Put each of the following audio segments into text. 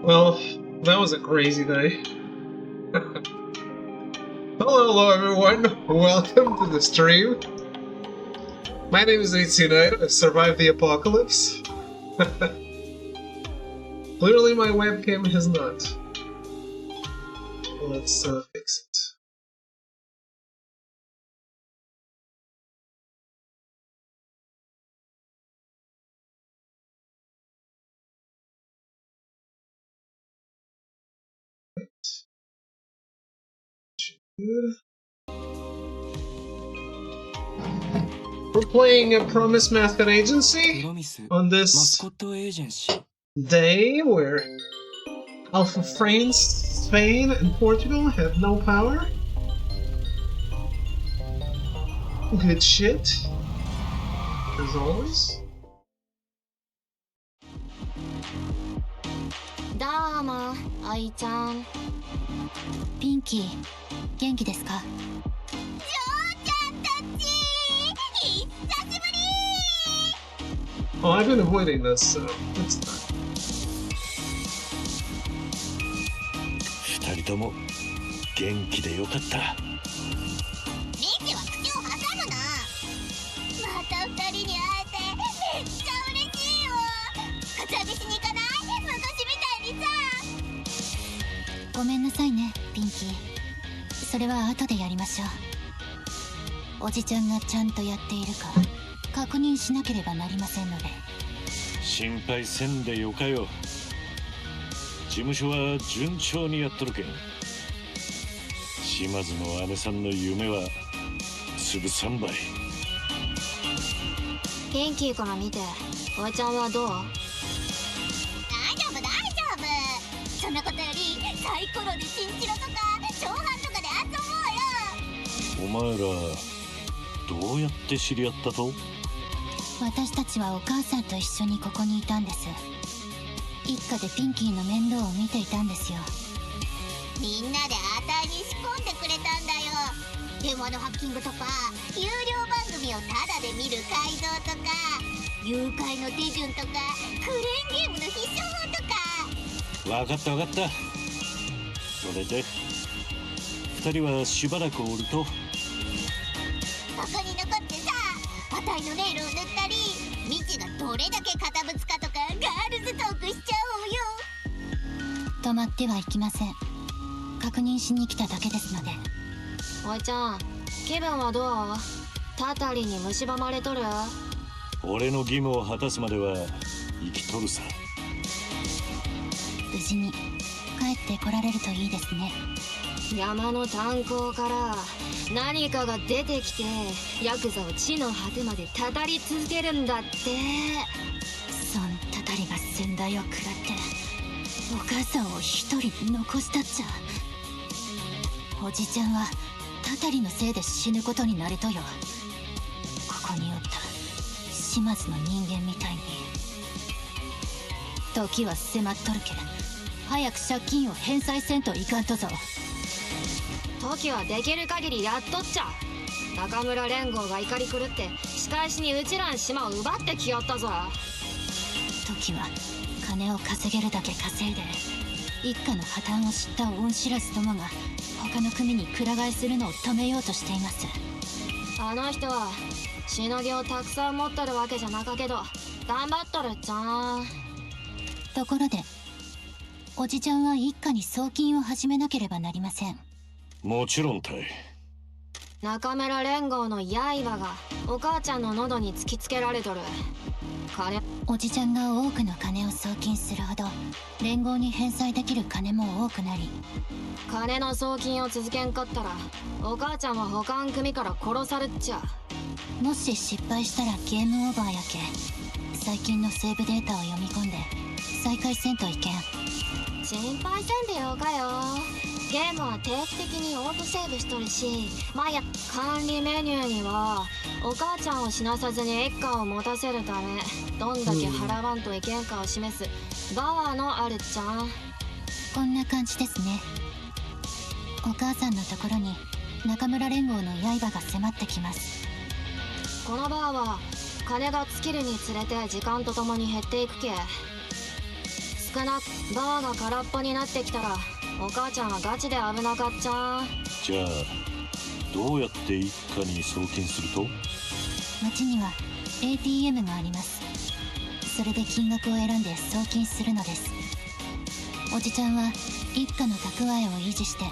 Well, that was a crazy day. Hello everyone, welcome to the stream. My name is 89, I've survived the apocalypse. Clearly my webcam has not. Let's fix it. We're playing a Promise Mascot Agency on this day where Alpha France, Spain, and Portugal have no power. Good shit, as always. どうも、あいちゃん。ピンキー、元気ですか？ジョーちゃんたち、久しぶり。 Oh, I've been avoiding this, so it's not. 二人とも元気でよかった。ミキは口を挟むな。また二人に会えてめっちゃ嬉しいよ。かつあげしに行かない？昔みたいにさ。ごめんなさいね、ピンキー。それは後でやりましょう。おじちゃんがちゃんとやっているか確認しなければなりませんので。心配せんでよかよ。事務所は順調にやっとるけん。島津の姉さんの夢は潰さんばい。ピンキーから見て、おばちゃんはどう？大丈夫大丈夫。そんなことよりサイコロでチンチロとか長半とかで遊ぼうよ。お前らどうやって知り合ったと？私たちはお母さんと一緒にここにいたんです。一家でピンキーの面倒を見ていたんですよ。みんなであたいに仕込んでくれたんだよ。電話のハッキングとか有料番組をタダで見る改造とか誘拐の手順とかクレーンゲームの必勝法とか。わかったわかった。それで二人はしばらくおると？ここに残ってさ、あたいのネイルを塗ったり、ミチがどれだけ堅物かとかガールズトークしちゃおうよ。止まってはいきません。確認しに来ただけですので。おいちゃん、気分はどう？たたりに蝕まれとる？俺の義務を果たすまでは生きとるさ。無事に帰ってこられるといいですね。山の炭鉱から何かが出てきてヤクザを地の果てまでたたり続けるんだって。そんたたりが先代を食らってお母さんを一人残したっちゃ。おじちゃんはたたりのせいで死ぬことになりとよ。ここにおった島津の人間みたいに。時は迫っとるけん早く借金を返済せんといかんとぞ。時はできる限りやっとっちゃ。中村連合が怒り狂って仕返しにうちらん島を奪ってきよったぞ。時は金を稼げるだけ稼いで一家の破綻を知った恩知らずどもが他の組にくら替えするのを止めようとしています。あの人はしのぎをたくさん持っとるわけじゃなかけど頑張っとるっちゃ。ところでおじちゃんは一家に送金を始めなければなりません。もちろんたい。中村連合の刃がお母ちゃんの喉に突きつけられとる。金、おじちゃんが多くの金を送金するほど連合に返済できる金も多くなり、金の送金を続けんかったらお母ちゃんは保管組から殺されっちゃ。もし失敗したらゲームオーバーやけ。最近のセーブデータを読み込んで再開せんといけん。心配せんでよかよ。ゲームは定期的にオートセーブしとるし、管理メニューにはお母ちゃんを死なさずに一家を持たせるためどんだけ払わんといけんかを示すバワーのあるっちゃん。こんな感じですね。お母さんのところに中村連合の刃が迫ってきます。このバーは金が尽きるにつれて時間とともに減っていくけ。少なくバーが空っぽになってきたらお母ちゃんはガチで危なかっちゃ。じゃあどうやって一家に送金すると？町には ATM があります。それで金額を選んで送金するのです。おじちゃんは一家の蓄えを維持して、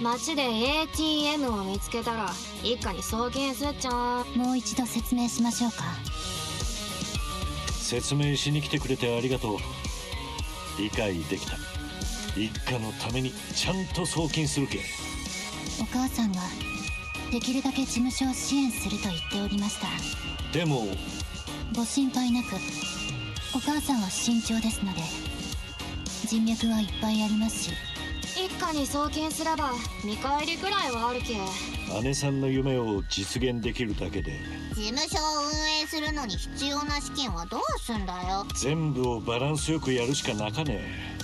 町で ATM を見つけたら一家に送金すっちゃ。もう一度説明しましょうか。説明しに来てくれてありがとう。理解できた。一家のためにちゃんと送金するけ。お母さんができるだけ事務所を支援すると言っておりました。でもご心配なく、お母さんは慎重ですので、人脈はいっぱいありますし、一家に送金すれば見返りくらいはあるけ。姉さんの夢を実現できるだけで。事務所を運営するのに必要な資金はどうすんだよ。全部をバランスよくやるしかなかねえ。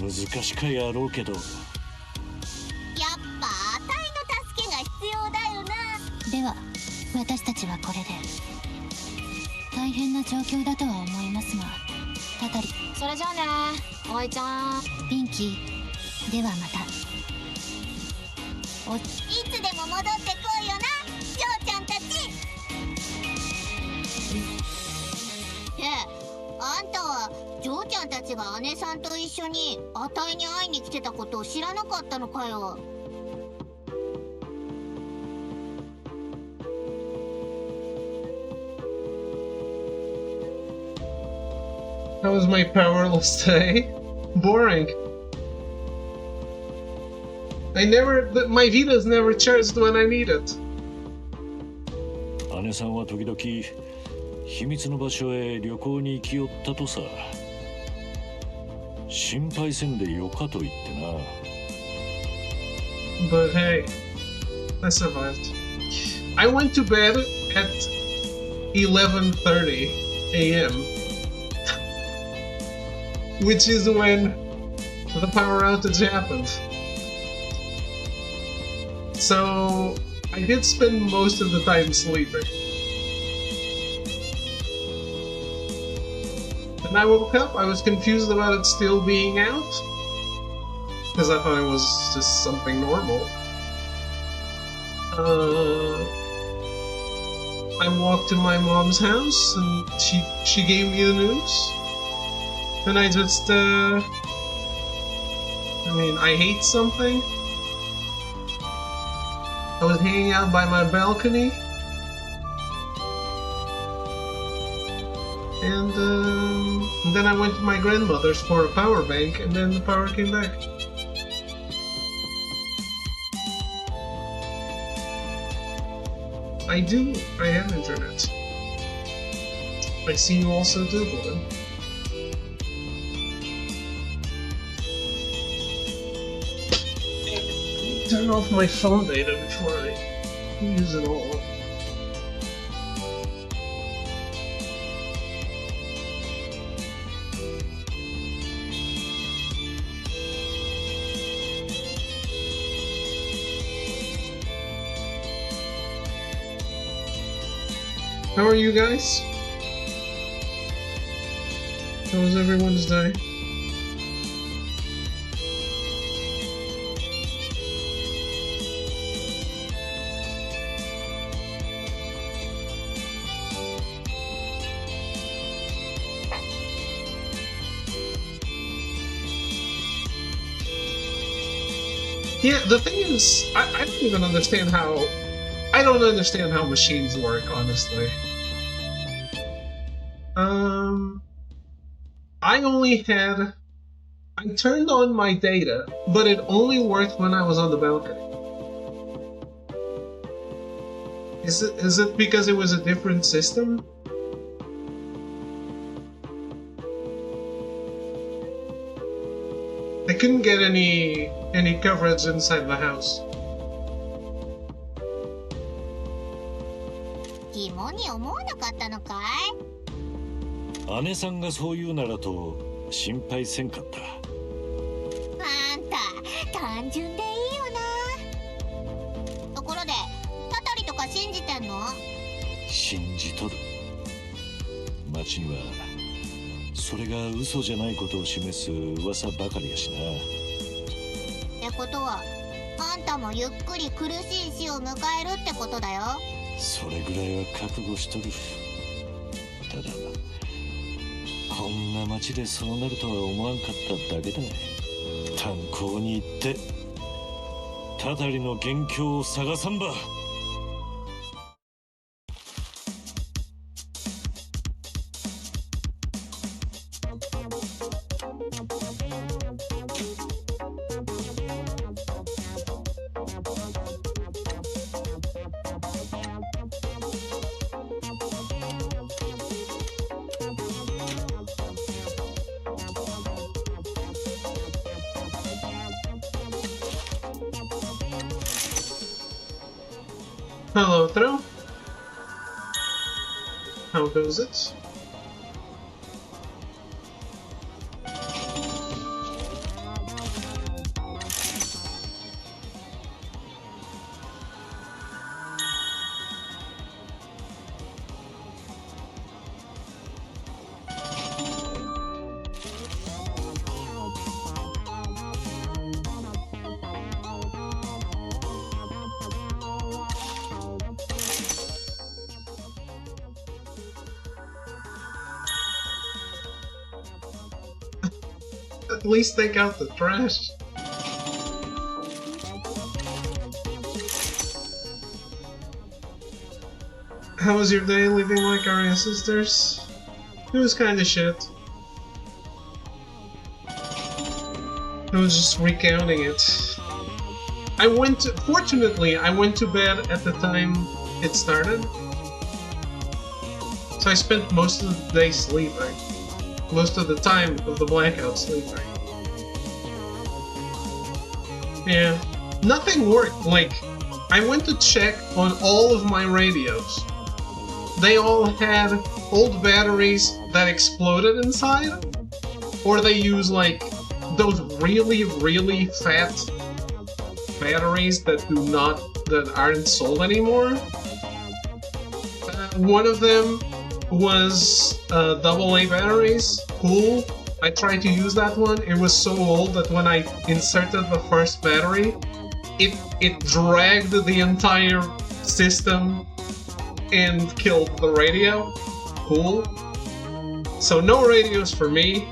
難しかやろうけど、やっぱあたいの助けが必要だよな。では私たちはこれで。大変な状況だとは思いますが、たたり。それじゃあね、おいちゃん。ピンキー、ではまた。いつでも戻ってこいよな、ジョーちゃんたち。あんたはジョーちゃんたちが姉さんと一緒にあたいに会いに来てたことを知らなかったのかよ。That was my powerless day. Boring. My Vita's never charged when I need it. 姉さんは時々秘密の場所へ旅行に行きよったとさ。心配せんでよかと言ってな。 But hey, I survived. I went to bed at 11:30 a.m. which is when the power outage happened. So I did spend most of the time sleeping. When I woke up, I was confused about it still being out, because I thought it was just something normal. I walked to my mom's house and she gave me the news. Then I just, I hate something. I was hanging out by my balcony. And then I went to my grandmother's for a power bank, and then the power came back. I have internet. I see you also do, Glenn. Turn off my phone data before I use it all. How are you guys? How was everyone's day? Yeah, the thing is, I don't even understand how... I don't understand how machines work, honestly. I turned on my data, but it only worked when I was on the balcony. Is it because it was a different system? I couldn't get any coverage inside the house. 疑問に思わなかったのかい？姉さんがそう言うならと心配せんかった。あんた単純でいいよな。ところでたたりとか信じてんの？信じとる。町にはそれが嘘じゃないことを示す噂ばかりやしな。ってことはあんたもゆっくり苦しい死を迎えるってことだよ。それぐらいは覚悟しとる。ただこんな街でそうなるとは思わんかっただけだ。炭鉱に行ってたたりの元凶を探さんば。Hello, Throw. How goes it? At least take out the trash. How was your day living like our ancestors? It was kinda shit. I was just recounting it. Fortunately, I went to bed at the time it started. So I spent most of the day sleeping. Most of the time of the blackout sleeping. Yeah. Nothing worked. Like, I went to check on all of my radios. They all had old batteries that exploded inside. Or they use, like, those really, really fat batteries that aren't sold anymore. One of them was AA batteries. Cool. I tried to use that one. It was so old that when I inserted the first battery, it dragged the entire system and killed the radio. Cool. So no radios for me.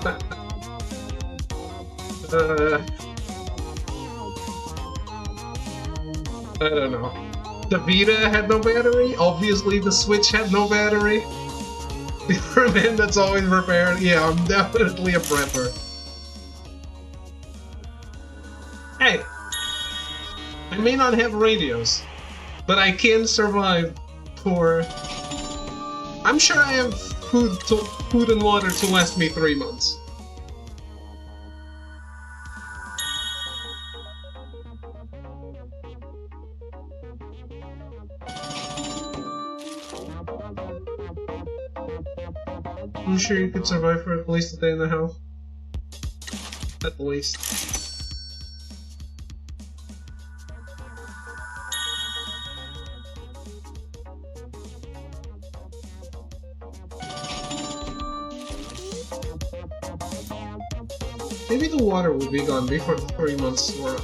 I don't know. The Vita had no battery. Obviously, the Switch had no battery. For a man that's always prepared, yeah, I'm definitely a prepper. Hey, I may not have radios, but I can survive for... I'm sure I have food and water to last me 3 months. I'm sure you could survive for at least a day and a half. At least. Maybe the water will be gone before the 3 months were up.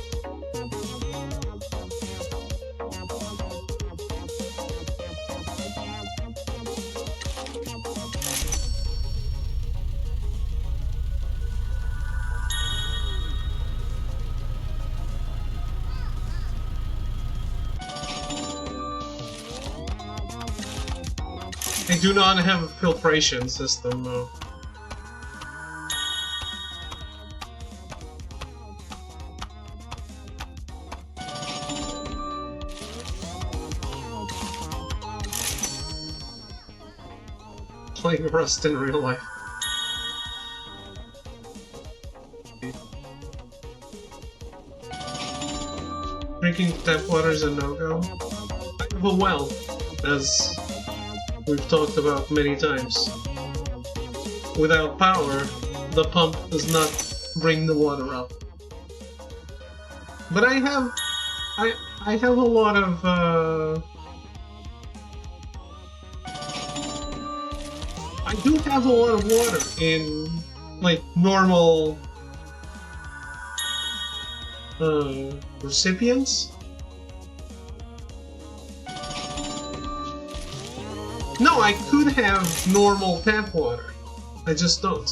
I do not have a filtration system, though. Playing Rust in real life. Drinking tap water is a no-go. I have a well, as we've talked about many times. Without power, the pump does not bring the water up. But I have a lot of I do have a lot of water in, like, normal recipients. No, I could have normal tap water. I just don't.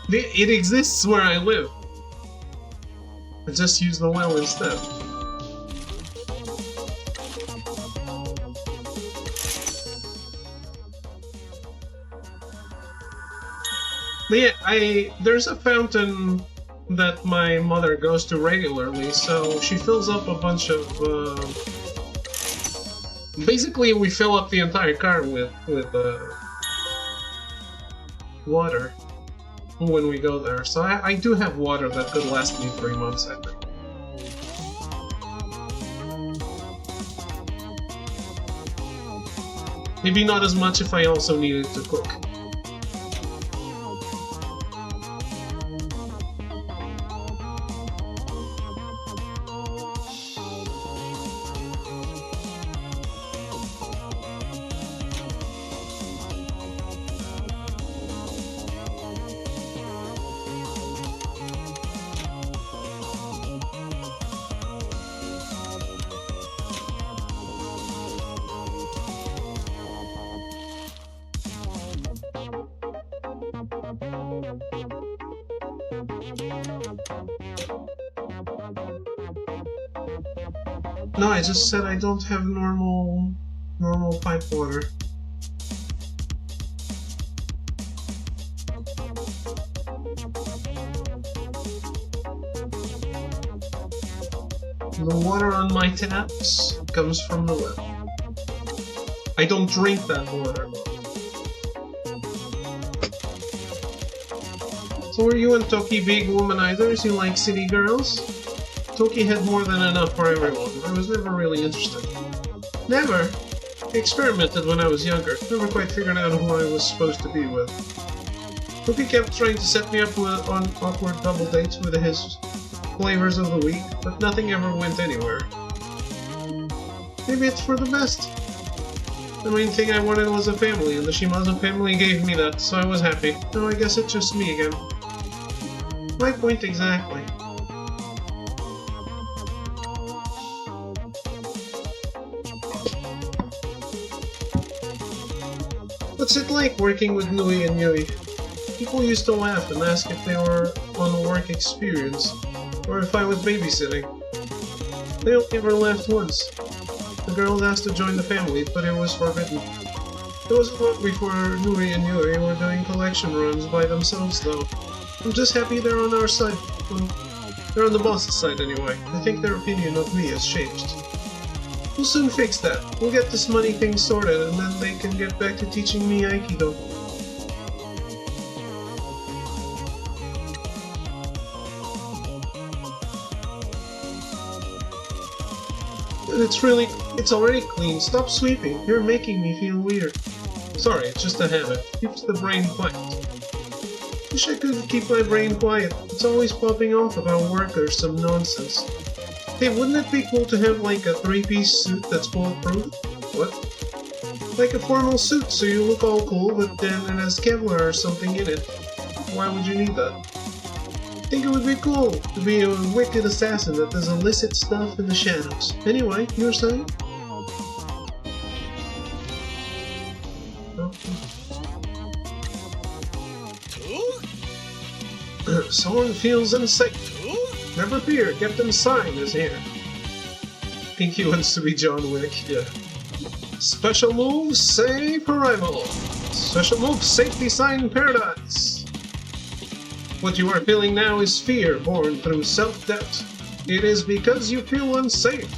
It exists where I live. I just use the well instead. But yeah, there's a fountain that my mother goes to regularly, so she fills up a bunch of basically we fill up the entire car with water when we go there. So I do have water that could last me 3 months, I think. Maybe not as much if I also needed to cook. No, I just said I don't have normal pipe water. The water on my taps comes from the well. I don't drink that water. So are you and Toki big womanizers? You like city girls? Toki had more than enough for everyone. I was never really interested. Never! I experimented when I was younger. Never quite figured out who I was supposed to be with. Toki kept trying to set me up on awkward double dates with his flavors of the week, but nothing ever went anywhere. Maybe it's for the best. The main thing I wanted was a family, and the Shimazu family gave me that, so I was happy. Now I guess it's just me again. My point exactly. What's it like working with Nui and Yui? People used to laugh and ask if they were on a work experience, or if I was babysitting. They only ever laughed once. The girls asked to join the family, but it was forbidden. It wasn't long before Nui and Yui were doing collection runs by themselves, though. I'm just happy they're on our side. Well, they're on the boss's side anyway. I think their opinion of me has changed. We'll soon fix that. We'll get this money thing sorted, and then they can get back to teaching me Aikido. It's already clean. Stop sweeping. You're making me feel weird. Sorry, it's just a habit. Keeps the brain quiet. Wish I could keep my brain quiet. It's always popping off about work or some nonsense. Hey, wouldn't it be cool to have like a 3-piece suit that's bulletproof? What? Like a formal suit so you look all cool, but then it has Kevlar or something in it. Why would you need that? I think it would be cool to be a wicked assassin that does illicit stuff in the shadows. Anyway, you were saying? Someone feels unsafe. Never fear, Captain Sign is here. I think he wants to be John Wick, yeah. Special move, safe arrival. Special move, safety sign paradise. What you are feeling now is fear born through self-doubt. It is because you feel unsafe.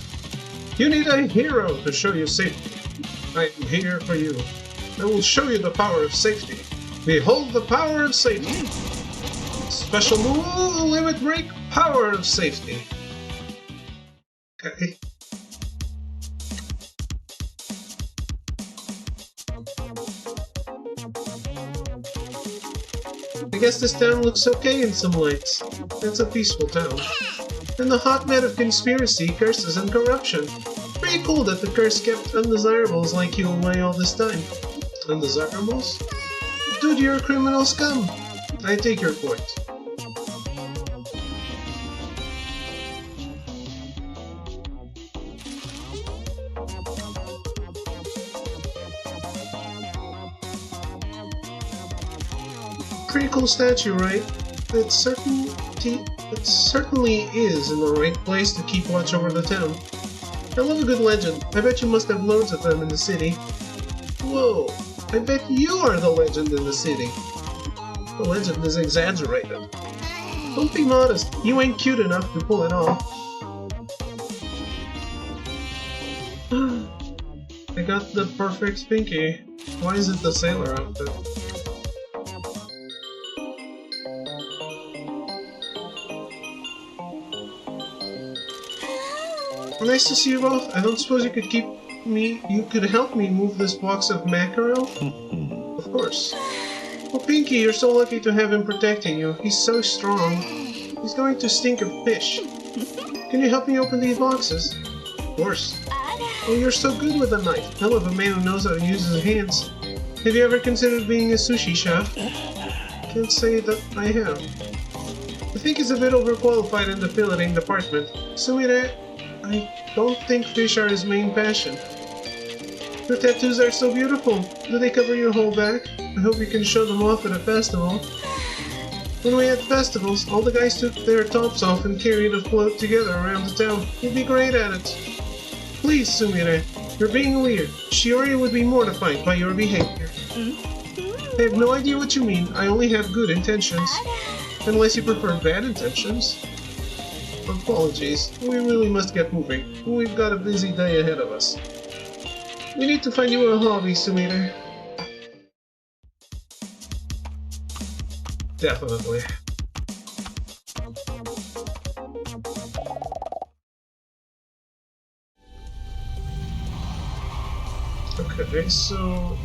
You need a hero to show you safety. I am here for you. I will show you the power of safety. Behold the power of safety. Special move, limit break, power of safety. Okay. I guess this town looks okay in some lights. It's a peaceful town. And the hotbed of conspiracy, curses, and corruption. Pretty cool that the curse kept undesirables like you away all this time. And the Zuckermos? Dude, you're a criminal scum! I take your point. Pretty cool statue, right? It certainly is in the right place to keep watch over the town. I love a good legend. I bet you must have loads of them in the city. Whoa, I bet you are the legend in the city. The legend is exaggerated. Don't be modest. You ain't cute enough to pull it off. I got the perfect pinky. Why is it the sailor outfit? Nice to see you both. I don't suppose you could help me move this box of mackerel? Of course. Well, Pinky, you're so lucky to have him protecting you. He's so strong. He's going to stink of fish. Can you help me open these boxes? Of course. Oh, you're so good with a knife. I love a man who knows how to use his hands. Have you ever considered being a sushi chef? Can't say that I have. I think he's a bit overqualified in the filleting department. Sumire, I don't think fish are his main passion. Your tattoos are so beautiful. Do they cover your whole back? I hope you can show them off at a festival. When we had festivals, all the guys took their tops off and carried a float together around the town. You'd be great at it. Please, Sumire, you're being weird. Shiori would be mortified by your behavior. I have no idea what you mean. I only have good intentions. Unless you prefer bad intentions. Apologies. We really must get moving. We've got a busy day ahead of us. We need to find you a hobby, Sumire. Definitely. Okay, so...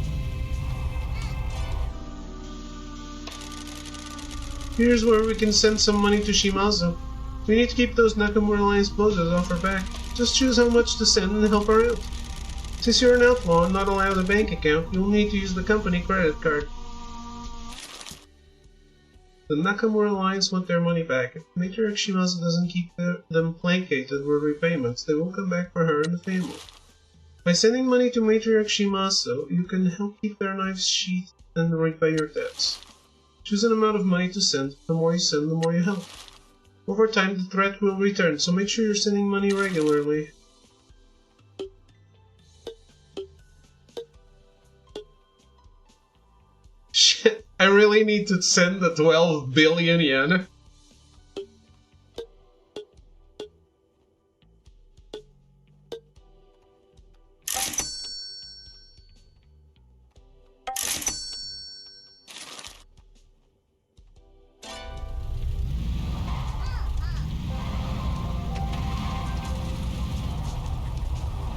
here's where we can send some money to Shimazu. We need to keep those Nakamura Alliance bozos off her back. Just choose how much to send and help her out. Since you're an outlaw and not allowed a bank account, you'll need to use the company credit card. The Nakamura Alliance want their money back. If Matriarch Shimazu doesn't keep them placated with repayments, they will come back for her and the family. By sending money to Matriarch Shimazu, you can help keep their knives sheathed and repay your debts. Choose an amount of money to send. The more you send, the more you help. Over time, the threat will return, so make sure you're sending money regularly. Shit, I really need to send the 12 billion yen.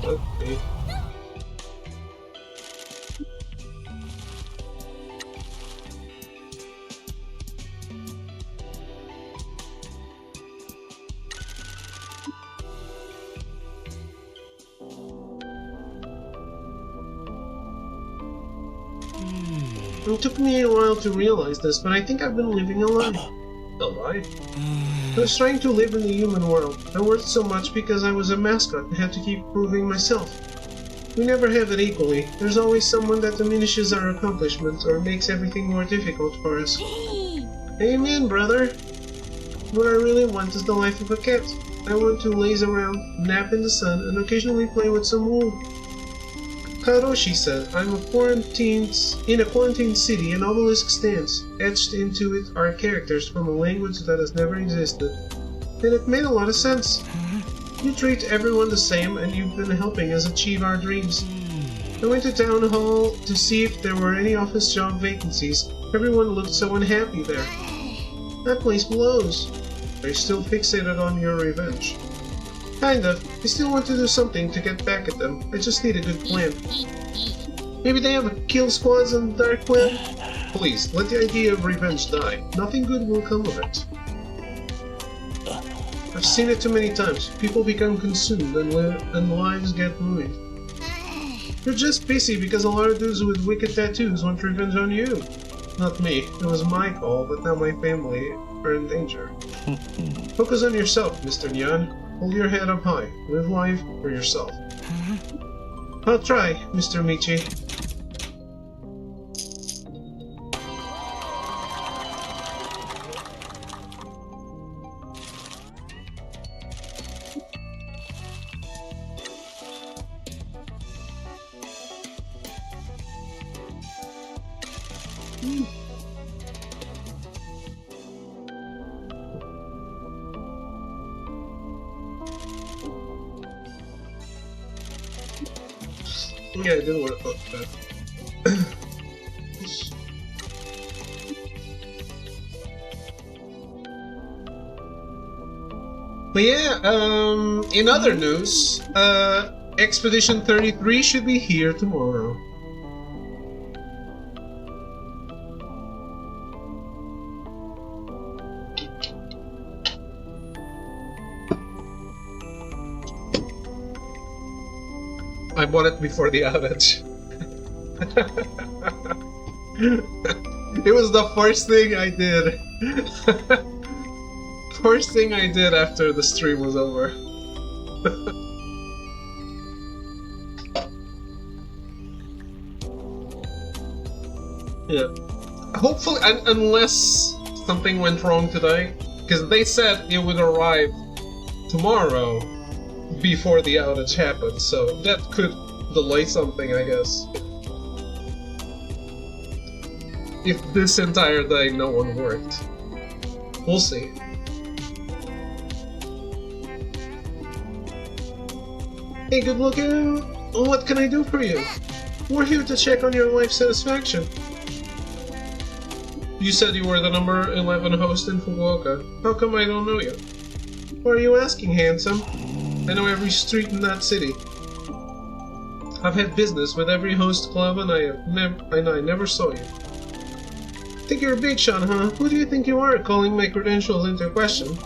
Okay. It took me a while to realize this, but I think I've been living a lie. A lie? I was trying to live in the human world. I worked so much because I was a mascot and had to keep proving myself. We never have it equally. There's always someone that diminishes our accomplishments or makes everything more difficult for us. Amen, brother. What I really want is the life of a cat. I want to laze around, nap in the sun, and occasionally play with some wool. Karoshi said, in a quarantined city, an obelisk stands. Etched into it are characters from a language that has never existed. And it made a lot of sense. You treat everyone the same, and you've been helping us achieve our dreams. I went to town hall to see if there were any office job vacancies. Everyone looked so unhappy there. That place blows. Are you still fixated on your revenge? Kind of. I still want to do something to get back at them. I just need a good plan. Maybe they have kill squads on the dark web? Please, let the idea of revenge die. Nothing good will come of it. I've seen it too many times. People become consumed and lives get ruined. You're just pissy because a lot of dudes with wicked tattoos want revenge on you. Not me. It was my call, but now my family are in danger. Focus on yourself, Mr. Nyan. Hold your head up high. Live life for yourself. I'll try, Mr. Michi. Yeah, I didn't want to talk about that. But yeah, in other news, Expedition 33 should be here tomorrow. I bought it before the outage. It was the first thing I did. First thing I did after the stream was over. Yeah. Hopefully, unless something went wrong today, because they said it would arrive tomorrow before the outage happened, so that could delay something, I guess. If this entire day no one worked. We'll see. Hey, good looking. What can I do for you? We're here to check on your life satisfaction. You said you were the number 11 host in Fukuoka. How come I don't know you? Why are you asking, handsome? I know every street in that city. I've had business with every host club and I never saw you. Think you're a big shot, huh? Who do you think you are, calling my credentials into question?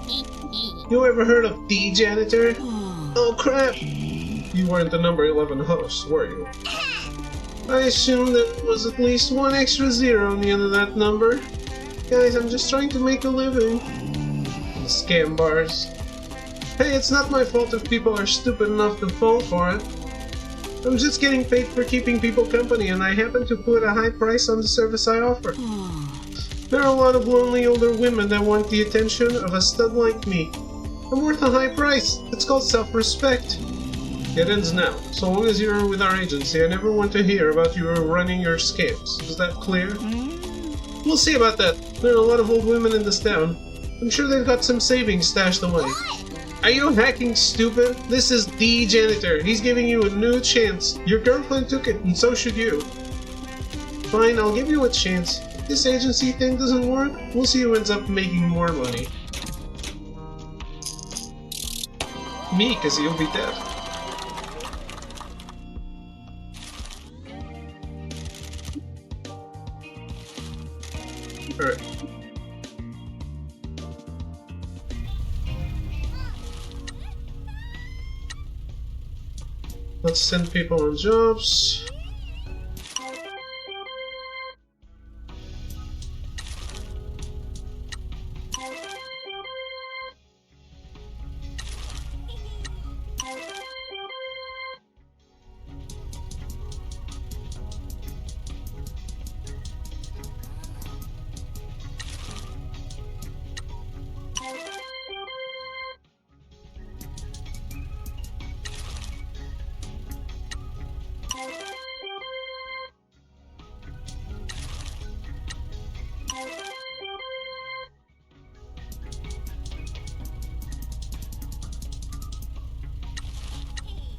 You ever heard of the janitor? Oh crap! You weren't the number 11 host, were you? I assumed there was at least one extra zero on the end of that number. Guys, I'm just trying to make a living. The scam bars. Hey, it's not my fault if people are stupid enough to fall for it. I'm just getting paid for keeping people company, and I happen to put a high price on the service I offer. There are a lot of lonely older women that want the attention of a stud like me. I'm worth a high price. It's called self-respect. It ends now. So long as you're with our agency, I never want to hear about you running your scams. Is that clear? We'll see about that. There are a lot of old women in this town. I'm sure they've got some savings stashed away. Are you hacking stupid? This is the janitor. He's giving you a new chance. Your girlfriend took it, and so should you. Fine, I'll give you a chance. If this agency thing doesn't work, we'll see who ends up making more money. Me, because you'll be dead. Alright. Let's send people on jobs.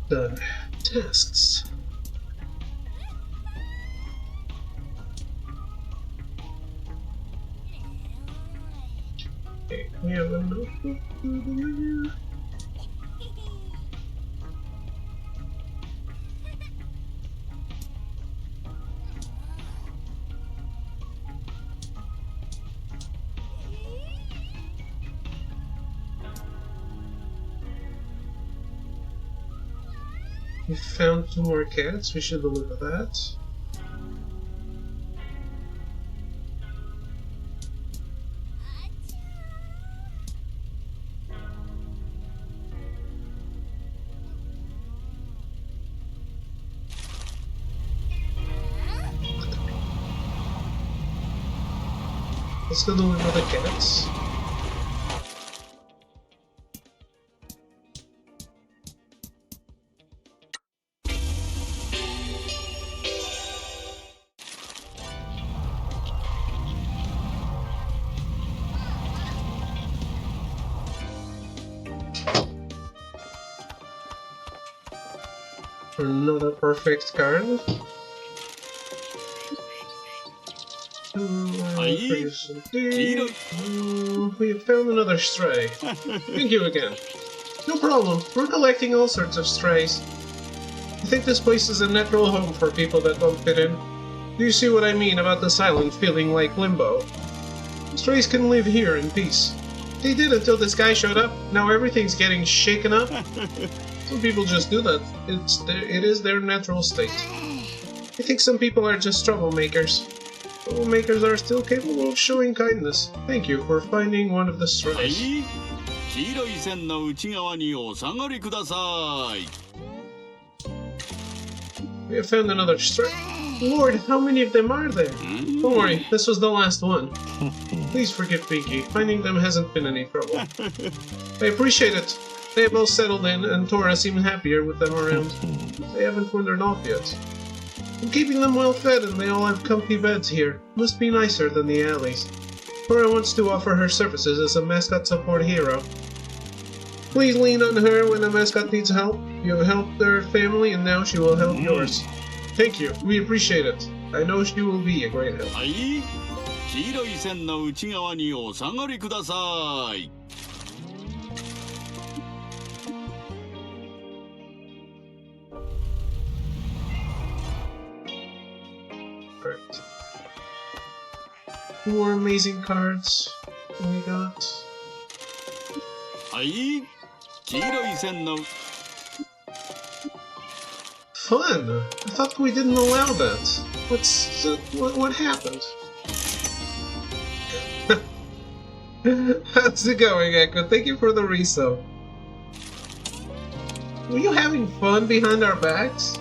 Done. Tasks. Okay, we have a notebook. We found 2 more cats. We should deliver that. Let's go deliver the cats. Another perfect card. We have found another stray. Thank you again. No problem. We're collecting all sorts of strays. I think this place is a natural home for people that don't fit in. Do you see what I mean about this island feeling like limbo? Strays can live here in peace. They did until this guy showed up. Now everything's getting shaken up. Some people just do that. It is their natural state. I think some people are just troublemakers. Troublemakers are still capable of showing kindness. Thank you for finding one of the strays. We have found another stray. Lord, how many of them are there? Don't worry, this was the last one. Please forgive Pinky. Finding them hasn't been any trouble. I appreciate it. They have all settled in, and Tora seems happier with them around. They haven't wandered off yet. I'm keeping them well fed, and they all have comfy beds here. Must be nicer than the alleys. Tora wants to offer her services as a mascot support hero. Please lean on her when a mascot needs help. You have helped her family, and now she will help yours. Thank you. We appreciate it. I know she will be a great help. Alright. 2 more amazing cards we got. Fun! I thought we didn't allow that. What happened? How's it going, Echo? Thank you for the resub. Were you having fun behind our backs?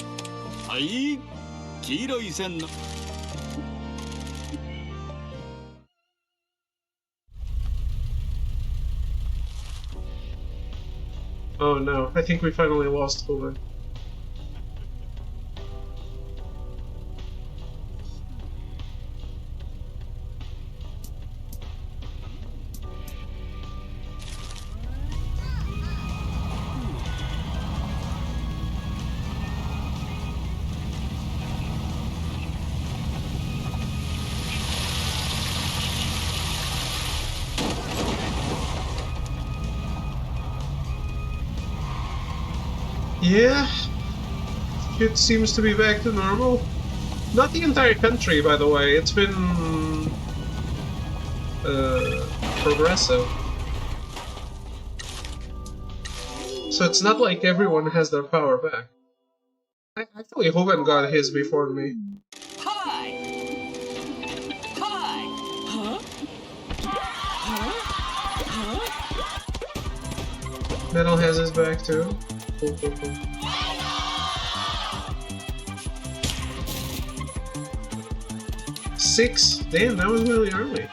Oh no, I think we finally lost Hoover. Yeah, it seems to be back to normal. Not the entire country, by the way. It's been progressive. So it's not like everyone has their power back. Actually, Hogan got his before me. Hi! Hi! Huh? Metal has his back too. Cool. 6? Damn, that was really early.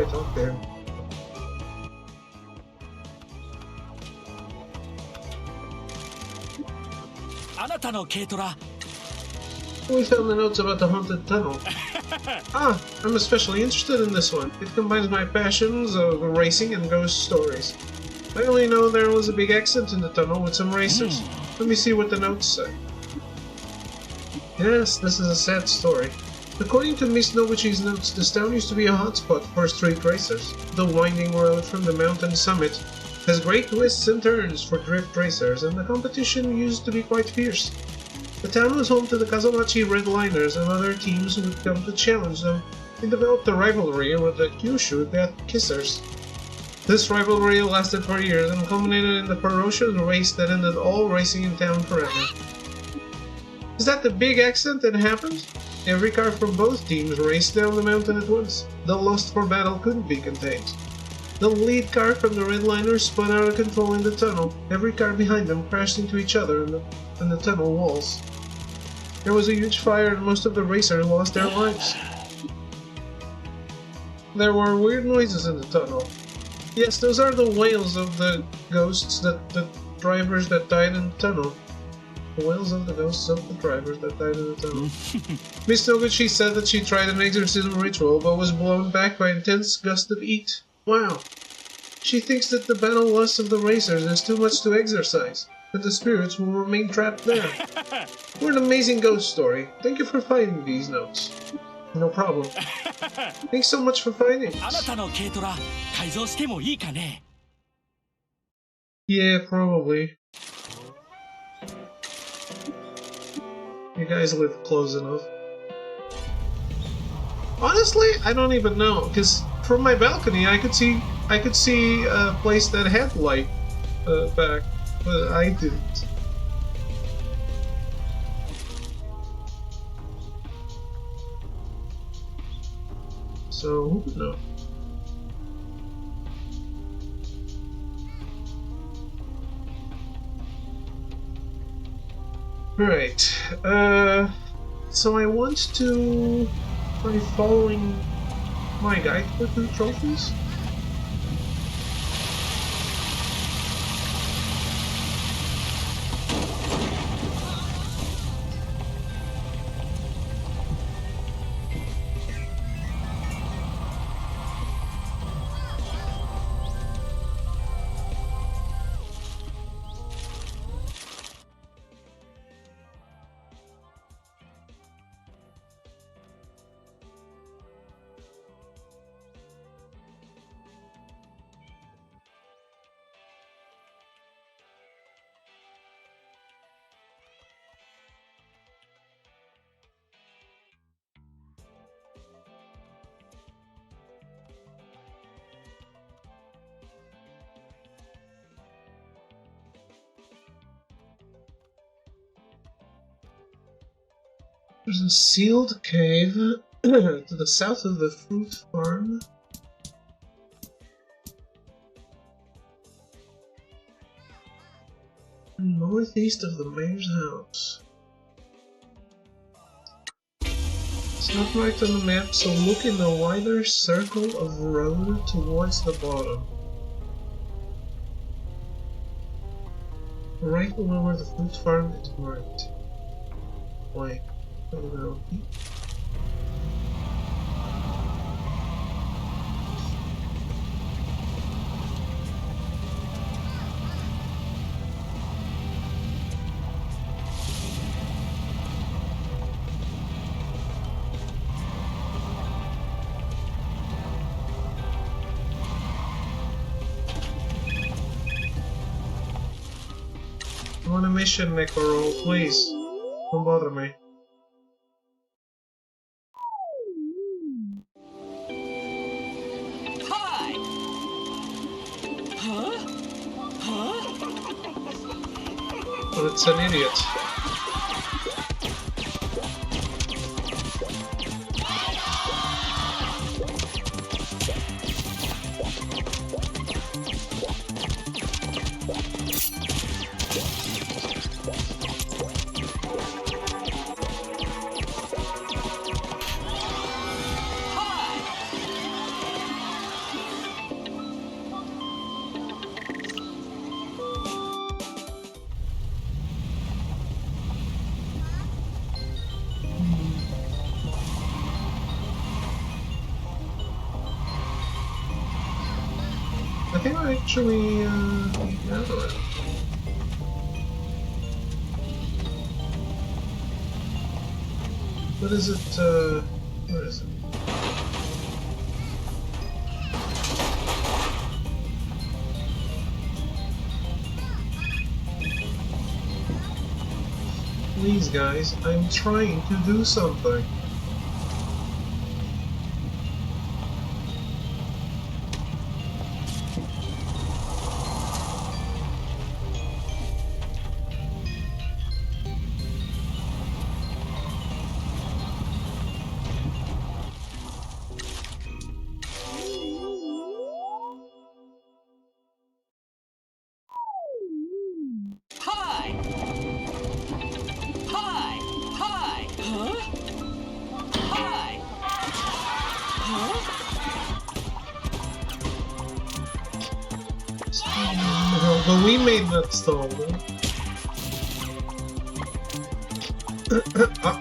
do I talk to him? We found the notes about the haunted tunnel. Ah, I'm especially interested in this one. It combines my passions of racing and ghost stories. I only know there was a big accident in the tunnel with some racers. Let me see what the notes say. Yes, this is a sad story. According to Miss Noguchi's notes, this town used to be a hotspot for street racers. The winding road from the mountain summit has great twists and turns for drift racers, and the competition used to be quite fierce. The town was home to the Kazumachi Redliners, and other teams would come to challenge them. It developed a rivalry with the Kyushu Death Kissers. This rivalry lasted for years and culminated in the ferocious race that ended all racing in town forever. Is that the big accident that happened? Every car from both teams raced down the mountain at once. The lust for battle couldn't be contained. The lead car from the Redliners spun out of control in the tunnel. Every car behind them crashed into each other in the tunnel walls. There was a huge fire and most of the racers lost their lives. There were weird noises in the tunnel. Yes, those are the wails of the ghosts the drivers that died in the tunnel. The wails of the ghosts of the drivers that died in the tunnel. Miss Noguchi said that she tried an exorcism ritual but was blown back by intense gust of heat. Wow. She thinks that the battle lust of the racers is too much to exorcise, and the spirits will remain trapped there. What an amazing ghost story. Thank you for finding these notes. No problem. Thanks so much for finding this. Yeah, probably. You guys live close enough. Honestly, I don't even know, because from my balcony I could see a place that had light back, but I didn't. So who would know? Right. So I want to try following my guide for 2 trophies. There's a sealed cave to the south of the fruit farm. Northeast of the mayor's house. It's not marked on the map, so look in the wider circle of road towards the bottom. Right below where the fruit farm is marked. Why? I don't know. I'm on a mission, Necro, please. Don't bother me. Hi! Huh? Huh? But it's an idiot. I think I actually need that around. What is it, where is it? Please, guys, I'm trying to do something. Hi! Hi! Hi! Huh? Hi! Huh? But we made that stall, though. Ah.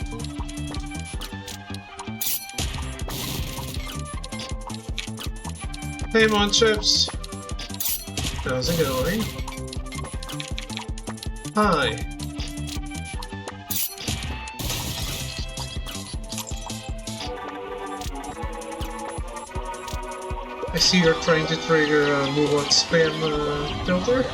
Hey, Monchips! How's it going? Hi. I see you're trying to trigger a move on spam filter.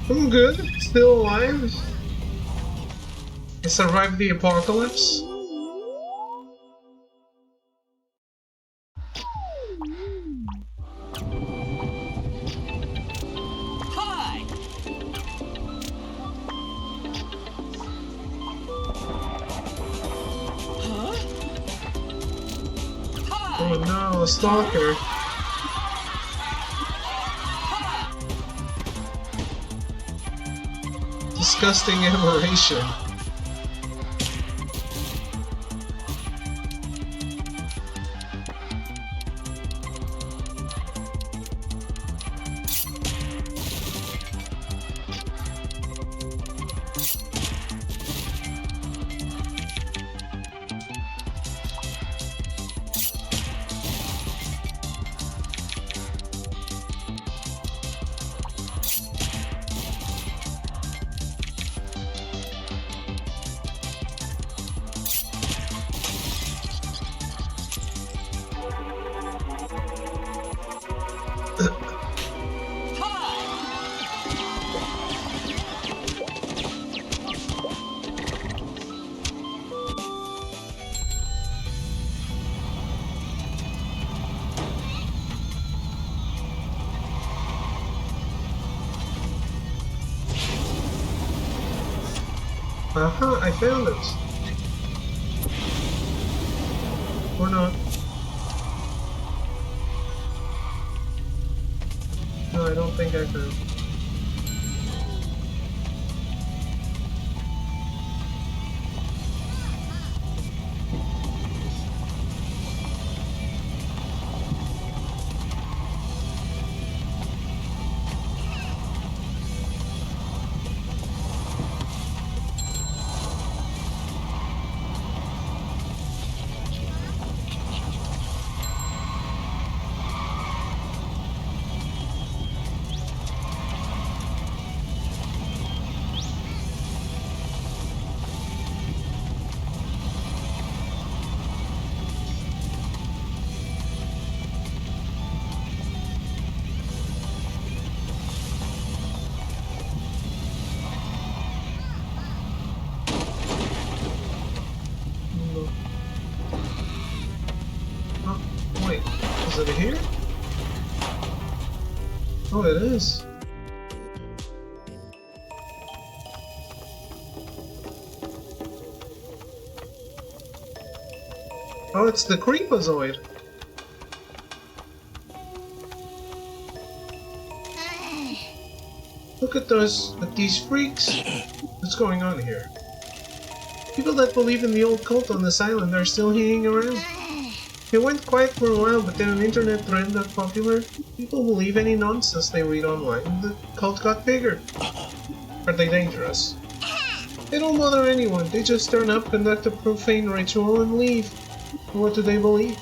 I'm good, still alive. I survived the apocalypse. Hi! Huh? Hi! Oh no, a stalker. Disgusting aberration. Aha, I found it. Or not. No, I don't think I found it. Oh, wait, is it here? Oh, it is. Oh, it's the Creepazoid. Look at these freaks. What's going on here? People that believe in the old cult on this island are still hanging around. It went quiet for a while, but then an internet thread got popular. People believe any nonsense they read online, and the cult got bigger. Are they dangerous? They don't bother anyone. They just turn up, conduct a profane ritual, and leave. What do they believe?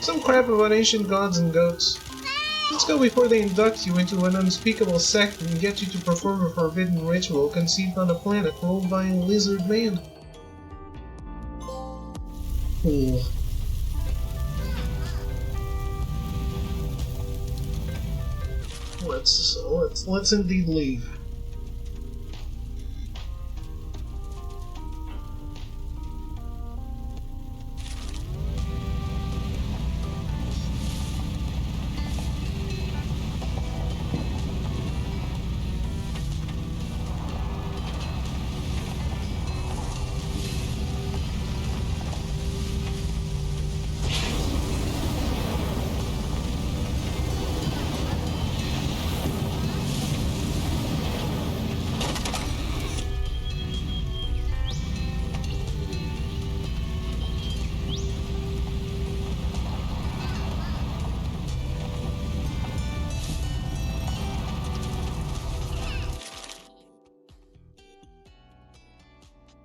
Some crap about ancient gods and goats. Let's go before they induct you into an unspeakable sect and get you to perform a forbidden ritual conceived on a planet ruled by a lizard man. Cool. Let's indeed leave.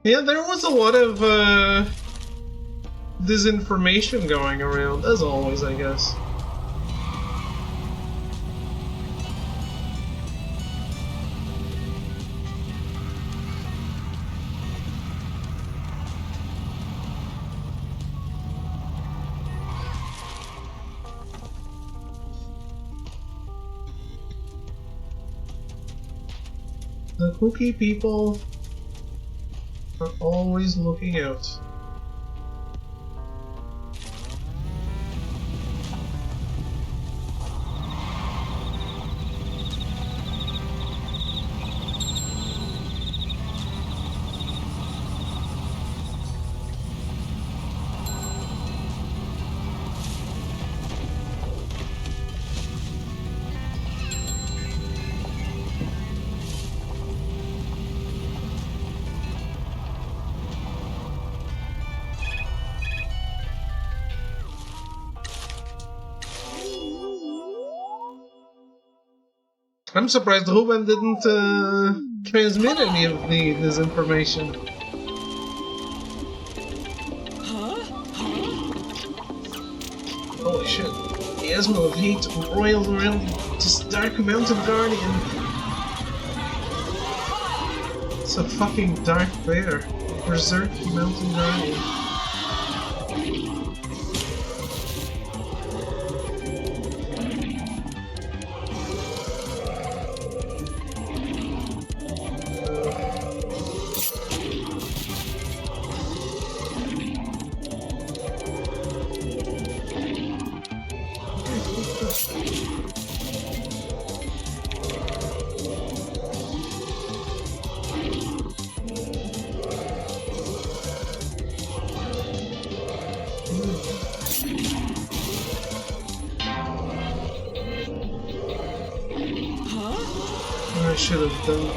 Yeah, there was a lot of disinformation going around, as always, I guess. The kooky people are always looking out. I'm surprised Ruben didn't transmit any of this information. Holy shit. The asthma of hate roils around this dark mountain guardian. It's a fucking dark bear. Berserk mountain guardian.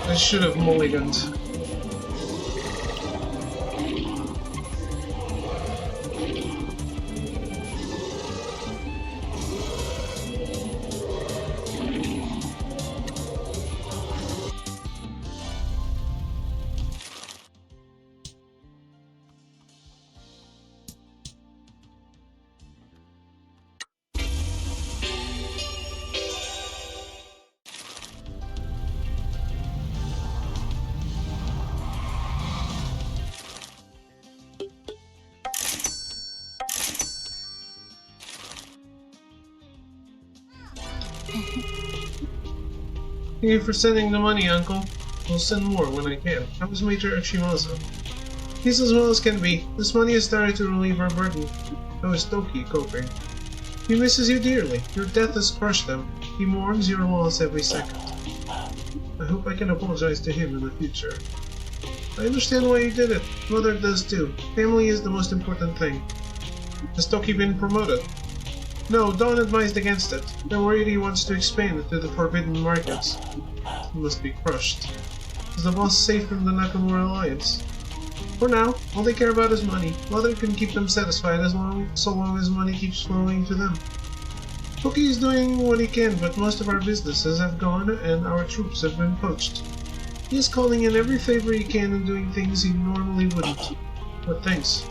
I should have mulliganed. Thank you for sending the money, Uncle. I'll send more when I can. How is Major Ishimazu? He's as well as can be. This money has started to relieve our burden. How is Toki coping? He misses you dearly. Your death has crushed him. He mourns your loss every second. I hope I can apologize to him in the future. I understand why you did it. Mother does too. Family is the most important thing. Has Toki been promoted? No, Dawn advised against it. They're worried he wants to expand to the forbidden markets. He must be crushed. Is the boss safe from the Nakamura Alliance? For now, all they care about is money. Mother can keep them satisfied so long as money keeps flowing to them. Toki is doing what he can, but most of our businesses have gone and our troops have been poached. He is calling in every favor he can and doing things he normally wouldn't. What thanks?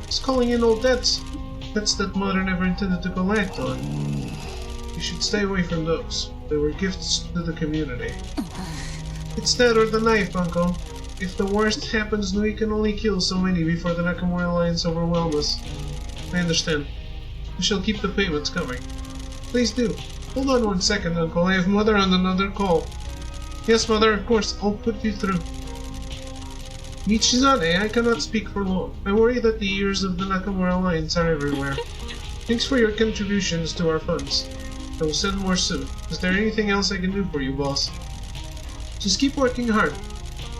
He's calling in old debts. Debts that Mother never intended to collect on. You should stay away from those. They were gifts to the community. It's that or the knife, Uncle. If the worst happens, Nui can only kill so many before the Nakamura Alliance overwhelm us. I understand. We shall keep the payments coming. Please do. Hold on 1 second, Uncle. I have Mother on another call. Yes, Mother, of course. I'll put you through. Michizane, I cannot speak for long. I worry that the ears of the Nakamura Alliance are everywhere. Thanks for your contributions to our funds. I will send more soon. Is there anything else I can do for you, boss? Just keep working hard.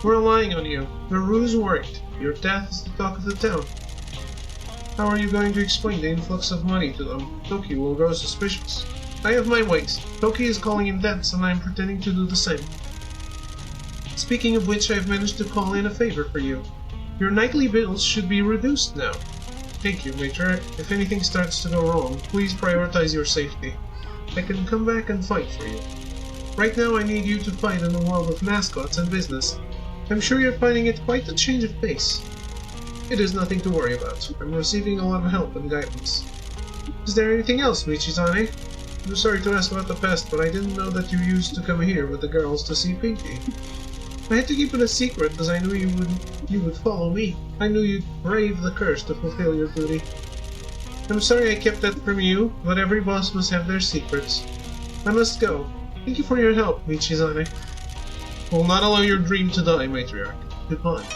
We're relying on you. The ruse worked. Your death is the talk of the town. How are you going to explain the influx of money to them? Toki will grow suspicious. I have my ways. Toki is calling in debts and I am pretending to do the same. Speaking of which, I have managed to call in a favor for you. Your nightly bills should be reduced now. Thank you, Major. If anything starts to go wrong, please prioritize your safety. I can come back and fight for you. Right now I need you to fight in the world of mascots and business. I'm sure you're finding it quite a change of pace. It is nothing to worry about. I'm receiving a lot of help and guidance. Is there anything else, Michizane? I'm sorry to ask about the past, but I didn't know that you used to come here with the girls to see Pinky. I had to keep it a secret, as I knew you would follow me. I knew you'd brave the curse to fulfill your duty. I'm sorry I kept that from you, but every boss must have their secrets. I must go. Thank you for your help, Michizane. Will not allow your dream to die, Matriarch. Goodbye.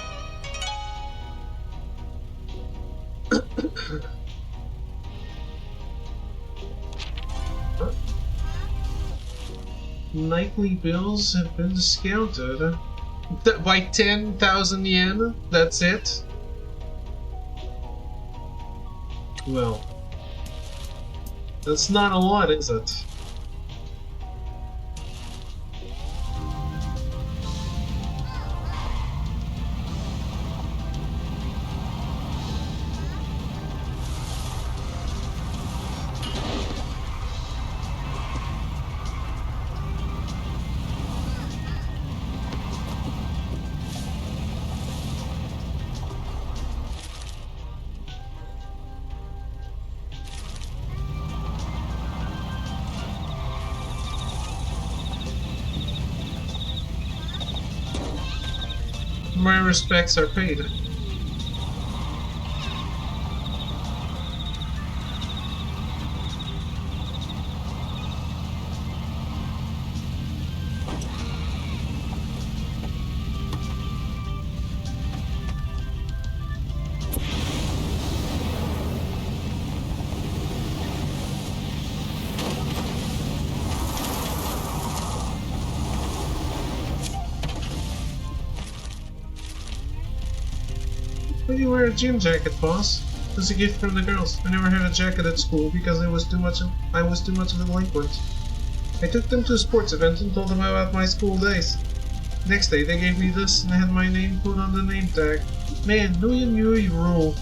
Nightly bills have been discounted. By 10,000 yen? That's it? Well, that's not a lot, is it? My respects are paid. Why do you wear a gym jacket, boss? It was a gift from the girls. I never had a jacket at school because I was too much of a delinquent. I took them to a sports event and told them about my school days. Next day they gave me this and I had my name put on the name tag. Man, Nui and Yui rule.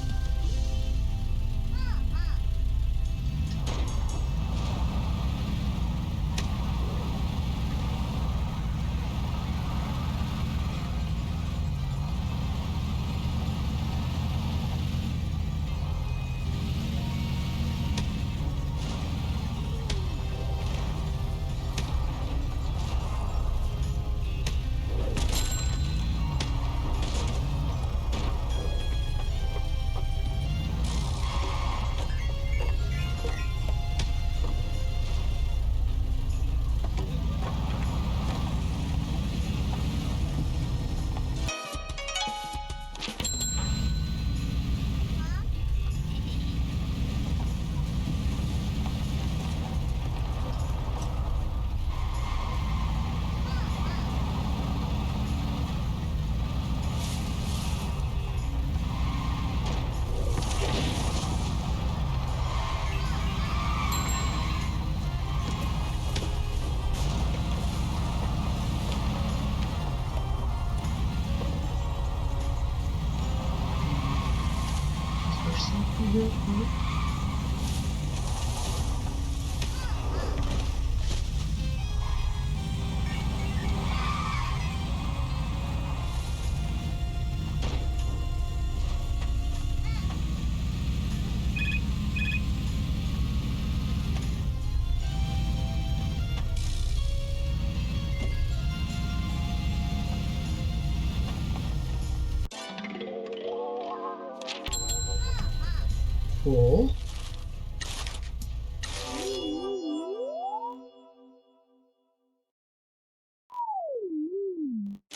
Cool.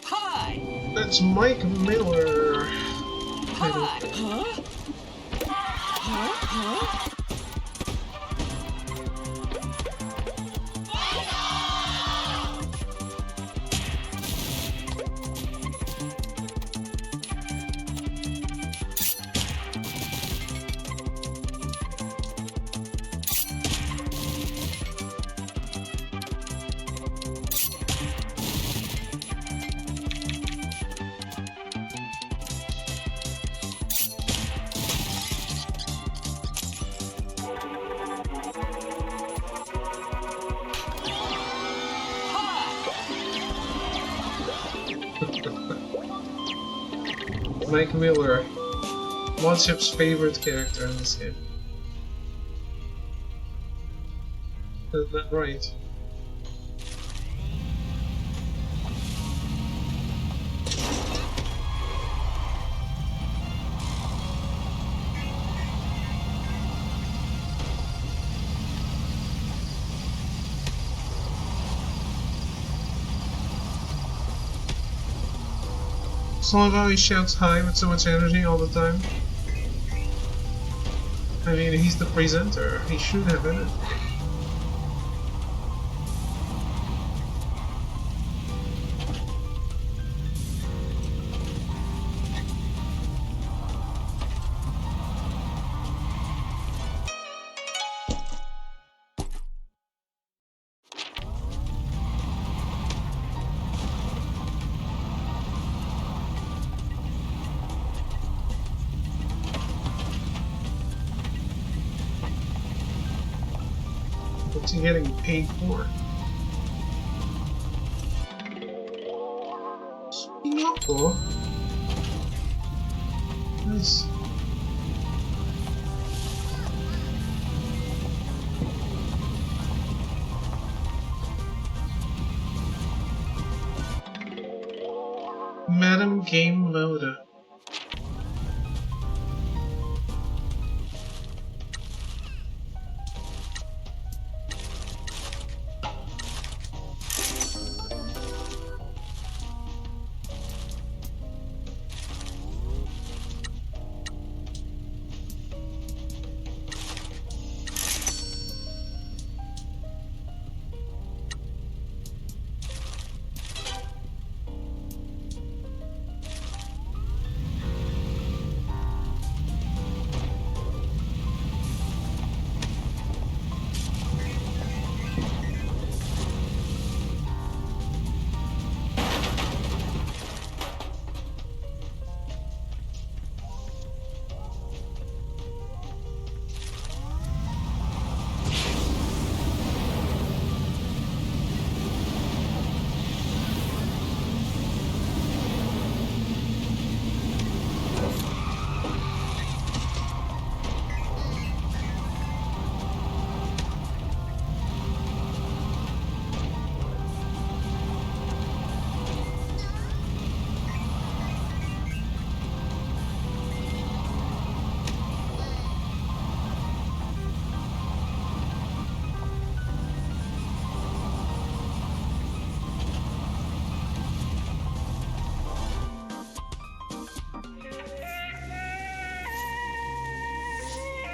Hi! That's Mike Miller. Hi! Huh? Huh? Huh? Mike Miller. What's your favorite character in this game? Isn't that right? So how he shouts hi with so much energy all the time. I mean, he's the presenter. He should have energy. What's he getting paid for? Spinocco? Nice. Madam Game Moda.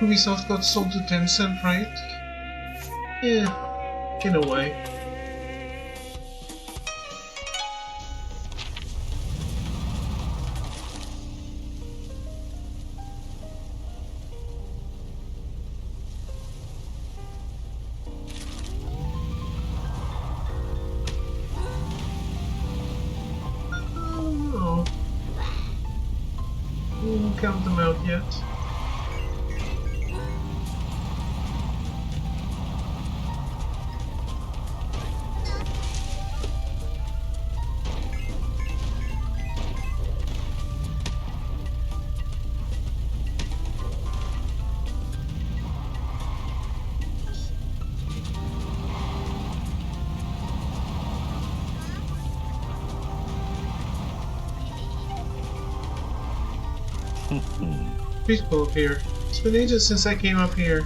Ubisoft got sold to Tencent, right? Yeah, in a way. Oh, no. We won't count them out yet. Please go up here. It's been ages since I came up here.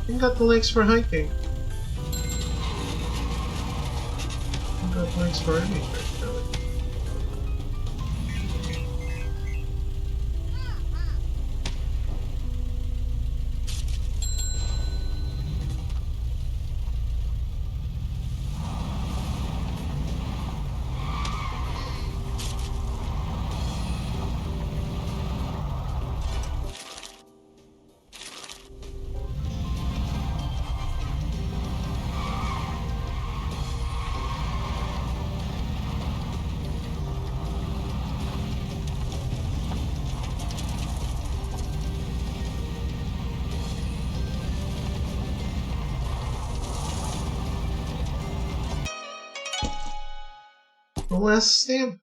I got the legs for hiking. I got legs for anything, really. The last stamp.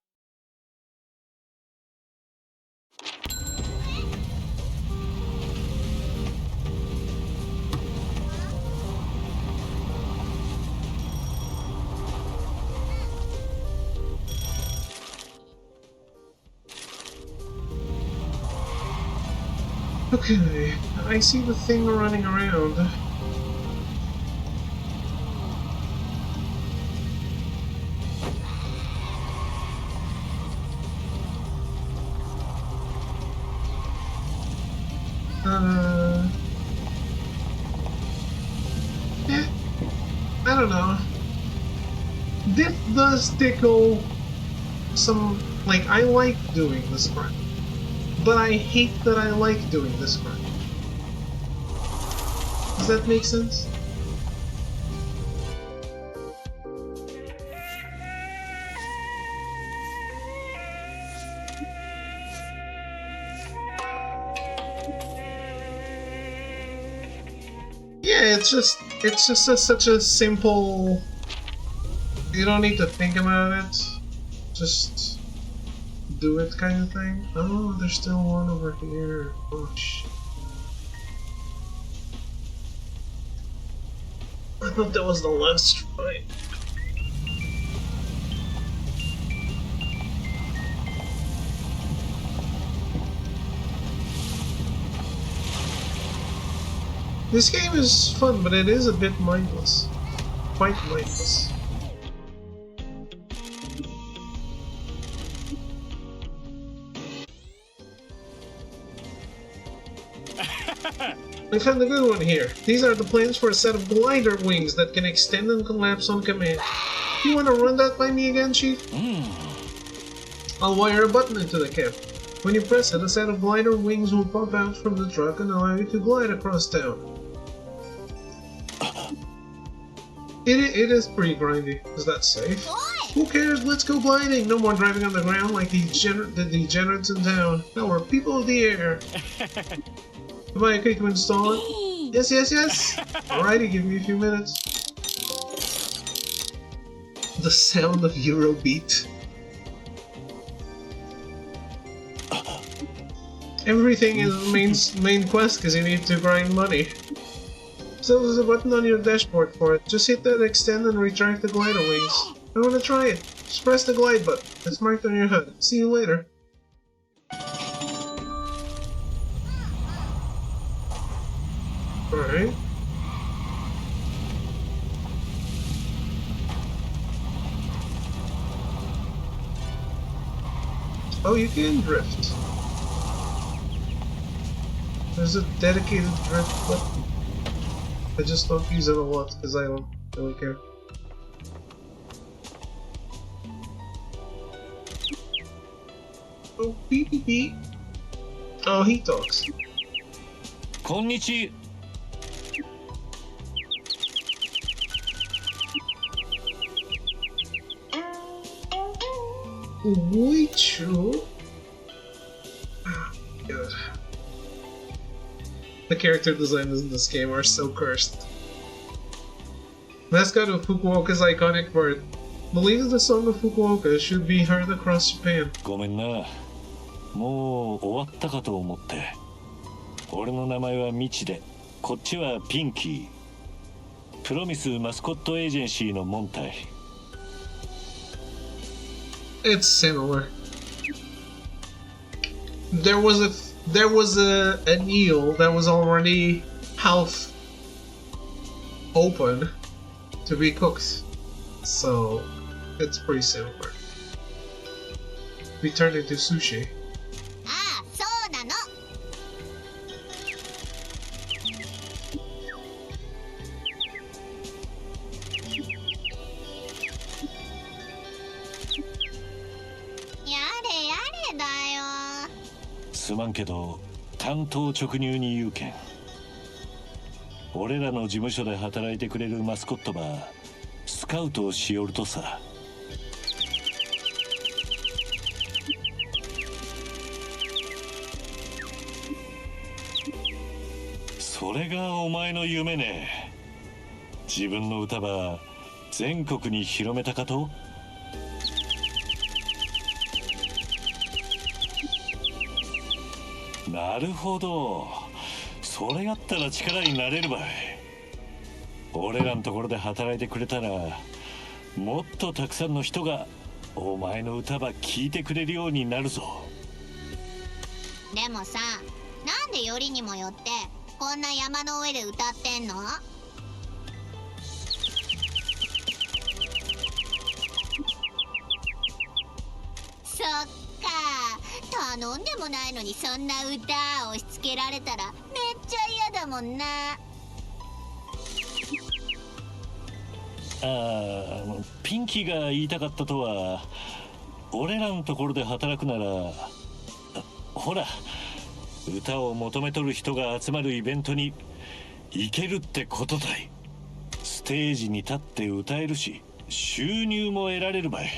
Okay, I see the thing running around. Yeah, I don't know. This does tickle some, like, I like doing this part, but I hate that I like doing this part. Does that make sense? Yeah, it's just such a simple. You don't need to think about it. Just do it kind of thing. Oh, there's still one over here. Oh shit. I thought that was the last fight. This game is fun, but it is a bit mindless. Quite mindless. I found a good one here. These are the plans for a set of glider wings that can extend and collapse on command. You want to run that by me again, Chief? I'll wire a button into the cap. When you press it, a set of glider wings will pop out from the truck and allow you to glide across town. It is pretty grindy. Is that safe? Who cares? Let's go gliding! No more driving on the ground like the degenerates in town. Now we're people of the air. Am I okay to install it? Yes, yes, yes! Alrighty, give me a few minutes. The sound of Eurobeat. Everything is main quest because you need to grind money. So there's a button on your dashboard for it. Just hit that extend and retract the glider wings. I want to try it. Just press the glide button. It's marked on your HUD. See you later. Alright. Oh, you can drift. There's a dedicated drift button. I just don't use it a lot because I don't really care. Oh, beep beep beep. Oh, he talks. Konnichi. Uichu. Oh, God. The character designs in this game are so cursed. Mascot of Fukuoka's iconic part. Believes the song of Fukuoka should be heard across Japan. ごめんな。もう終わったかと思って。俺の名前はミチで、こっちはピンキー。プロミスマスコットエージェンシーの門体。It's similar. there was an eel that was already half open to be cooked, so it's pretty similar. We turned into sushi. ああ、そうなの。やれやれだよ。すまんけど担当直入に言うけん。俺らの事務所で働いてくれるマスコットばスカウトをしよるとさ。それがお前の夢ね。自分の歌ば全国に広めたかと。なるほど、それやったら力になれるばい。俺らのところで働いてくれたらもっとたくさんの人がお前の歌ば聴いてくれるようになるぞ。でもさ、なんでよりにもよってこんな山の上で歌ってんの？そっか、頼んでもないのにそんな歌押し付けられたらめっちゃ嫌だもんな。ピンキーが言いたかったとは、俺らのところで働くなら、ほら歌を求めとる人が集まるイベントに行けるってことだい。ステージに立って歌えるし収入も得られるばい。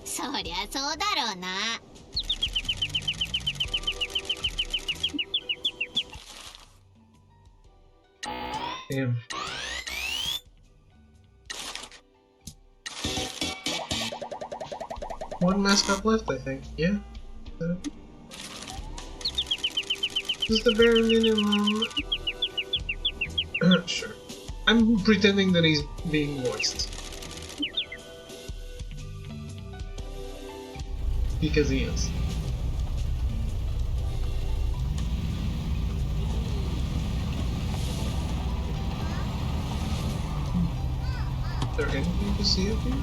そりゃそうだろうな。Damn. One mascot left, I think. Yeah. This is the bare minimum. Sure. I'm pretending that he's being voiced. Because he is. Is there anything to see up here?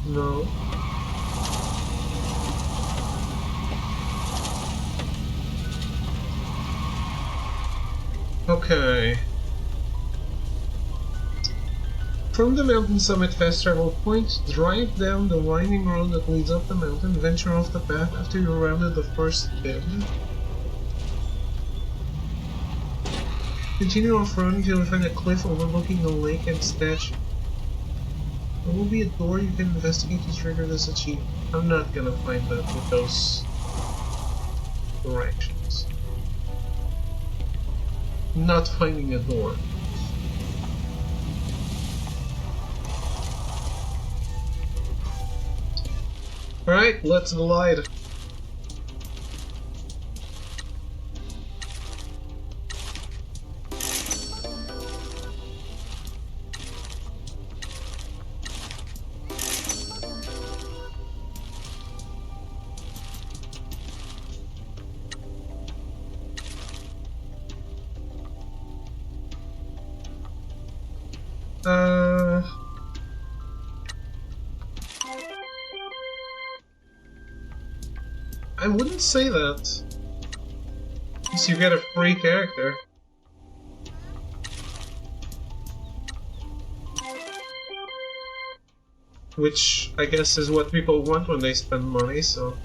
No. Okay. From the mountain summit fast travel point, drive down the winding road that leads up the mountain, venture off the path after you rounded the first bend. Continue off-road until you find a cliff overlooking a lake and statue. There will be a door you can investigate to trigger this achievement. I'm not gonna find that with those directions. Not finding a door. Alright, let's glide. I wouldn't say that. Because you get a free character. Which, I guess, is what people want when they spend money, so...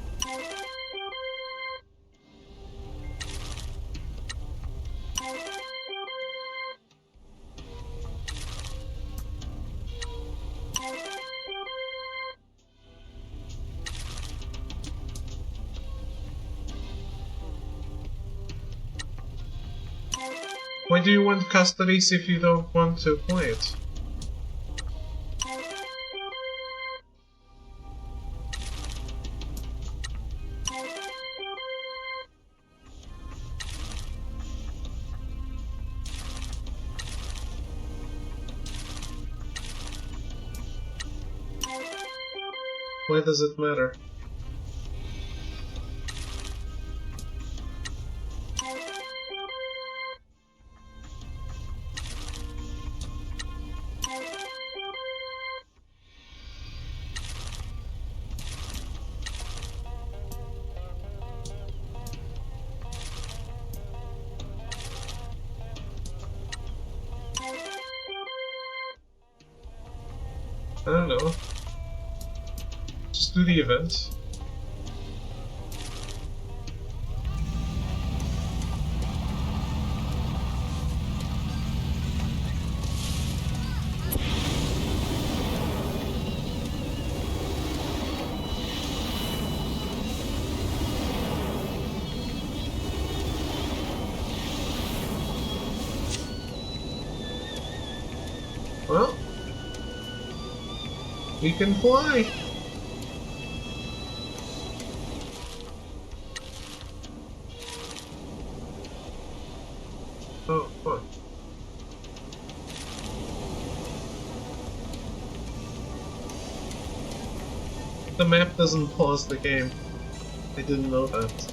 Why do you want custodies if you don't want to play it? Why does it matter? I don't know. Just do the event. Well, we can fly. Oh, fuck. The map doesn't pause the game. I didn't know that.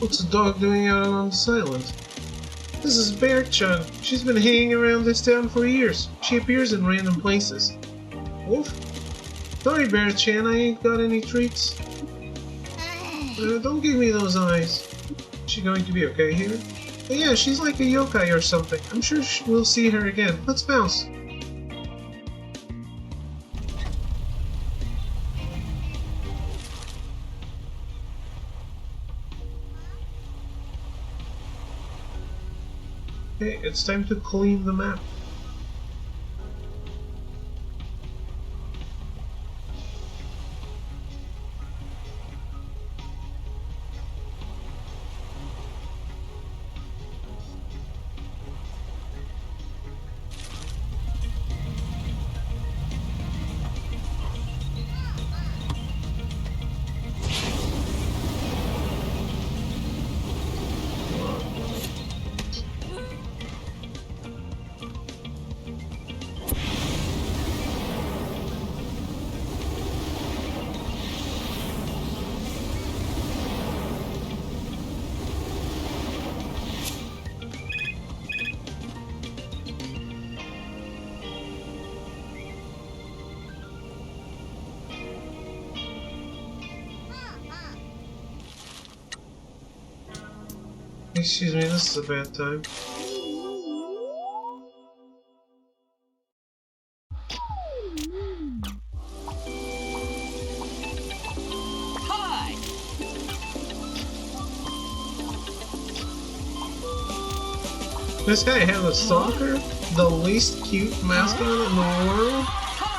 What's the dog doing out on this island? This is Bear-chan. She's been hanging around this town for years. She appears in random places. Wolf? Sorry, Bear-chan, I ain't got any treats. Don't give me those eyes. Is she going to be okay here? But yeah, she's like a yokai or something. I'm sure we'll see her again. Let's bounce. Okay, it's time to clean the map. Excuse me, this is a bad time. Hi. This guy has a stalker? The least cute mascot in the world? Hi.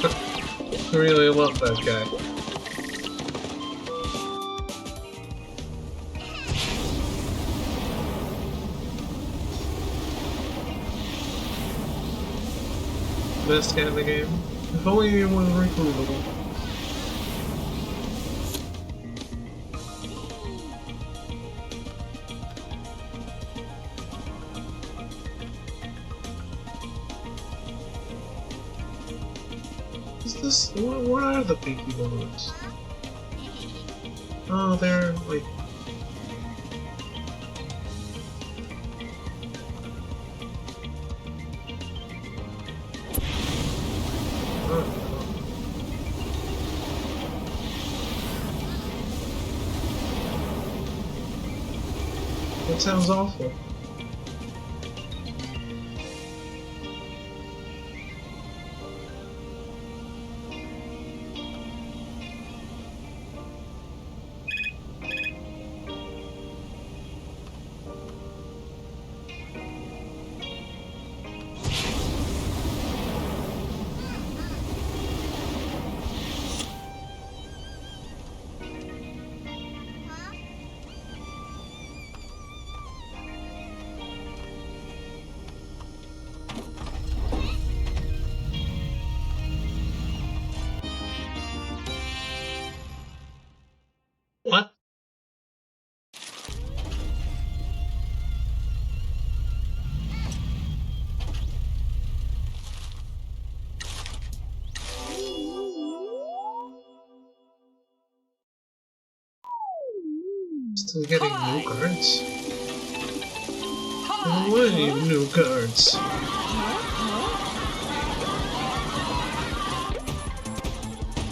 I really love that guy. best guy in the game. If only he was recruitable. Is this... What are the pinky balloons? Oh, they're like... That sounds awful. What? Still getting new cards? What are you new cards?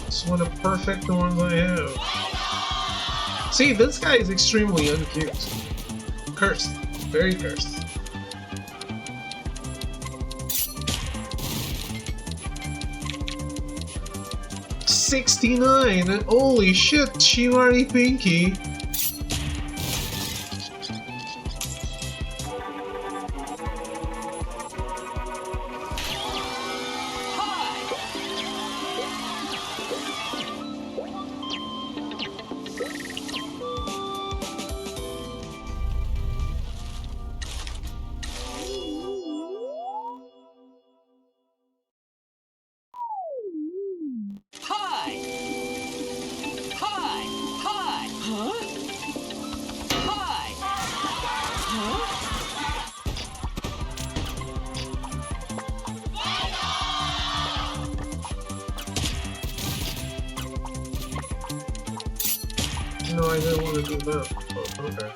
It's one of perfect the ones I have. See, this guy is extremely uncute. Cursed. Very cursed. $69! Holy shit, Shimari Pinky! No, I didn't want to do that. Oh, okay.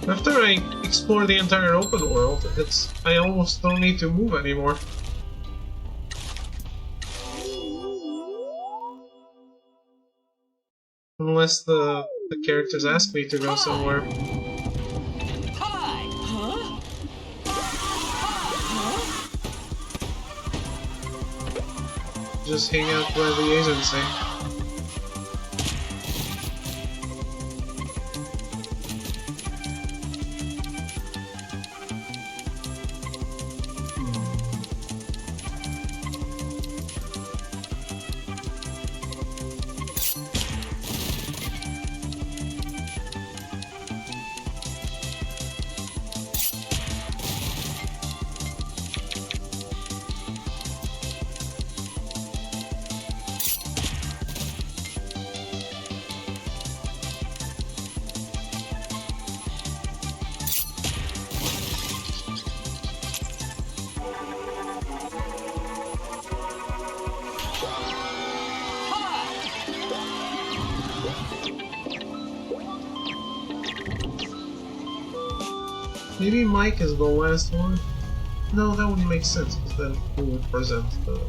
After I explore the entire open world, I almost don't need to move anymore. Unless the characters ask me to go somewhere. Just hang out by the agency. Maybe Mike is the last one? No, that wouldn't make sense, because then who would present the...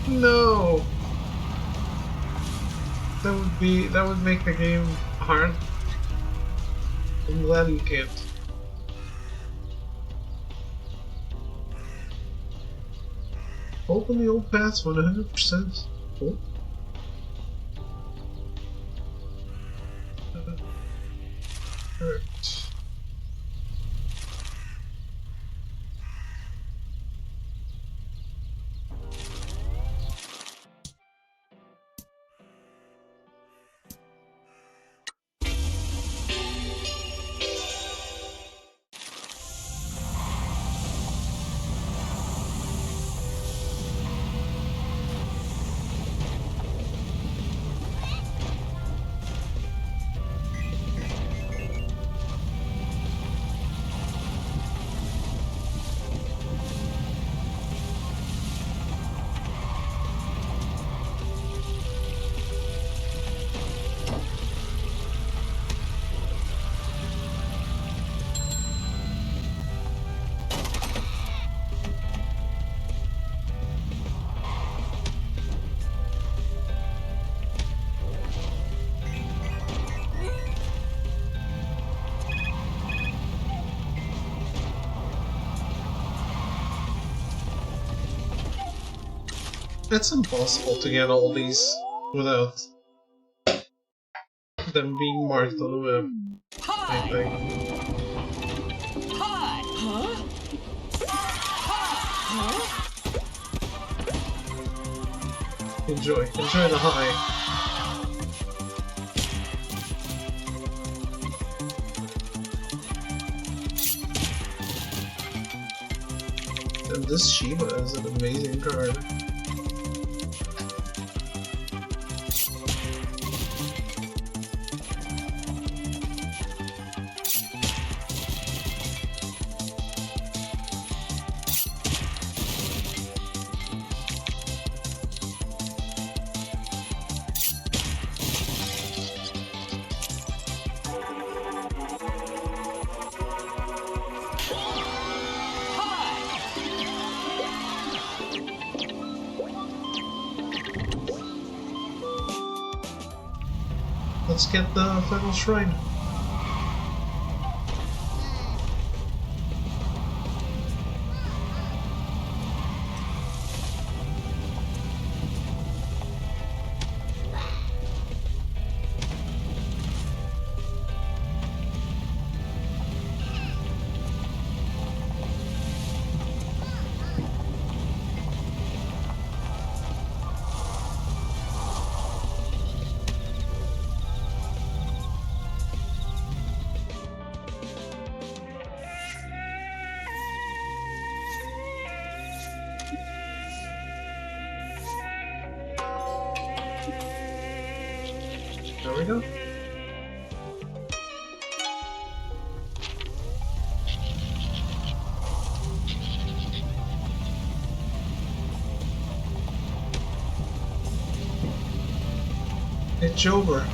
No! That would make the game hard. I'm glad you can't. Open the old paths 100%. Cool. Alright. It's impossible to get all these without them being marked on the map, I think. Hi! Huh? Enjoy the high. And this Shiba is an amazing card. Let's get the final shrine. There we go. It's over.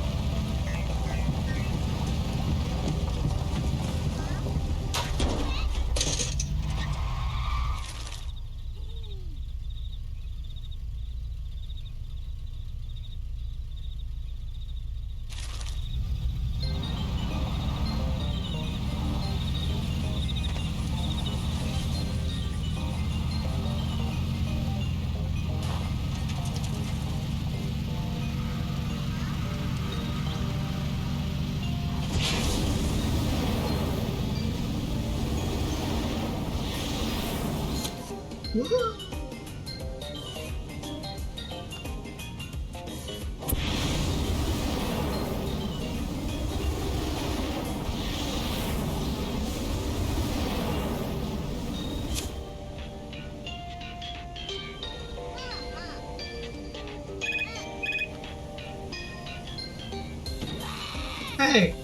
Hey!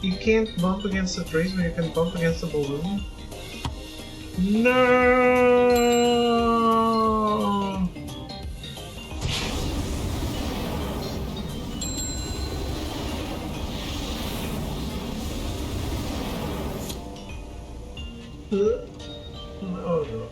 You can't bump against the trees, but you can bump against the balloon? No! Oh no.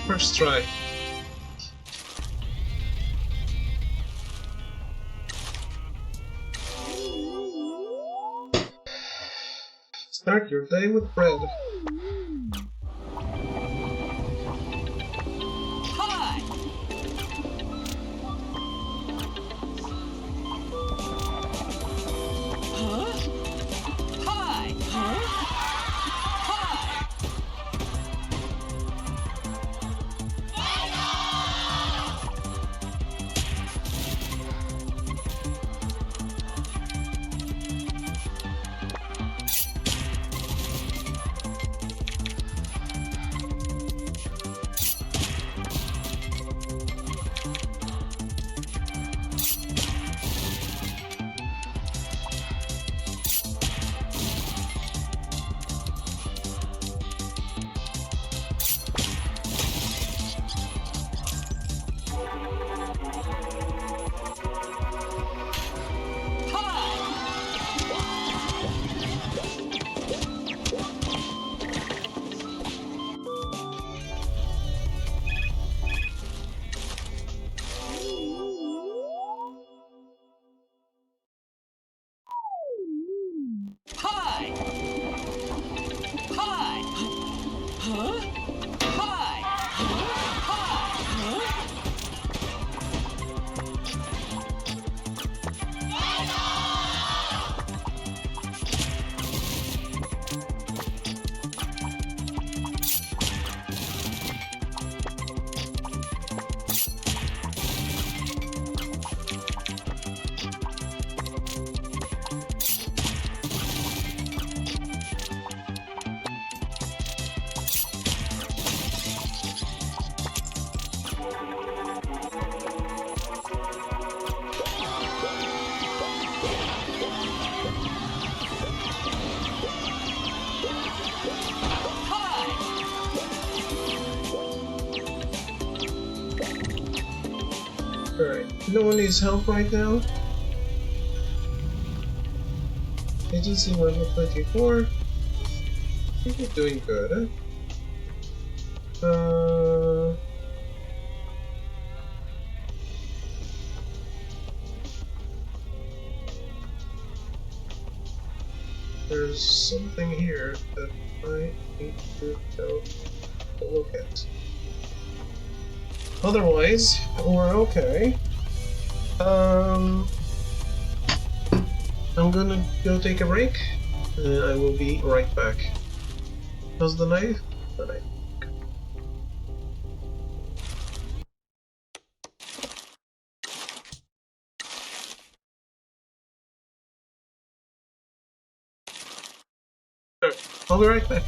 First try. Start your day with bread. Hi! Huh? Hi! Huh? Hi! Hi! Hi! Huh? Hi! Hi! Huh? Alright, no one needs help right now. Agency level 24. I think you're doing good. There's something here that I need to go look at. Otherwise, we're okay. I'm gonna go take a break, and I will be right back. How's the knife? The knife. Alright, I'll be right back.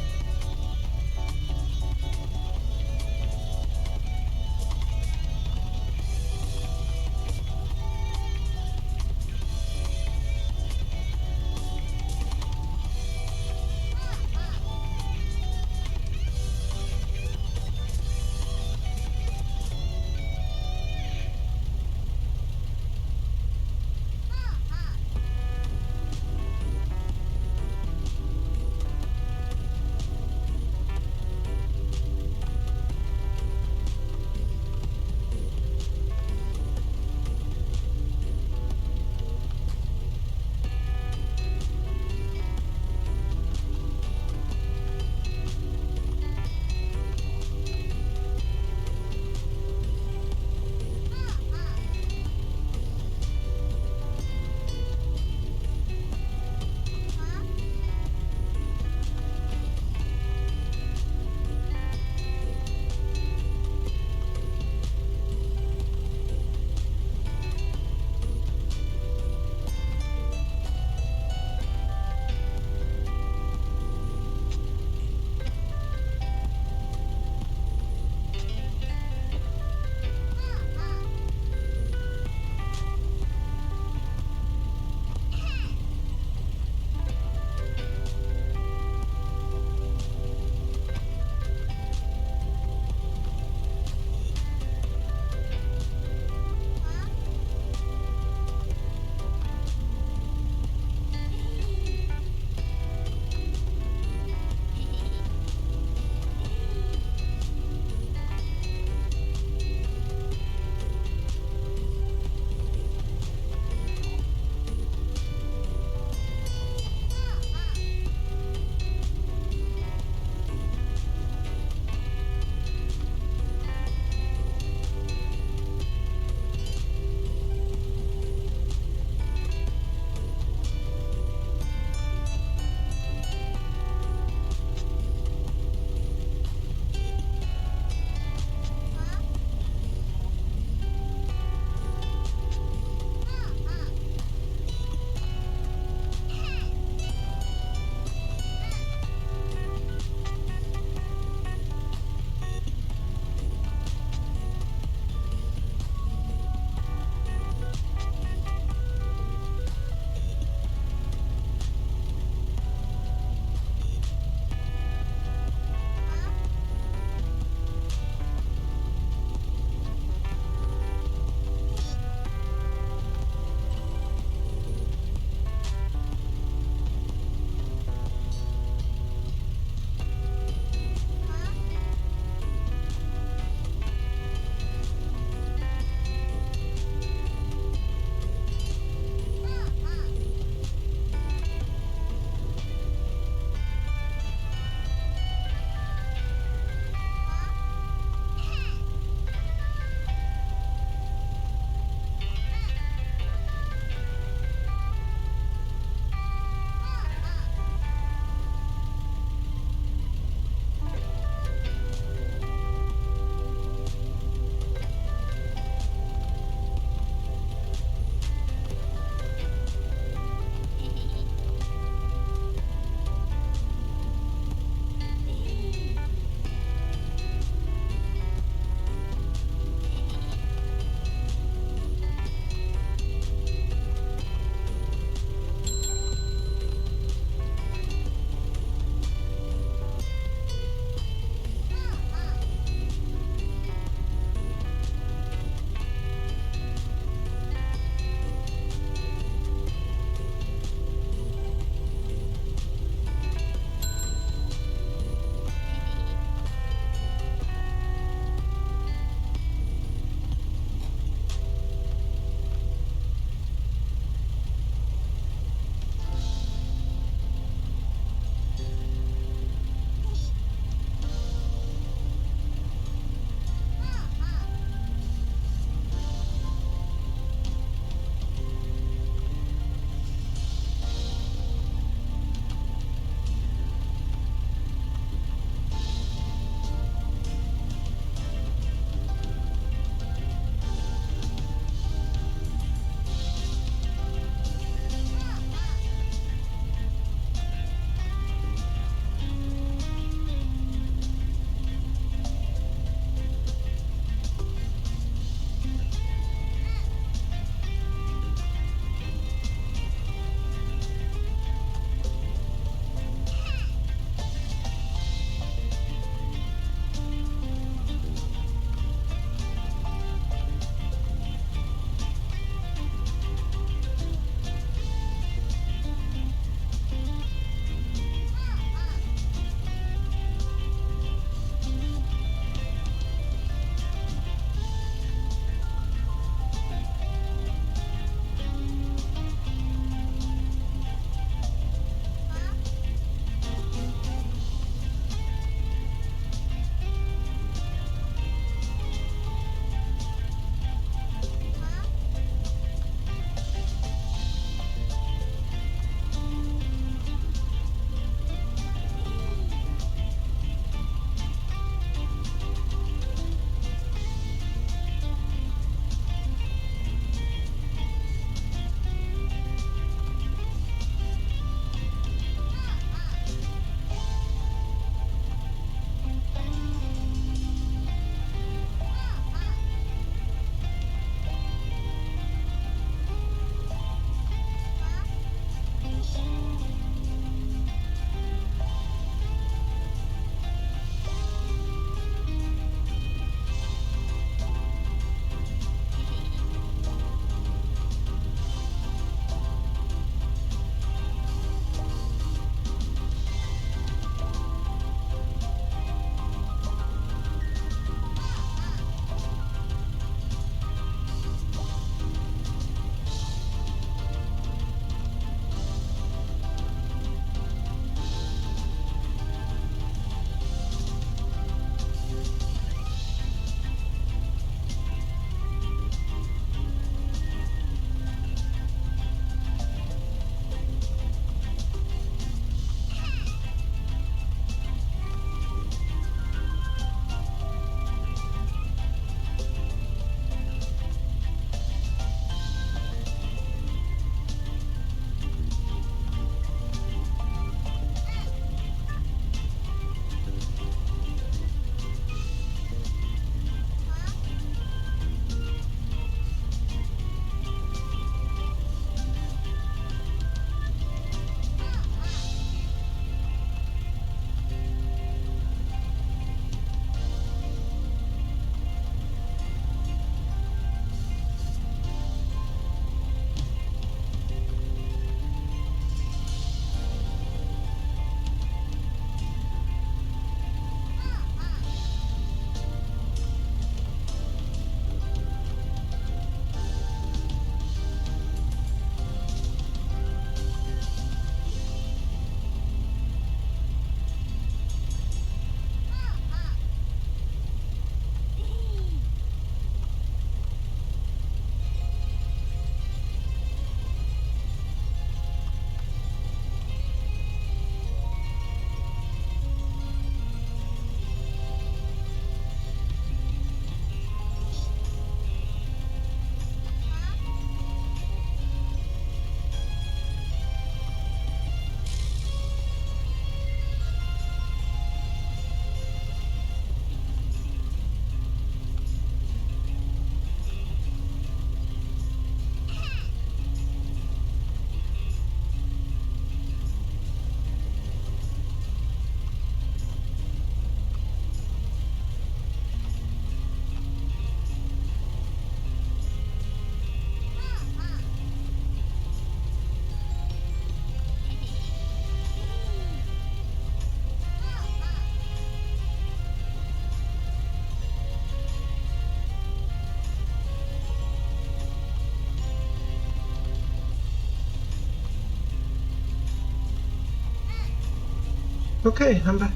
Okay, I'm back.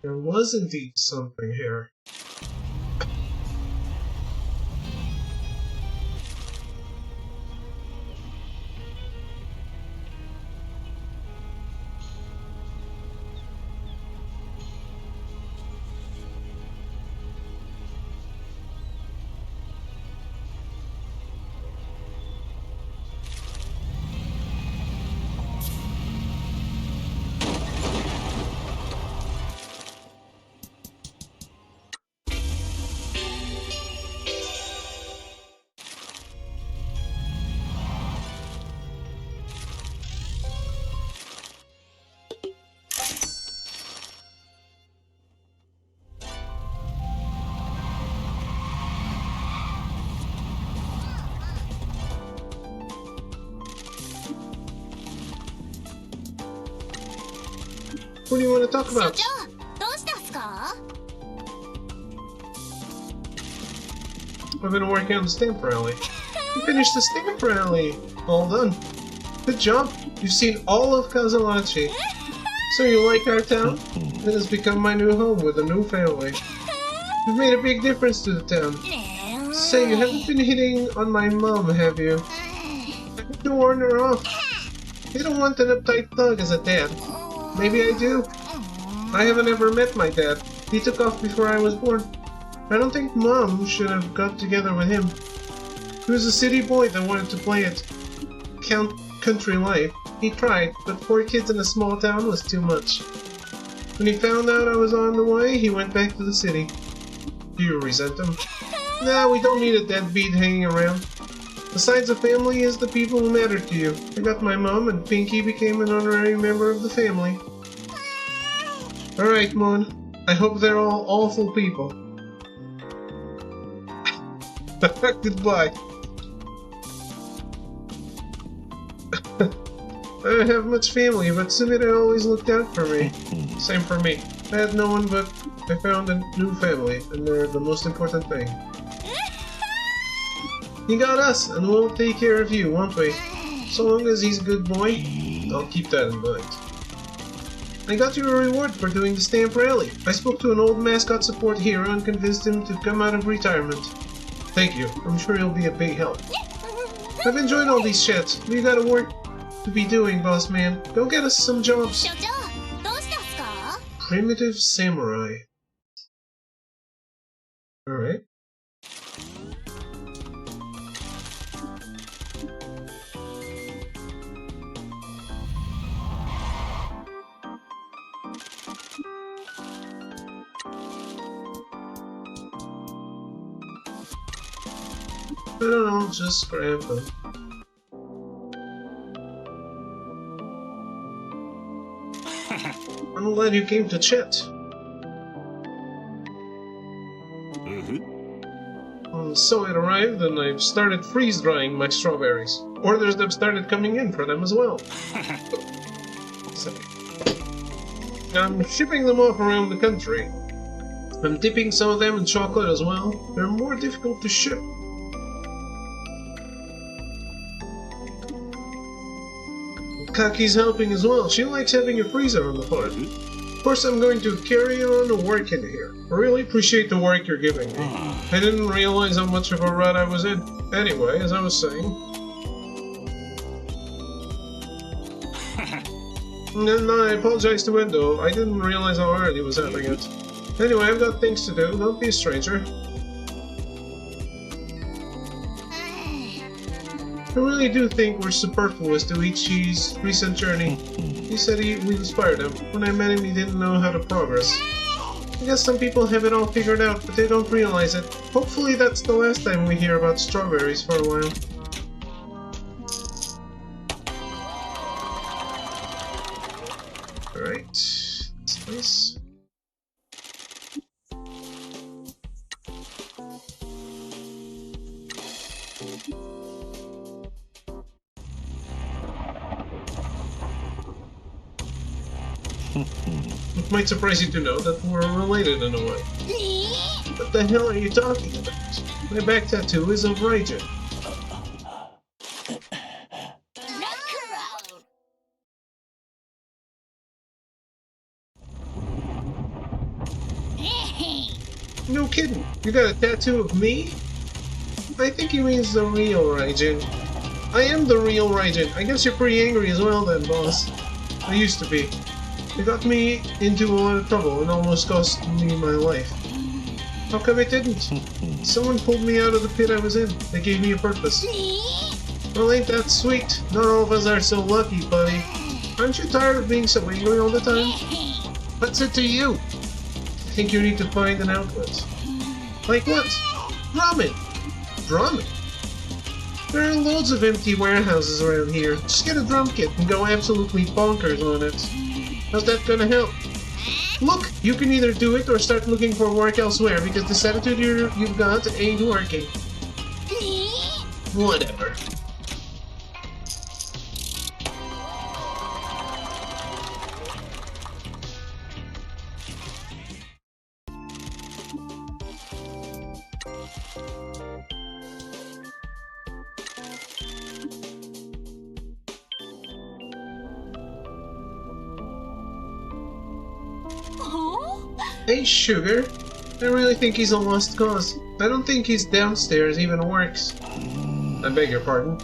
There was indeed something here. What do you want to talk about? 社長、どうしたんすか? I've been working on the stamp rally. You finished the stamp rally! All done. Good job. You've seen all of Kazuachi. So you like our town? It has become my new home with a new family. You've made a big difference to the town. Say, you haven't been hitting on my mom, have you? I have to warn her off. You don't want an uptight thug as a dad. Maybe I do. I haven't ever met my dad. He took off before I was born. I don't think Mom should have got together with him. He was a city boy that wanted to play it. Country life. He tried, but 4 kids in a small town was too much. When he found out I was on the way, he went back to the city. Do you resent him? Nah, we don't need a deadbeat hanging around. Besides, the family is the people who matter to you. I got my mom, and Pinky became an honorary member of the family. Alright, Moon. I hope they're all awful people. Goodbye. I don't have much family, but Sumire always looked out for me. Same for me. I had no one, but I found a new family, and they're the most important thing. He got us, and we'll take care of you, won't we? So long as he's a good boy, I'll keep that in mind. I got you a reward for doing the stamp rally. I spoke to an old Mascot support hero and convinced him to come out of retirement. Thank you. I'm sure he'll be a big help. I've enjoyed all these chats. We got work to be doing, boss man. Go get us some jobs. 社長、どうしたんすか? Primitive samurai. Alright. I don't know, just grab them. I'm glad you came to chat. So it arrived and I've started freeze-drying my strawberries. Orders have started coming in for them as well. Sorry. I'm shipping them off around the country. I'm dipping some of them in chocolate as well. They're more difficult to ship. Kaki's helping as well. She likes having a freezer on the farm. Of course, I'm going to carry on working here. I really appreciate the work you're giving me. I didn't realize how much of a rut I was in. Anyway, as I was saying... No, I apologize to Endo. I didn't realize how early was having it. Anyway, I've got things to do. Don't be a stranger. I really do think we're superfluous to Ichi's recent journey. He said we inspired him. When I met him, he didn't know how to progress. I guess some people have it all figured out, but they don't realize it. Hopefully that's the last time we hear about strawberries for a while. Alright. That's nice. It might surprise you to know that we're related in a way. What the hell are you talking about? My back tattoo is of Raijin. No kidding, you got a tattoo of me? I think he means the real Raijin. I am the real Raijin. I guess you're pretty angry as well then, boss. I used to be. It got me into a lot of trouble and almost cost me my life. How come it didn't? Someone pulled me out of the pit I was in. They gave me a purpose. Well, ain't that sweet? Not all of us are so lucky, buddy. Aren't you tired of being so angry all the time? What's it to you? I think you need to find an outlet. Like what? Ramen! Ramen? There are loads of empty warehouses around here. Just get a drum kit and go absolutely bonkers on it. How's that gonna help? Look, you can either do it or start looking for work elsewhere because this attitude you've got ain't working. Whatever. Hey, Sugar. I really think he's a lost cause. I don't think his downstairs even works. I beg your pardon.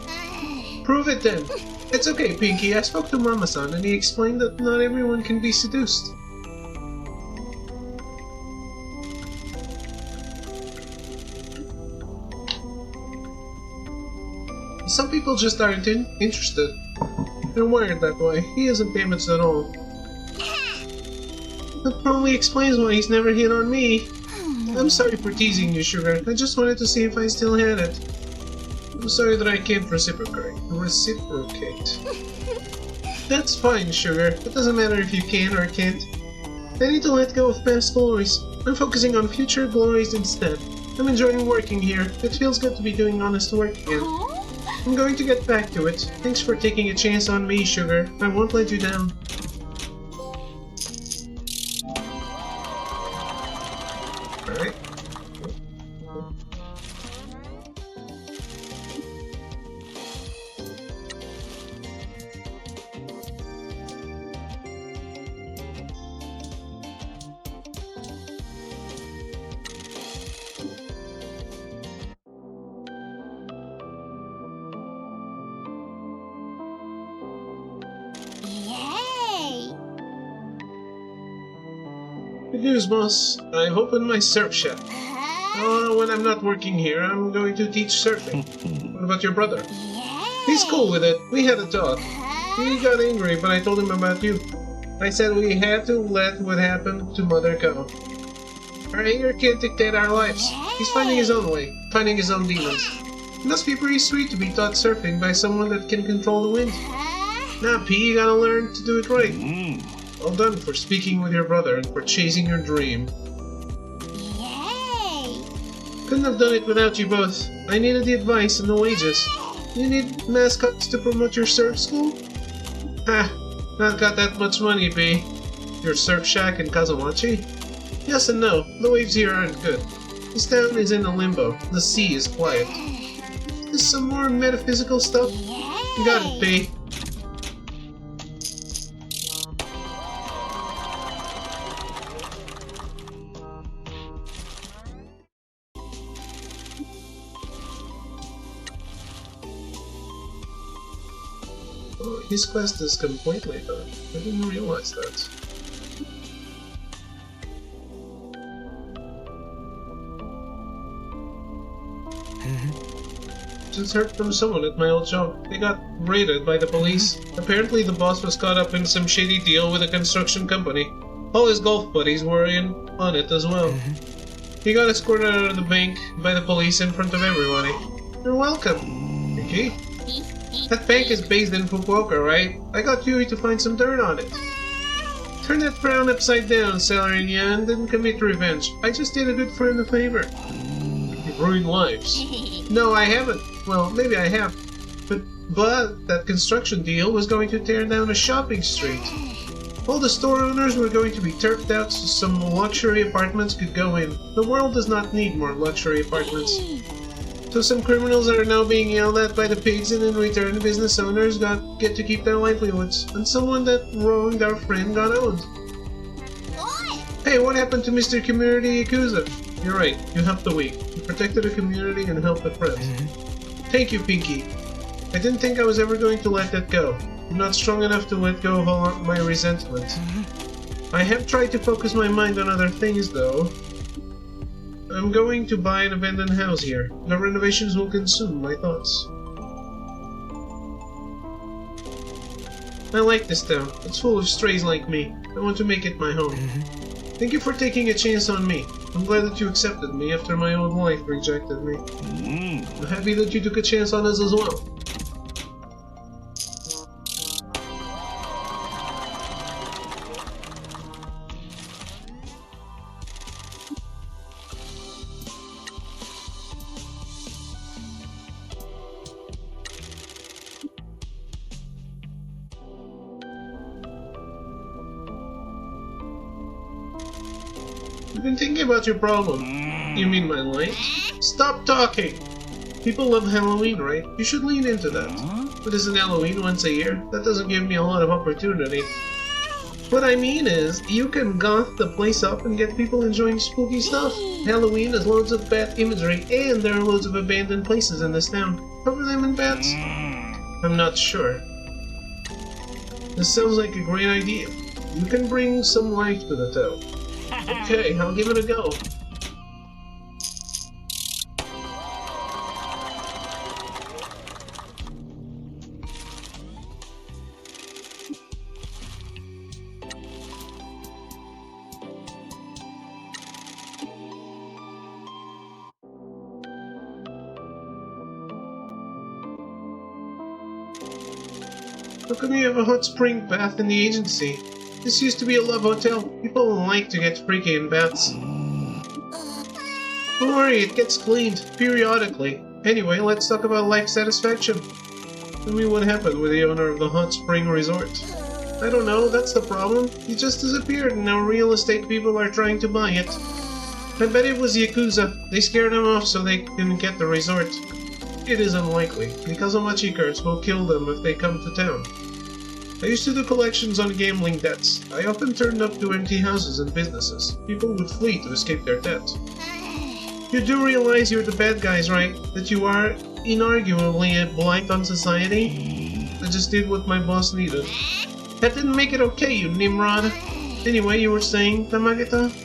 Prove it then. It's okay, Pinky. I spoke to Mama-san and he explained that not everyone can be seduced. Some people just aren't interested. They're wired that way. He isn't damaged at all. That probably explains why he's never hit on me. I'm sorry for teasing you, Sugar. I just wanted to see if I still had it. I'm sorry that I can't reciprocate. That's fine, Sugar. It doesn't matter if you can or can't. I need to let go of past glories. I'm focusing on future glories instead. I'm enjoying working here. It feels good to be doing honest work again. I'm going to get back to it. Thanks for taking a chance on me, Sugar. I won't let you down. Alright. Good news, boss. I've opened my surf shop. When I'm not working here, I'm going to teach surfing. What about your brother? He's cool with it. We had a talk. He got angry, but I told him about you. I said we had to let what happened to Mother go. Our anger can't dictate our lives. He's finding his own way, finding his own demons. It must be pretty sweet to be taught surfing by someone that can control the wind. Now, P, you gotta learn to do it right. Well done for speaking with your brother and for chasing your dream. Couldn't have done it without you both. I needed the advice and the wages. You need mascots to promote your surf school? Ha! Not got that much money, B. Your surf shack in Kazumachi? Yes and no. The waves here aren't good. This town is in a limbo. The sea is quiet. Is this some more metaphysical stuff? You got it, B. Oh his quest is completely done. I didn't realize that. Just heard from someone at my old job. They got raided by the police. Apparently the boss was caught up in some shady deal with a construction company. All his golf buddies were in on it as well. He got escorted out of the bank by the police in front of everybody. You're welcome, Vicky. That bank is based in Fukuoka, right? I got Yui to find some dirt on it. Turn that frown upside down, Salarinia, and didn't commit revenge. I just did a good friend a favor. You've ruined lives. No, I haven't. Well, maybe I have. But that construction deal was going to tear down a shopping street. All the store owners were going to be turfed out so some luxury apartments could go in. The world does not need more luxury apartments. So some criminals are now being yelled at by the pigs, and in return business owners get to keep their livelihoods. And someone that wronged our friend got owned. Hey, what happened to Mr. Community Yakuza? You're right, you helped the weak. You protected the community and helped the friends. Thank you, Pinky. I didn't think I was ever going to let that go. I'm not strong enough to let go of all my resentment. I have tried to focus my mind on other things, though. I'm going to buy an abandoned house here. The renovations will consume my thoughts. I like this town. It's full of strays like me. I want to make it my home. Thank you for taking a chance on me. I'm glad that you accepted me after my old wife rejected me. I'm happy that you took a chance on us as well. You've been thinking about your problem. You mean my life? Stop talking! People love Halloween, right? You should lean into that. But isn't Halloween once a year? That doesn't give me a lot of opportunity. What I mean is, you can goth the place up and get people enjoying spooky stuff. Halloween has loads of bad imagery, and there are loads of abandoned places in this town. Cover them in bats? I'm not sure. This sounds like a great idea. You can bring some life to the town. Okay, I'll give it a go. How come you have a hot spring bath in the agency? This used to be a love hotel. People like to get freaky in baths. Don't worry, it gets cleaned periodically. Anyway, let's talk about life satisfaction. Tell me what happened with the owner of the hot spring resort. I don't know, that's the problem. He just disappeared and now real estate people are trying to buy it. I bet it was Yakuza. They scared him off so they can get the resort. It is unlikely, because Amachikars will kill them if they come to town. I used to do collections on gambling debts. I often turned up to empty houses and businesses. People would flee to escape their debt. You do realize you're the bad guys, right? That you are inarguably a blight on society? I just did what my boss needed. That didn't make it okay, you Nimrod. Anyway, you were saying, Tamagata?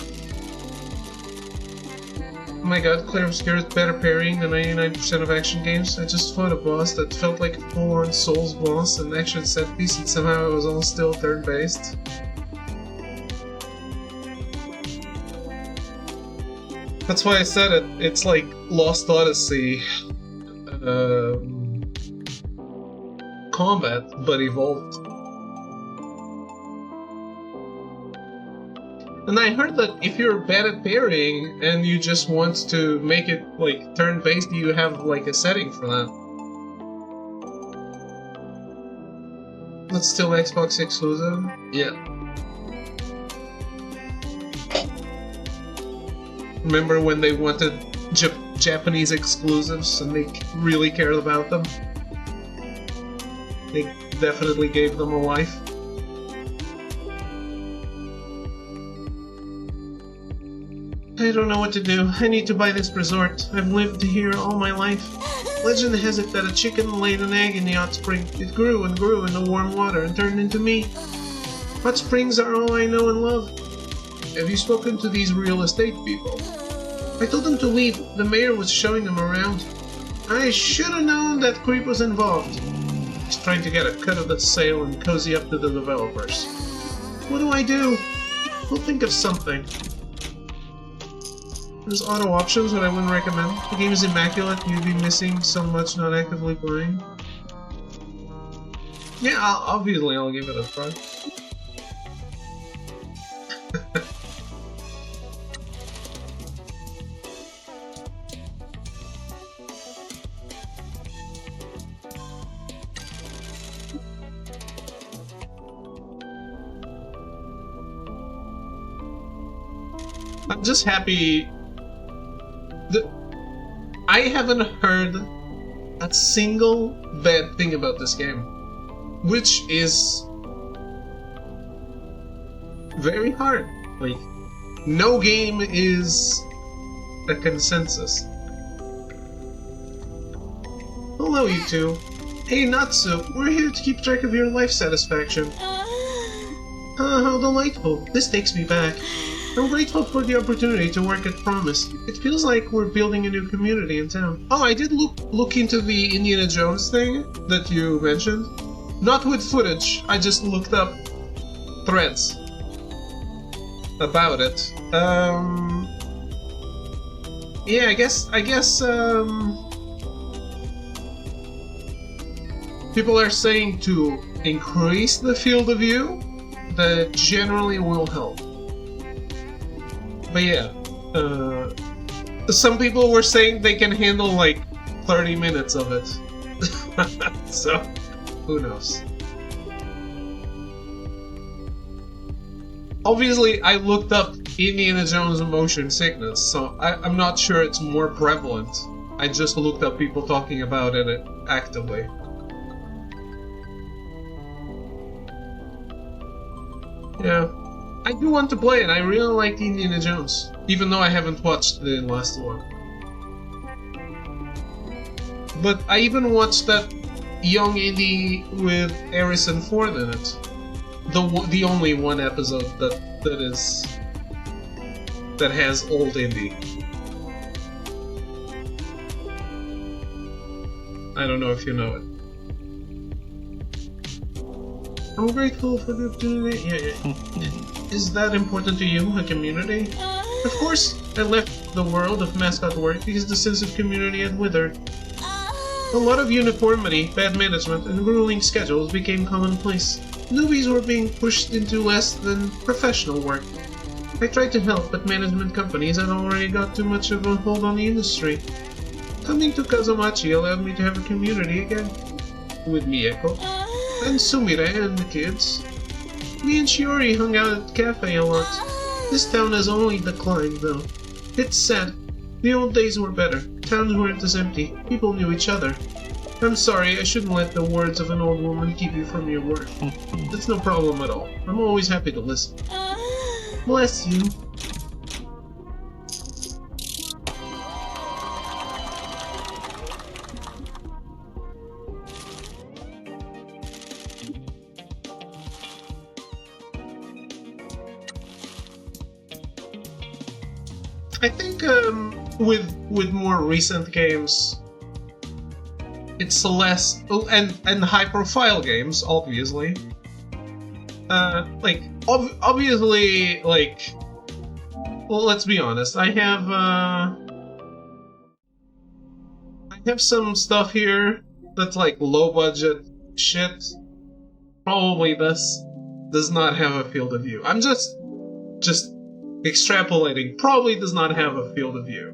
Oh my god, Claire Obscure is better parrying than 99% of action games. I just fought a boss that felt like a full-on Souls boss, an action set piece, and somehow it was all still turn-based. That's why I said it. It's like Lost Odyssey combat, but evolved. And I heard that if you're bad at parrying and you just want to make it like turn-based, you have like a setting for that. That's still Xbox exclusive? Yeah. Remember when they wanted Japanese exclusives and they really cared about them? They definitely gave them a life. I don't know what to do. I need to buy this resort. I've lived here all my life. Legend has it that a chicken laid an egg in the hot spring. It grew and grew in the warm water and turned into me. Hot springs are all I know and love. Have you spoken to these real estate people? I told them to leave. The mayor was showing them around. I should have known that creep was involved. He's trying to get a cut of the sale and cozy up to the developers. What do I do? We'll think of something. There's auto options that I wouldn't recommend. The game is immaculate, you'd be missing so much not actively playing. Yeah, obviously I'll give it a try. I'm just happy that I haven't heard a single bad thing about this game, which is very hard. Like, no game is a consensus. Hello, you two. Hey, Natsu, we're here to keep track of your life satisfaction. How delightful. This takes me back. I'm grateful for the opportunity to work at Promise. It feels like we're building a new community in town. Oh, I did look into the Indiana Jones thing that you mentioned. Not with footage, I just looked up threads about it. Yeah, I guess, people are saying to increase the field of view, that generally will help. But yeah, some people were saying they can handle like 30 minutes of it. So, who knows? Obviously, I looked up Indiana Jones motion sickness, so I'm not sure it's more prevalent. I just looked up people talking about it actively. Yeah. I do want to play it. I really like Indiana Jones, even though I haven't watched the last one. But I even watched that young Indy with Harrison Ford in it. The only one episode that has old Indy. I don't know if you know it. I'm grateful for the opportunity. Yeah. Is that important to you, a community? Of course, I left the world of Mascot work because the sense of community had withered. A lot of uniformity, bad management, and grueling schedules became commonplace. Newbies were being pushed into less than professional work. I tried to help, but management companies had already got too much of a hold on the industry. Coming to Kazumachi allowed me to have a community again. With Mieko, and Sumire and the kids. Me and Shiori hung out at the cafe a lot. This town has only declined, though. It's sad. The old days were better. Towns weren't as empty. People knew each other. I'm sorry, I shouldn't let the words of an old woman keep you from your work. That's no problem at all. I'm always happy to listen. Bless you. I think with more recent games, it's less and high profile games, obviously. Obviously, like, well, let's be honest. I have some stuff here that's like low budget shit. Probably this does not have a field of view. I'm just extrapolating. Probably does not have a field of view.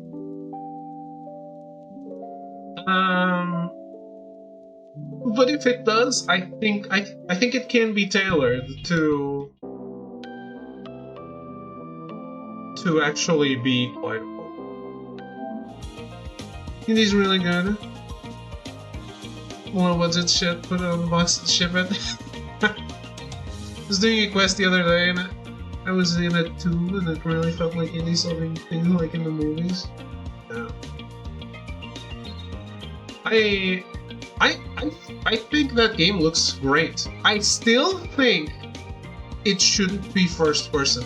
But if it does, I think it can be tailored to actually be playable. It is really good. More budget shit, put it on the box and ship it. I was doing a quest the other day and I was in it too, and it really felt like indie solving things like in the movies. Yeah. I, I, I think that game looks great. I still think it shouldn't be first person.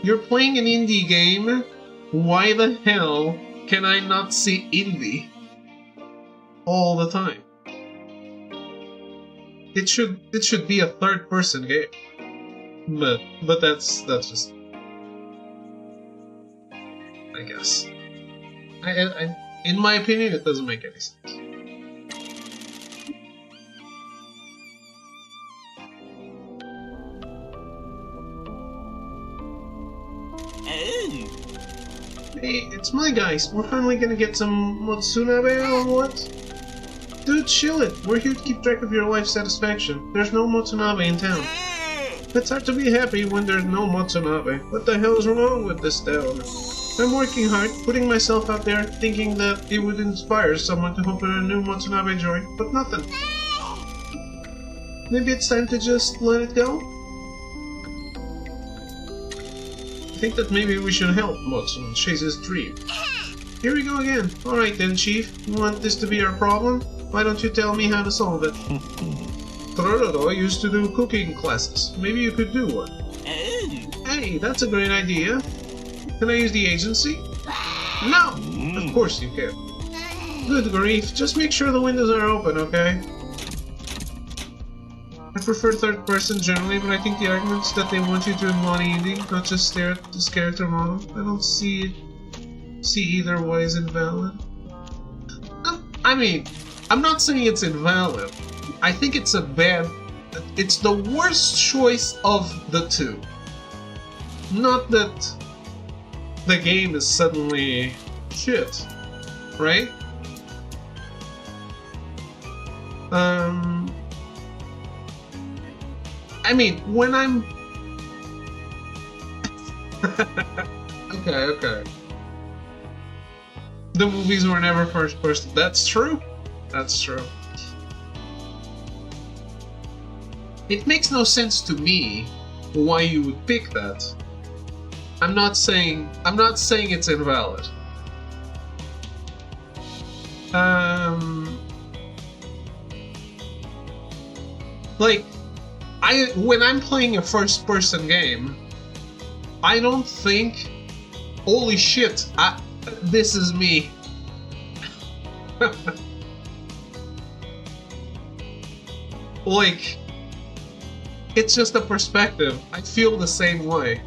You're playing an indie game. Why the hell can I not see indie all the time? It should be a third person game. But that's just, I guess. I in my opinion, it doesn't make any sense. Hey, it's my guys. We're finally gonna get some Motsunabe or what? Dude, chill it. We're here to keep track of your life satisfaction. There's no Motsunabe in town. It's hard to be happy when there's no Motsunabe. What the hell is wrong with this town? I'm working hard, putting myself out there, thinking that it would inspire someone to open a new Motsunabe joint, but nothing. Maybe it's time to just let it go? I think that maybe we should help Motsun chase his dream. Here we go again. Alright then, Chief. You want this to be our problem? Why don't you tell me how to solve it? Tororo used to do cooking classes. Maybe you could do one. Hey, that's a great idea. Can I use the agency? No! Of course you can. Good grief, just make sure the windows are open, okay? I prefer third person generally, but I think the arguments that they want you to embody indie, not just stare at this character model, I don't see either way is invalid. I mean, I'm not saying it's invalid. I think it's it's the worst choice of the two. Not that the game is suddenly shit, right? I mean, when I'm... Okay. The movies were never first person. That's true. That's true. It makes no sense to me why you would pick that. I'm not saying it's invalid. Like, when I'm playing a first-person game, I don't think, holy shit, this is me. Like, it's just a perspective. I feel the same way.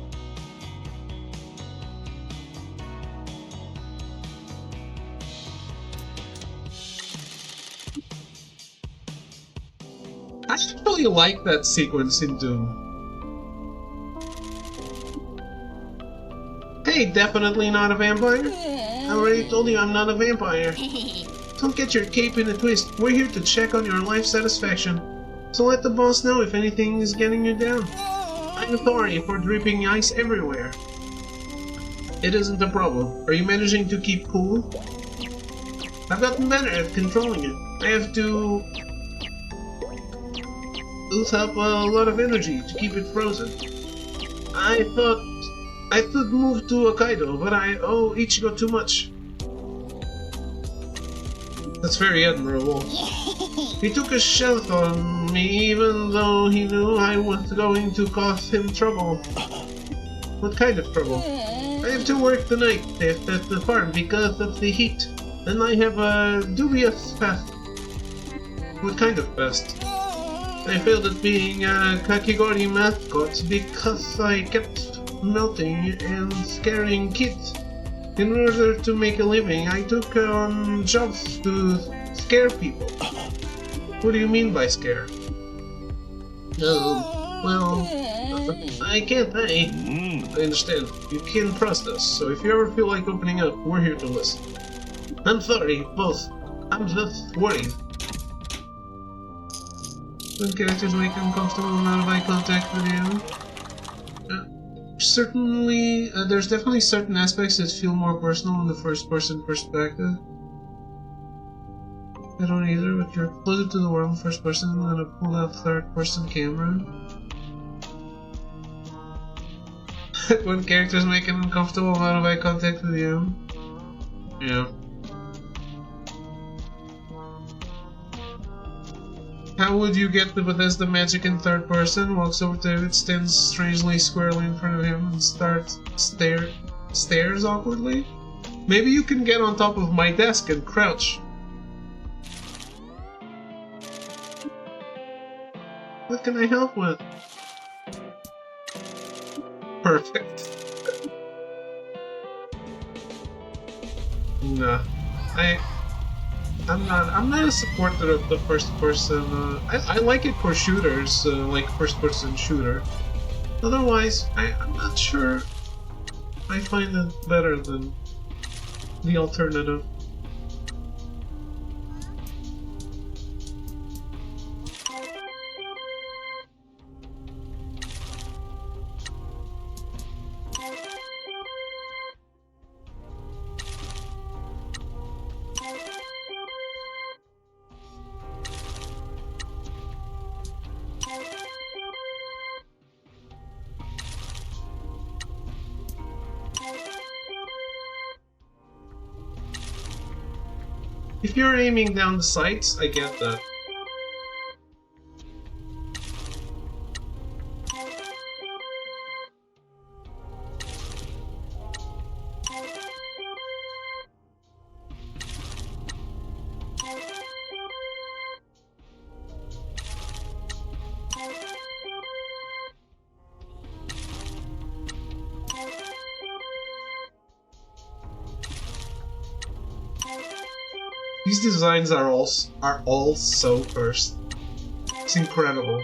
I actually like that sequence in Doom. Hey, definitely not a vampire. I already told you I'm not a vampire. Don't get your cape in a twist. We're here to check on your life satisfaction. So let the boss know if anything is getting you down. I'm sorry for dripping ice everywhere. It isn't a problem. Are you managing to keep cool? I've gotten better at controlling it. I have to use up a lot of energy to keep it frozen. I thought I could move to Hokkaido, but I owe Ichigo too much. That's very admirable. He took a shot on me even though he knew I was going to cause him trouble. What kind of trouble? I have to work the night shift at the farm because of the heat, and I have a dubious past. What kind of past? I failed at being a Kakigori mascot because I kept melting and scaring kids. In order to make a living, I took on jobs to scare people. What do you mean by scare? Well, I can't pay. I understand. You can trust us, so if you ever feel like opening up, we're here to listen. I'm sorry, both. I'm just worried. When characters make uncomfortable amount of eye contact with you. Certainly, there's definitely certain aspects that feel more personal in the first-person perspective. I don't either, but you're closer to the world in first person than a pulled-out third-person camera. When characters make an uncomfortable amount of eye contact with you. Yeah. How would you get the Bethesda magic in third person? Walks over to it, stands strangely squarely in front of him, and stares awkwardly? Maybe you can get on top of my desk and crouch. What can I help with? Perfect. Nah. I'm not a supporter of the first person. I like it for shooters, like first person shooter. Otherwise, I'm not sure I find it better than the alternative. If you're aiming down the sights, I get that. These designs are all so cursed. It's incredible.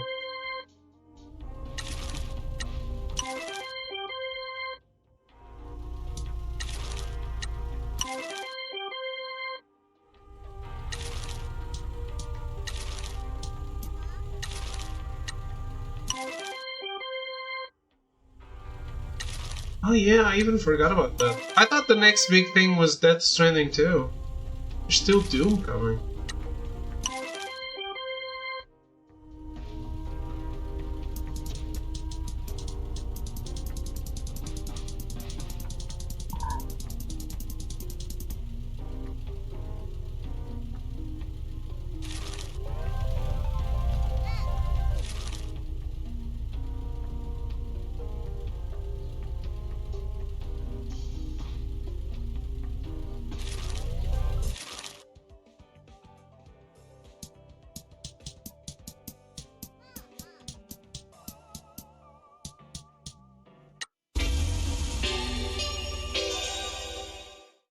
Oh yeah, I even forgot about that. I thought the next big thing was Death Stranding too. There's still Doom coming.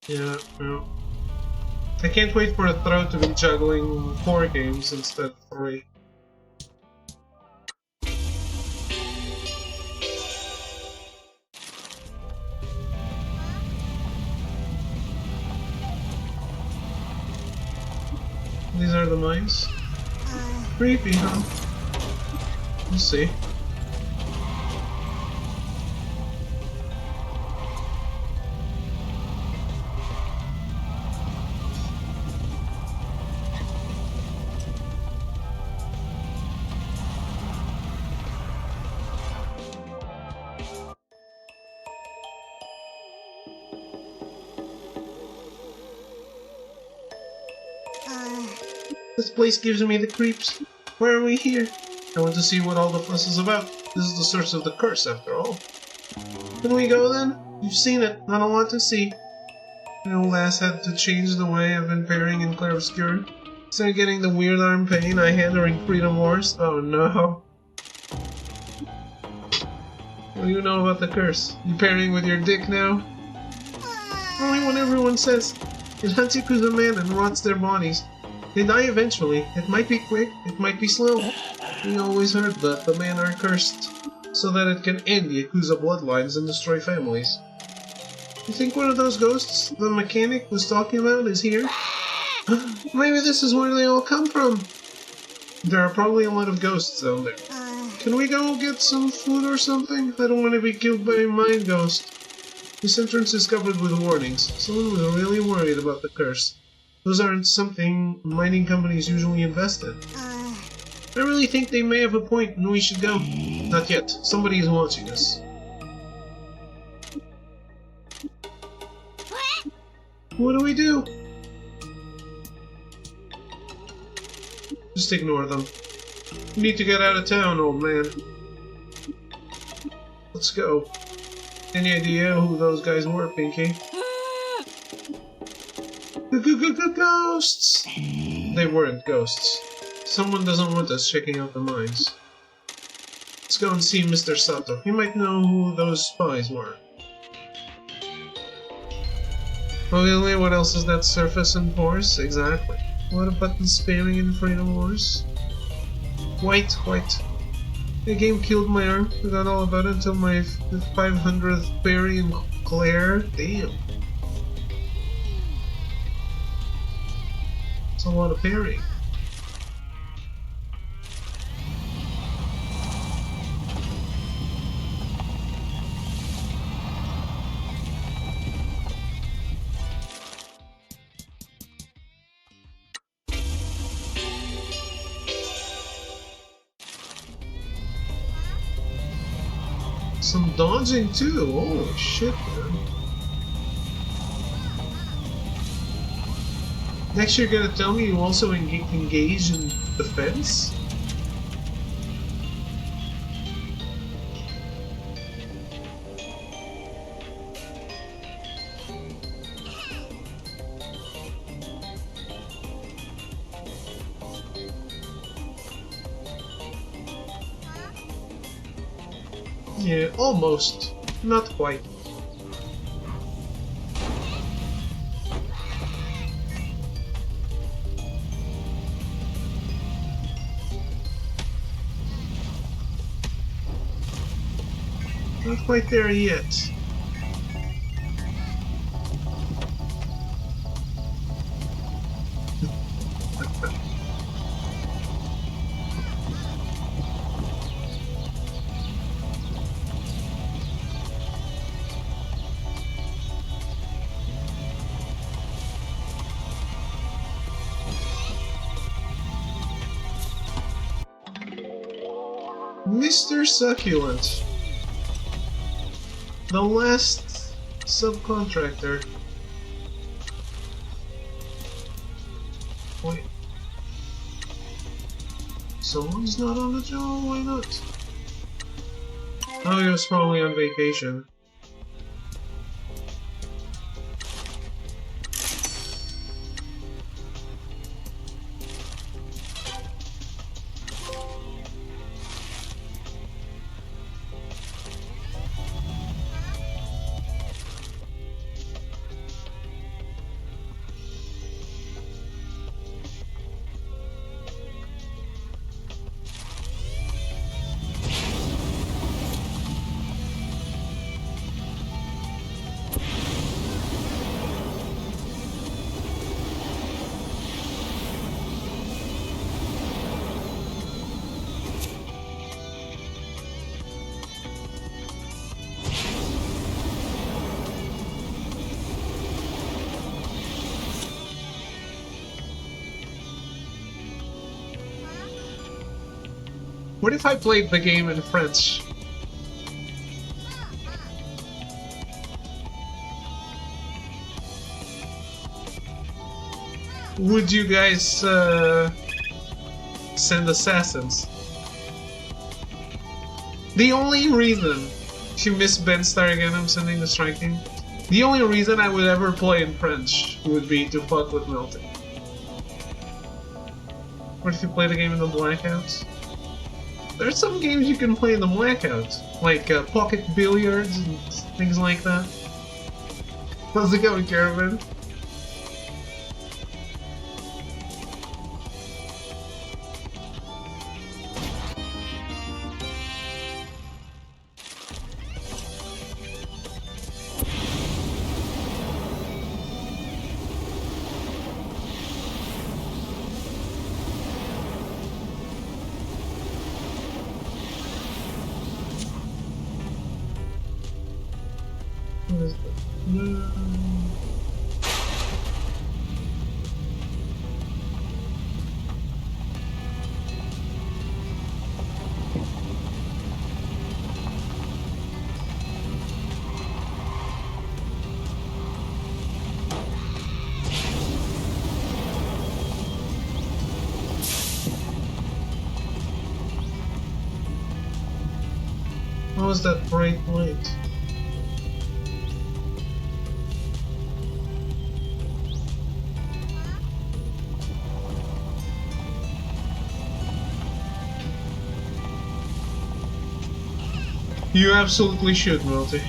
Yeah. I can't wait for the throat to be juggling 4 games instead of 3. These are the mines? Creepy, huh? We'll see. This place gives me the creeps. Why are we here? I want to see what all the fuss is about. This is the source of the curse, after all. Can we go then? You've seen it. Not a lot to see. My old ass had to change the way I've been pairing in Clarobscure. Instead of getting the weird arm pain I had during Freedom Wars. Oh no. What do you know about the curse? You pairing with your dick now? Only what everyone says. It hunts Yakuza men and rots their bodies. They die eventually. It might be quick, it might be slow. We always heard that the men are cursed, so that it can end Yakuza bloodlines and destroy families. You think one of those ghosts the mechanic was talking about is here? Maybe this is where they all come from. There are probably a lot of ghosts down there. Can we go get some food or something? I don't want to be killed by a mind ghost. This entrance is covered with warnings. Someone was really worried about the curse. Those aren't something mining companies usually invest in. I really think they may have a point and we should go. Not yet. Somebody is watching us. What do we do? Just ignore them. Need to get out of town, old man. Let's go. Any idea who those guys were, Pinky? Ghosts! They weren't ghosts. Someone doesn't want us checking out the mines. Let's go and see Mr. Sato. He might know who those spies were. Oh really? What else is that surface and force? Exactly. What a button spamming in Freedom Wars? White. The game killed my arm. Forgot all about it until my 500th parry in Claire. Damn. It's a lot of parrying. Some dodging too. Holy shit, man. Next you're gonna tell me you also engage in defense? Yeah, almost. Not quite. Not quite there yet. Mr. Succulent. The last subcontractor. Wait. Someone's not on the job? Why not? Oh, he was probably on vacation. What if I played the game in French? Would you guys send assassins? The only reason to miss Ben Star again, I'm sending the striking. The only reason I would ever play in French would be to fuck with Melting. What if you play the game in the blackouts? There's some games you can play in the blackout, like pocket billiards and things like that. How's it going, Caravan? What was that bright light? You absolutely should, Melty.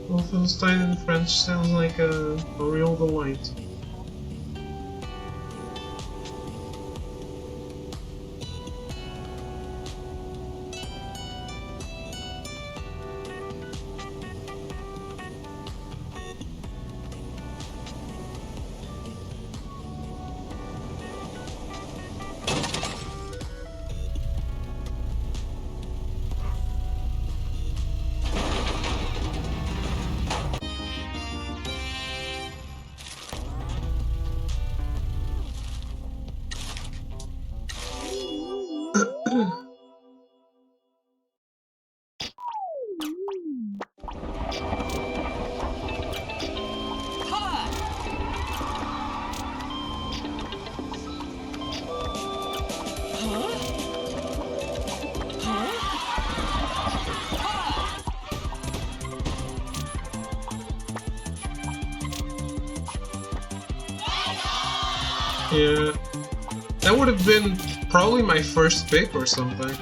Wolfenstein in French sounds like a real delight. Yeah, that would have been probably my first pick or something.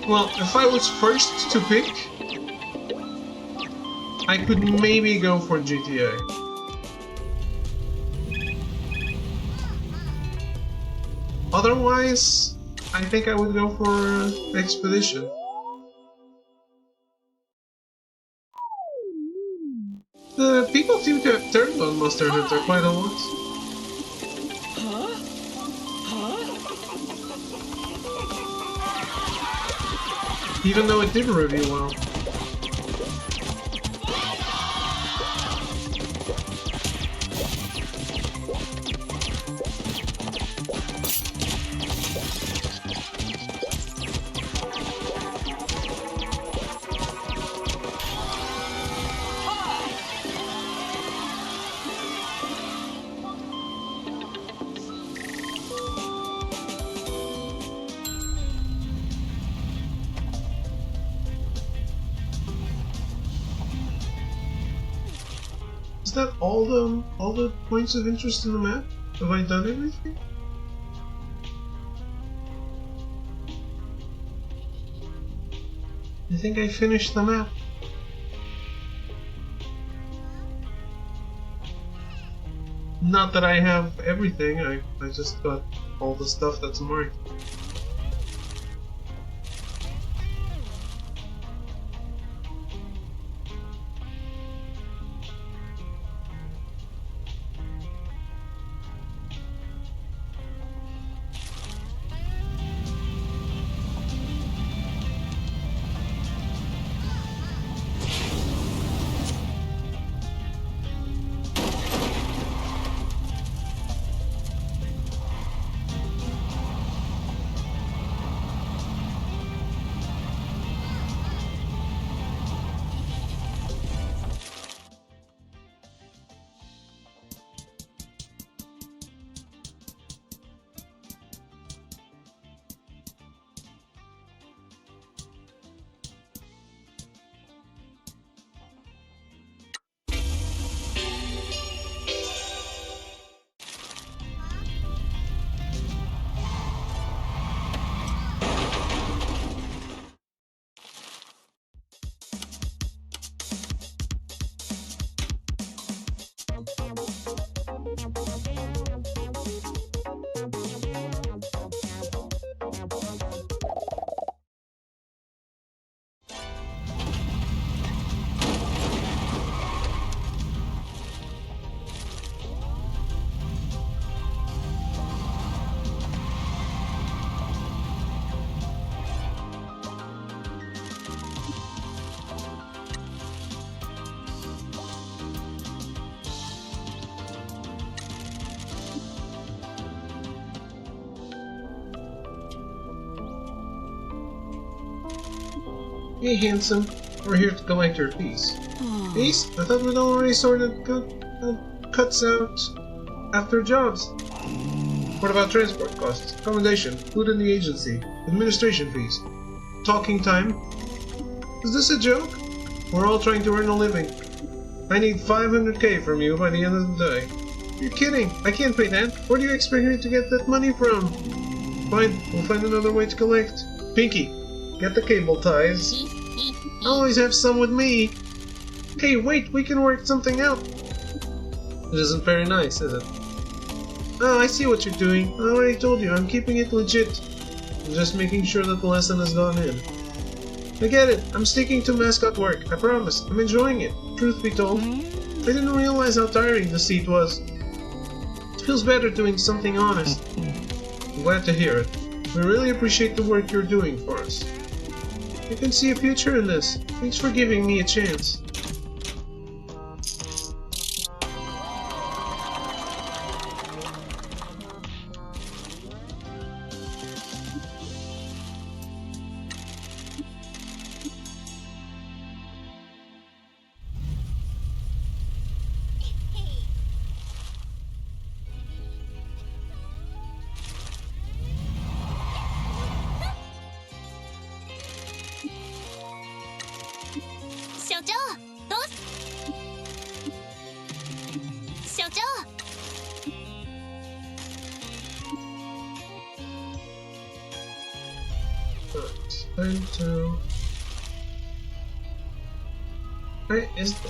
Well, if I was first to pick, I could maybe go for GTA. Otherwise, I think I would go for Expedition. The people seem to have turned on Monster Hunter quite a lot. Even though it did review well. Is that all the points of interest in the map? Have I done everything? I think I finished the map. Not that I have everything, I just got all the stuff that's marked. Hey, handsome. We're here to collect your fees. Fees? I thought we'd already sorted cuts out after jobs. What about transport costs, accommodation, food in the agency, administration fees? Talking time? Is this a joke? We're all trying to earn a living. I need 500k from you by the end of the day. You're kidding. I can't pay that. Where do you expect me to get that money from? Fine, we'll find another way to collect. Pinky, get the cable ties. I always have some with me. Hey, wait, we can work something out. It isn't very nice, is it? Oh, I see what you're doing. I already told you, I'm keeping it legit. I'm just making sure that the lesson has gone in. I get it. I'm sticking to Mascot work. I promise. I'm enjoying it. Truth be told, I didn't realize how tiring the seat was. It feels better doing something honest. I'm glad to hear it. We really appreciate the work you're doing for us. I can see a future in this. Thanks for giving me a chance.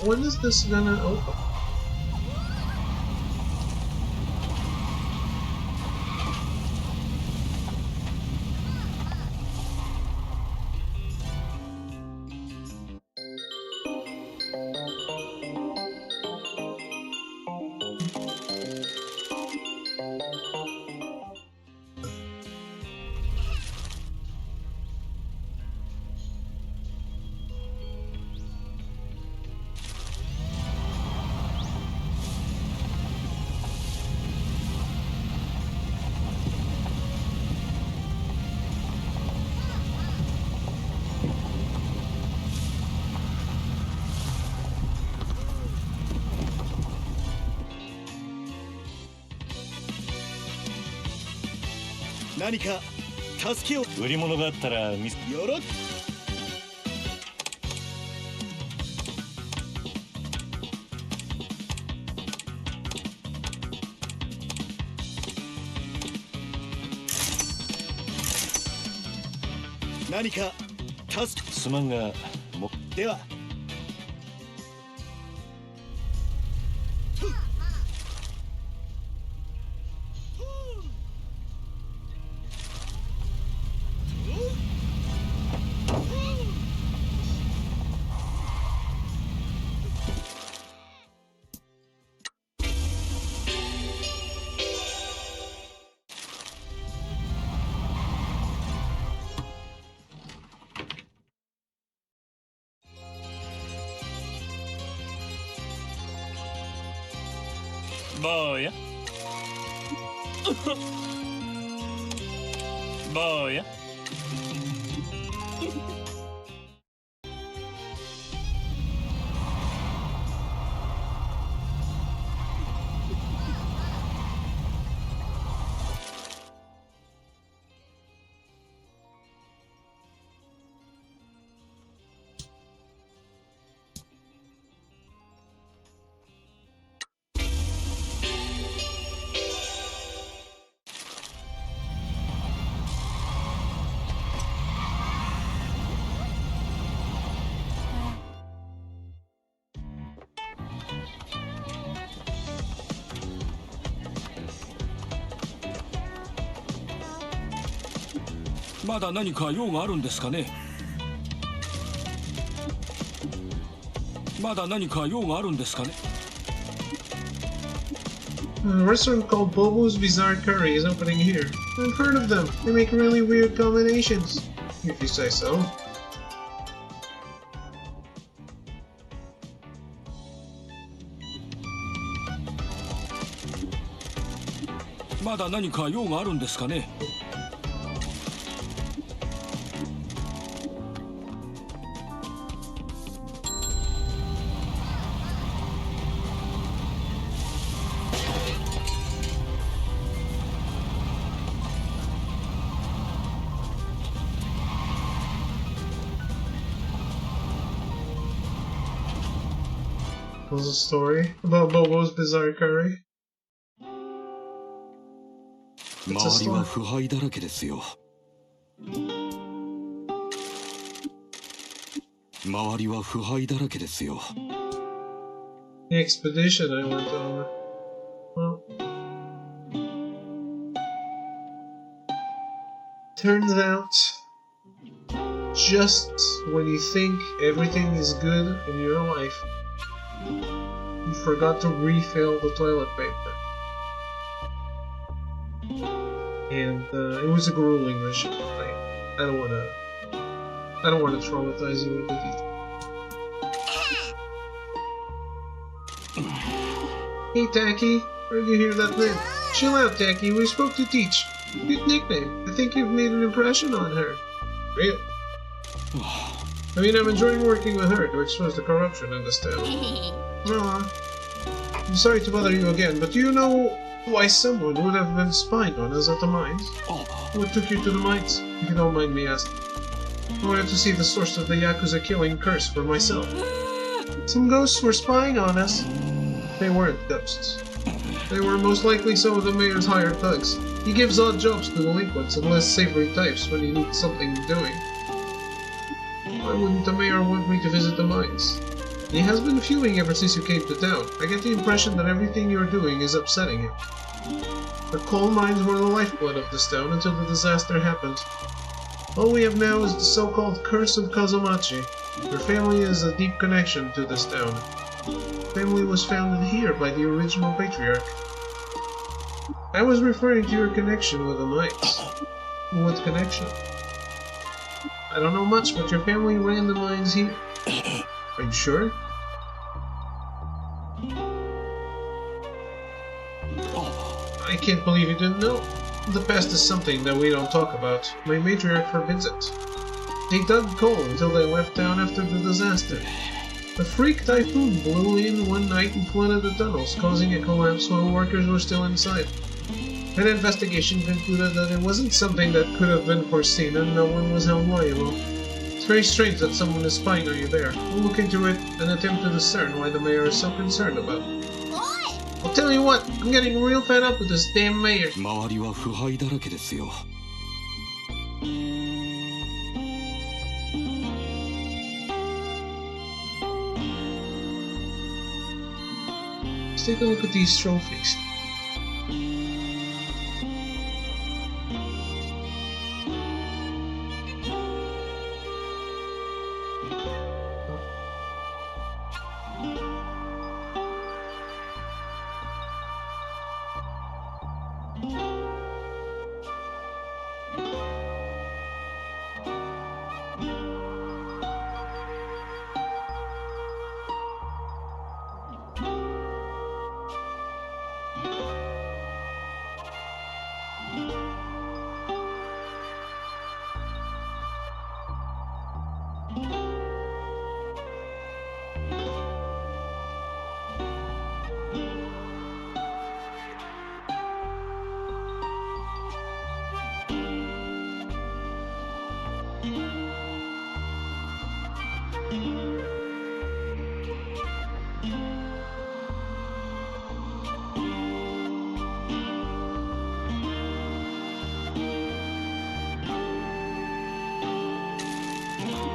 When is this gonna open?売り物があったら見せよろ。何かすまんがもでは。坊や坊やまだ何か用があるんですかね。まだ何か用があるんですかね。A restaurant called Bobo's Bizarre Curry is opening here. I've heard of them. They make really weird combinations, if you say so. まだ何か用があるんですかね。 。 。 。 。 。 。 。 。 。 。 。 。 「 。 」 「」 「」 「」 「」 「」 「」 「」 「」 「」 「」 「」 「」 「」 「」 「」 「」 「」 「」 「」 「」 「」 「」 「」 「」 「」 「」 「」 「」 「」 「」 「」 「」 「」 「」 「」 「」 「」 「」 「」 「」 「」 「」 「」 「」 「」 「」 「」 「」 「」 「」 「」 「」 "" was a story about Bobo's bizarre curry. It's a 周りは story. 腐敗だらけですよ。周りは腐敗だらけですよ。 The expedition I went on. Well, turns out, just when you think everything is good in your life, you forgot to refill the toilet paper. And it was a grueling mission. I don't want to traumatize you with the details. Hey Tacky, where'd you hear that name? Chill out, Tacky, we spoke to Teach. Good nickname. I think you've made an impression on her. Really? I mean, I'm enjoying working with her to expose the corruption in this town. Well, I'm sorry to bother you again, but do you know why someone would have been spying on us at the mines? What took you to the mines, if you don't mind me asking? I wanted to see the source of the Yakuza killing curse for myself. Some ghosts were spying on us. They weren't ghosts. They were most likely some of the mayor's hired thugs. He gives odd jobs to delinquents and less savory types when he needs something doing. Why wouldn't the mayor want me to visit the mines? He has been fuming ever since you came to town. I get the impression that everything you're doing is upsetting him. The coal mines were the lifeblood of this town until the disaster happened. All we have now is the so-called Curse of Kazumachi. Your family has a deep connection to this town. Family was founded here by the original patriarch. I was referring to your connection with the mines. What connection? I don't know much, but your family ran the mines here. Are you sure? I can't believe you didn't know. The past is something that we don't talk about. My matriarch forbids it. They dug coal until they left town after the disaster. A freak typhoon blew in one night and flooded the tunnels, causing a collapse while workers were still inside. An investigation concluded that it wasn't something that could have been foreseen and no one was held liable. It's very strange that someone is spying on you there. We'll look into it and attempt to discern why the mayor is so concerned about it. I'll tell you what, I'm getting real fed up with this damn mayor. 周りは腐敗だらけですよ。 Let's take a look at these trophies.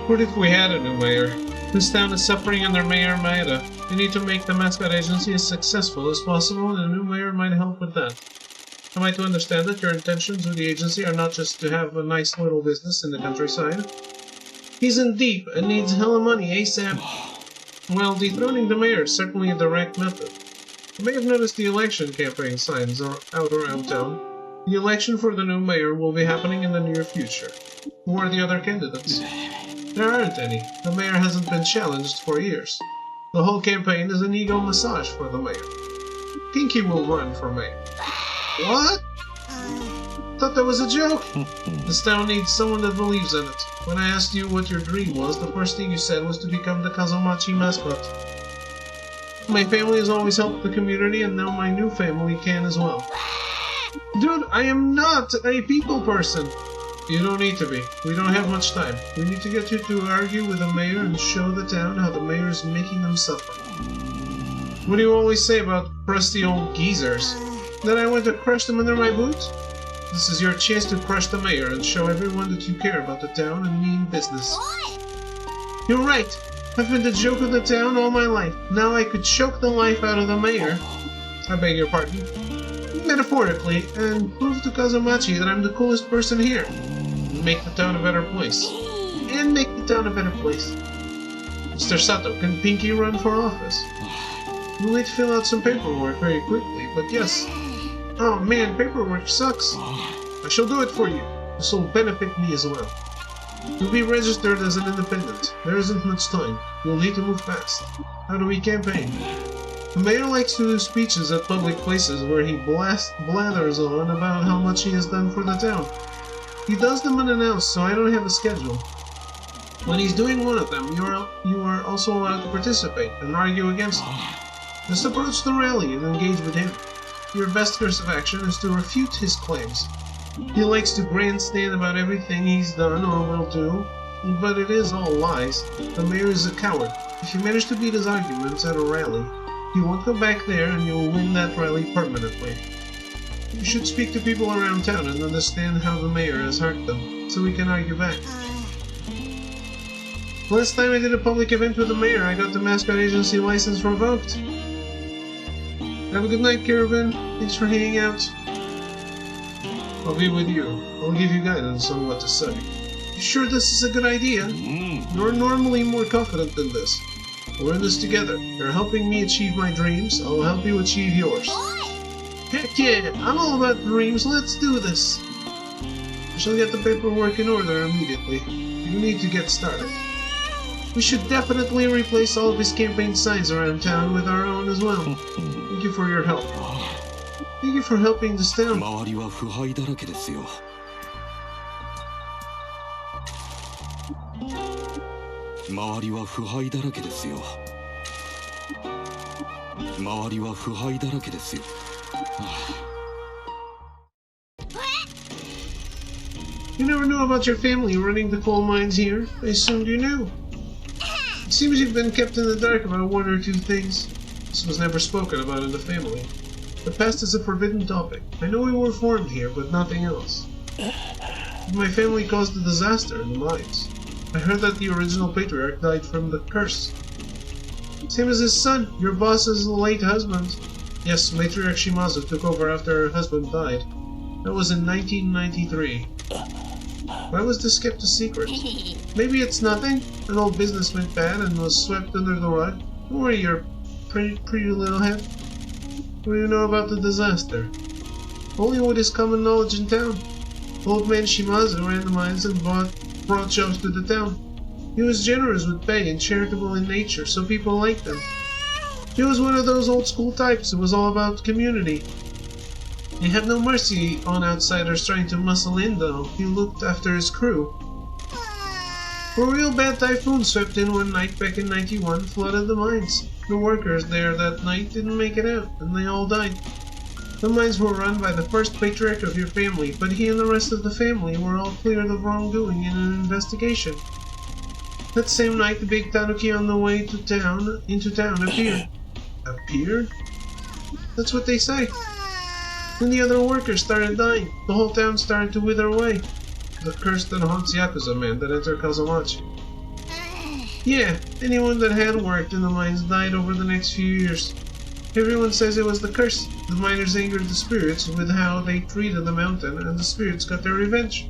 What if we had a new mayor? This town is suffering under Mayor Maeda. We need to make the Mascot Agency as successful as possible, and a new mayor might help with that. Am I to understand that your intentions with the agency are not just to have a nice little business in the countryside? He's in deep and needs hella money ASAP. Well, dethroning the mayor is certainly a direct method. You may have noticed the election campaign signs are out around town. The election for the new mayor will be happening in the near future. Who are the other candidates? There aren't any. The mayor hasn't been challenged for years. The whole campaign is an ego massage for the mayor. Pinky will run for mayor. What? Thought that was a joke. This town needs someone that believes in it. When I asked you what your dream was, the first thing you said was to become the Kazumachi mascot. My family has always helped the community, and now my new family can as well. Dude, I am not a people person. You don't need to be. We don't have much time. We need to get you to argue with the mayor and show the town how the mayor is making them suffer. What do you always say about crusty old geezers? That I want to crush them under my boots? This is your chance to crush the mayor and show everyone that you care about the town and mean business. You're right. I've been the joke of the town all my life. Now I could choke the life out of the mayor. I beg your pardon. Metaphorically, and prove to Kazamachi that I'm the coolest person here. Make the town a better place. And make the town a better place. Mr. Sato, can Pinky run for office? We'll need to fill out some paperwork very quickly, but yes. Oh man, paperwork sucks. I shall do it for you. This will benefit me as well. You'll be registered as an independent. There isn't much time. You'll need to move fast. How do we campaign? The mayor likes to do speeches at public places where he blathers on about how much he has done for the town. He does them unannounced, so I don't have a schedule. When he's doing one of them, you are also allowed to participate and argue against him. Just approach the rally and engage with him. Your best course of action is to refute his claims. He likes to grandstand about everything he's done or will do, but it is all lies. The mayor is a coward. If you manage to beat his arguments at a rally, he won't go back there and you'll win that rally permanently. You should speak to people around town and understand how the mayor has hurt them, so we can argue back. Last time I did a public event with the mayor, I got the Mascot agency license revoked. Have a good night, Caravan. Thanks for hanging out. I'll be with you. I'll give you guidance on what to say. You sure this is a good idea? You're normally more confident than this. We're in this together. You're helping me achieve my dreams. I'll help you achieve yours. Heck yeah! I'm all about dreams. Let's do this. I shall get the paperwork in order immediately. You need to get started. We should definitely replace all of his campaign signs around town with our own as well. Thank you for your help. Thank you for helping this town. 周りは腐敗だらけですよ。周りは腐敗だらけですよ。周りは腐敗だらけですよ。You never knew about your family running the coal mines here. I assumed you knew. It seems you've been kept in the dark about one or two things. This was never spoken about in the family. The past is a forbidden topic. I know we were formed here, but nothing else. My family caused a disaster in the mines. I heard that the original patriarch died from the curse. Same as his son, your boss's late husband. Yes, Matriarch Shimazu took over after her husband died. That was in 1993. Why was this kept a secret? Maybe it's nothing. An old business went bad and was swept under the rug. Don't worry, your pretty little head. What do you know about the disaster? Only what is common knowledge in town. Old man Shimazu ran the mines and brought jobs to the town. He was generous with pay and charitable in nature, so people liked him. He was one of those old school types who was all about community. He had no mercy on outsiders trying to muscle in, though. He looked after his crew. A real bad typhoon swept in one night back in '91, flooded the mines. The workers there that night didn't make it out, and they all died. The mines were run by the first patriarch of your family, but he and the rest of the family were all cleared of wrongdoing in an investigation. That same night, the big tanuki on the way into town appeared. Appeared? That's what they say. Then the other workers started dying. The whole town started to wither away. The curse that haunts Yakuza man that entered Kazamachi. Yeah, anyone that had worked in the mines died over the next few years. Everyone says it was the curse. The miners angered the spirits with how they treated the mountain, and the spirits got their revenge.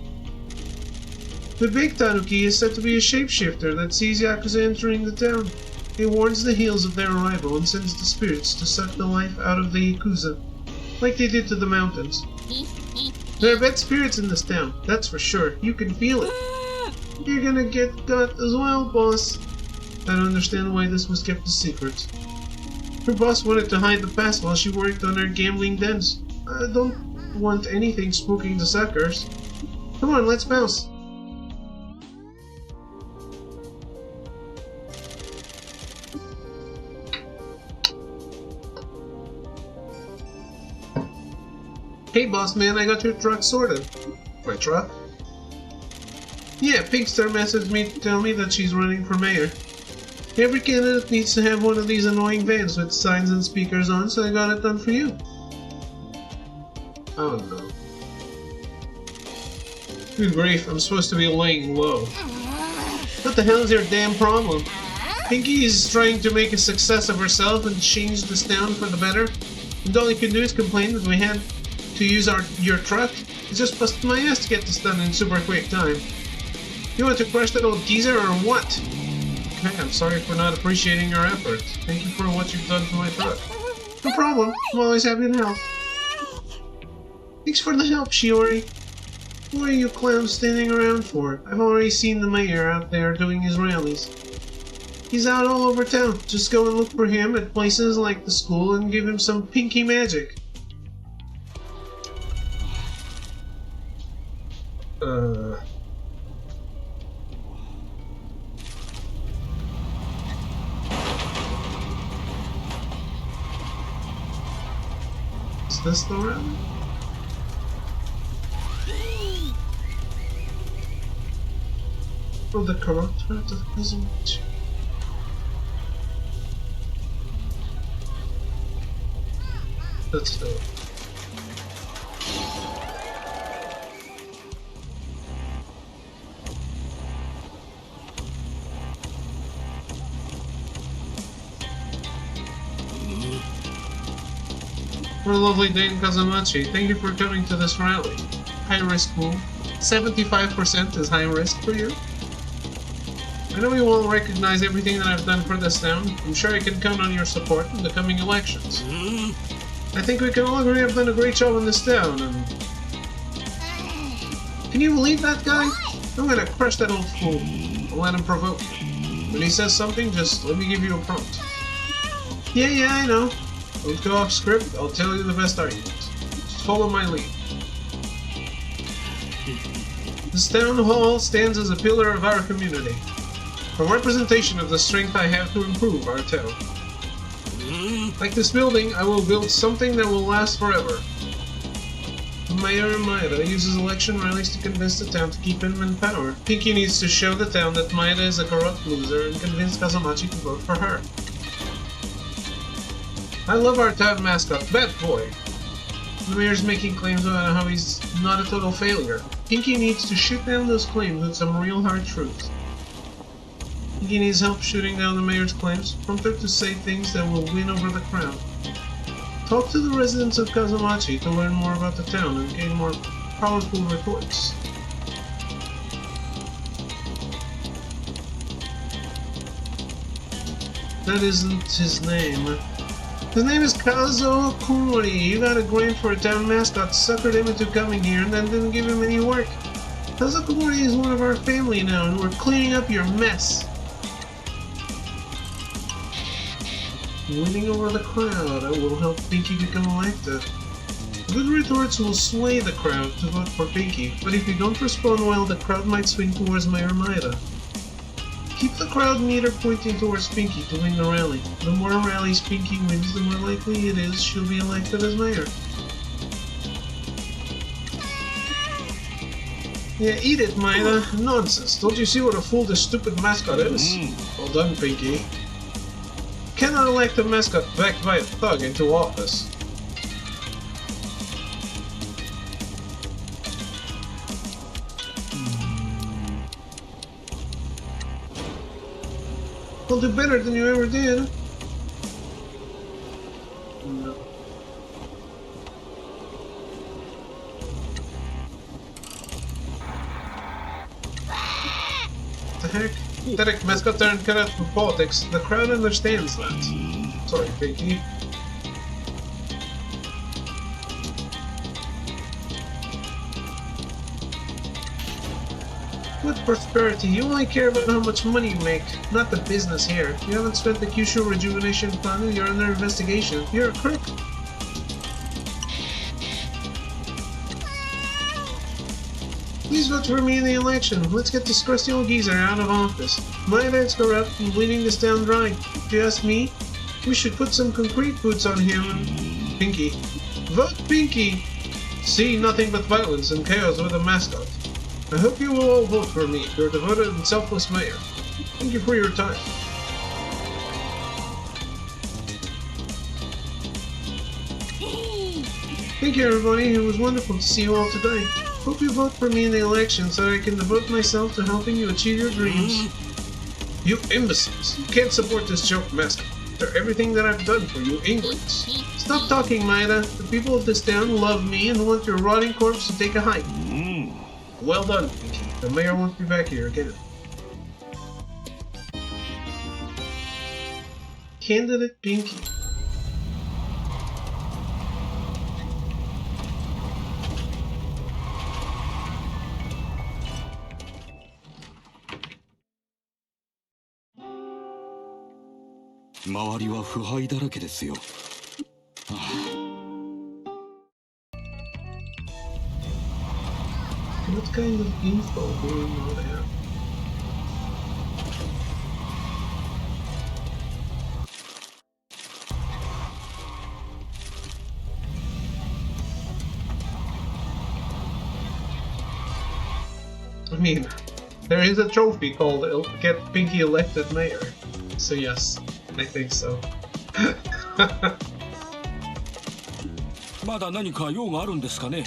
The big tanuki is said to be a shapeshifter that sees Yakuza entering the town. It warns the heels of their arrival and sends the spirits to suck the life out of the Yakuza, like they did to the mountains. There are bad spirits in this town, that's for sure. You can feel it. You're gonna get got as well, boss. I don't understand why this was kept a secret. Her boss wanted to hide the past while she worked on her gambling dens. I don't want anything spooking the suckers. Come on, let's bounce. Hey boss man, I got your truck sorted. My truck? Yeah, Pinkstar messaged me to tell me that she's running for mayor. Every candidate needs to have one of these annoying vans with signs and speakers on, so I got it done for you. Oh no. Good grief, I'm supposed to be laying low. What the hell is your damn problem? Pinky is trying to make a success of herself and change this town for the better. And all you can do is complain that we had to use your truck. It's just busted my ass to get this done in super quick time. You want to crush that old geezer or what? Hey, I'm sorry for not appreciating your efforts. Thank you for what you've done to my truck. No problem. I'm always happy to help. Thanks for the help, Shiori. What are you clowns standing around for? I've already seen the mayor out there doing his rallies. He's out all over town. Just go and look for him at places like the school and give him some pinky magic. Is this the rally? Oh, the corrupt heart of Kazumachi. That's dope. What a lovely day in Kazumachi. Thank you for coming to this rally. High risk move. 75% is high risk for you. I know you won't recognize everything that I've done for this town. I'm sure I can count on your support in the coming elections. I think we can all agree I've done a great job in this town, and... Can you believe that guy? I'm gonna crush that old fool. I'll let him provoke you. When he says something, just let me give you a prompt. Yeah, I know. Don't go off script, I'll tell you the best argument. Just follow my lead. This town hall stands as a pillar of our community. A representation of the strength I have to improve our town. Like this building, I will build something that will last forever. Mayor Maeda uses election rallies to convince the town to keep him in power. Pinky needs to show the town that Maeda is a corrupt loser and convince Kazumachi to vote for her. I love our town mascot, Bad Boy. The mayor's making claims about how he's not a total failure. Pinky needs to shoot down those claims with some real hard truths. Pinky needs help shooting down the mayor's claims. Prompt her to say things that will win over the crowd. Talk to the residents of Kazumachi to learn more about the town and gain more powerful reports. That isn't his name. His name is Kazuo Kumori. You got a grant for a town mascot, suckered him into coming here, and then didn't give him any work. Kazuo Kumori is one of our family now, and we're cleaning up your mess. Winning over the crowd will help Pinky become elected. Good retorts will sway the crowd to vote for Pinky, but if you don't respond well, the crowd might swing towards Mayor Maeda. Keep the crowd meter pointing towards Pinky to win the rally. The more rallies Pinky wins, the more likely it is she'll be elected as mayor. Yeah, eat it, Maeda. Nonsense. Don't you see what a fool this stupid mascot is? Well done, Pinky. Cannot elect a mascot backed by a thug into office. I'll do better than you ever did. No. What the heck? Pathetic mascot aren't cut out for politics. The crowd understands that. Sorry, Pinky. What prosperity? You only care about how much money you make, not the business here. You haven't spent the Kyushu Rejuvenation Fund and you're under investigation. You're a crook. Please vote for me in the election. Let's get this crusty old geezer out of office. Maeda is corrupt and bleeding this town dry. If you ask me, we should put some concrete boots on him and... Pinky. Vote Pinky! See nothing but violence and chaos with a mascot. I hope you will all vote for me, your devoted and selfless mayor. Thank you for your time. Thank you, everybody. It was wonderful to see you all today. Hope you vote for me in the election so that I can devote myself to helping you achieve your dreams. You imbeciles! You can't support this joke, Mascot. After everything that I've done for you ingrates. Stop talking, Maida. The people of this town love me and want your rotting corpse to take a hike. Well done, Pinky. The mayor won't be back here again. Candidate Pinky.周りは腐敗だらけですよ。What kind of info do we know there? I mean, there is a trophy called Get Pinky Elected Mayor. So yes, I think so. まだ何か用があるんですかね。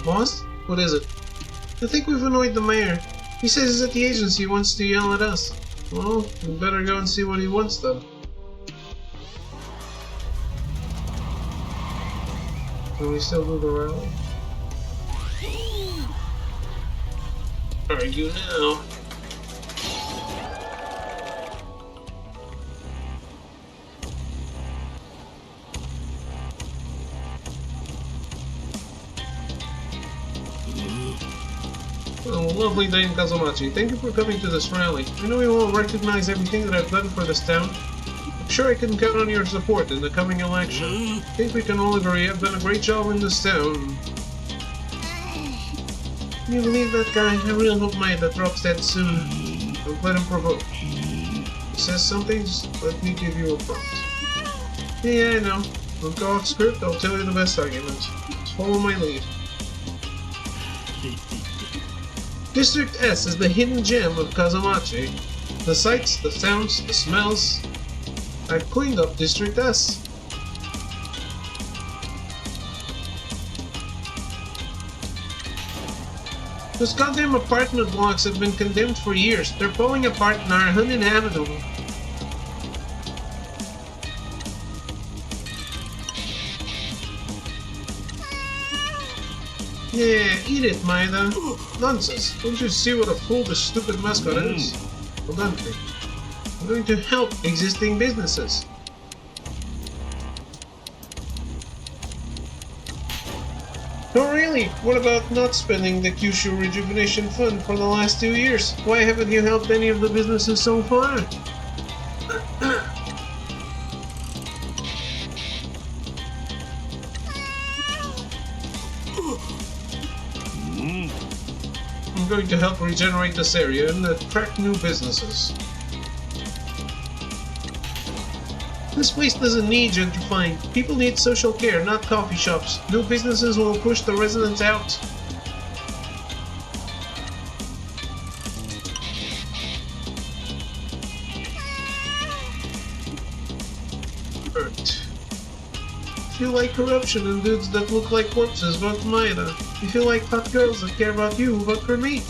Boss? What is it? I think we've annoyed the mayor. He says he's at the agency and wants to yell at us. Well, we better go and see what he wants then. Can we still do the rally? Argue now. Oh, lovely Dame Kazumachi, thank you for coming to this rally. I know you all recognize everything that I've done for this town. I'm sure I can count on your support in the coming election. I think we can all agree I've done a great job in this town. Can you believe that guy? I really hope Maida drops that soon. Don't let him provoke. He says something, just let me give you a prompt. Yeah, I know. Don't go off script, I'll tell you the best argument. Just follow my lead. District S is the hidden gem of Kazumachi. The sights, the sounds, the smells. I've cleaned up District S. Those goddamn apartment blocks have been condemned for years. They're falling apart and are uninhabitable. Yeah, eat it, Maida. Nonsense. Don't you see what a fool this stupid mascot is? Well done, Pig. I'm going to help existing businesses. Oh really? What about not spending the Kyushu Rejuvenation Fund for the last 2 years? Why haven't you helped any of the businesses so far? I'm going to help regenerate this area and attract new businesses. This place doesn't need gentrifying. People need social care, not coffee shops. New businesses will push the residents out. Right. If you like corruption and dudes that look like corpses, vote Maida. If you like hot girls that care about you, vote for me.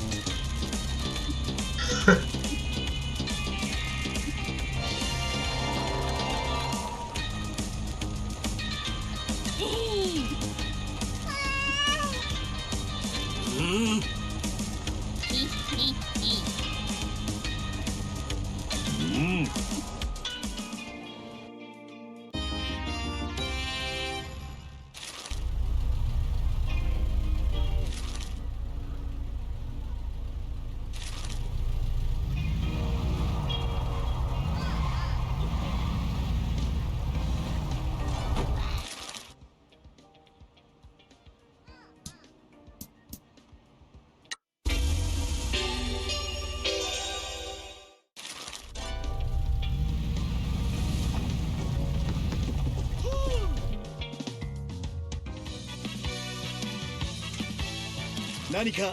何か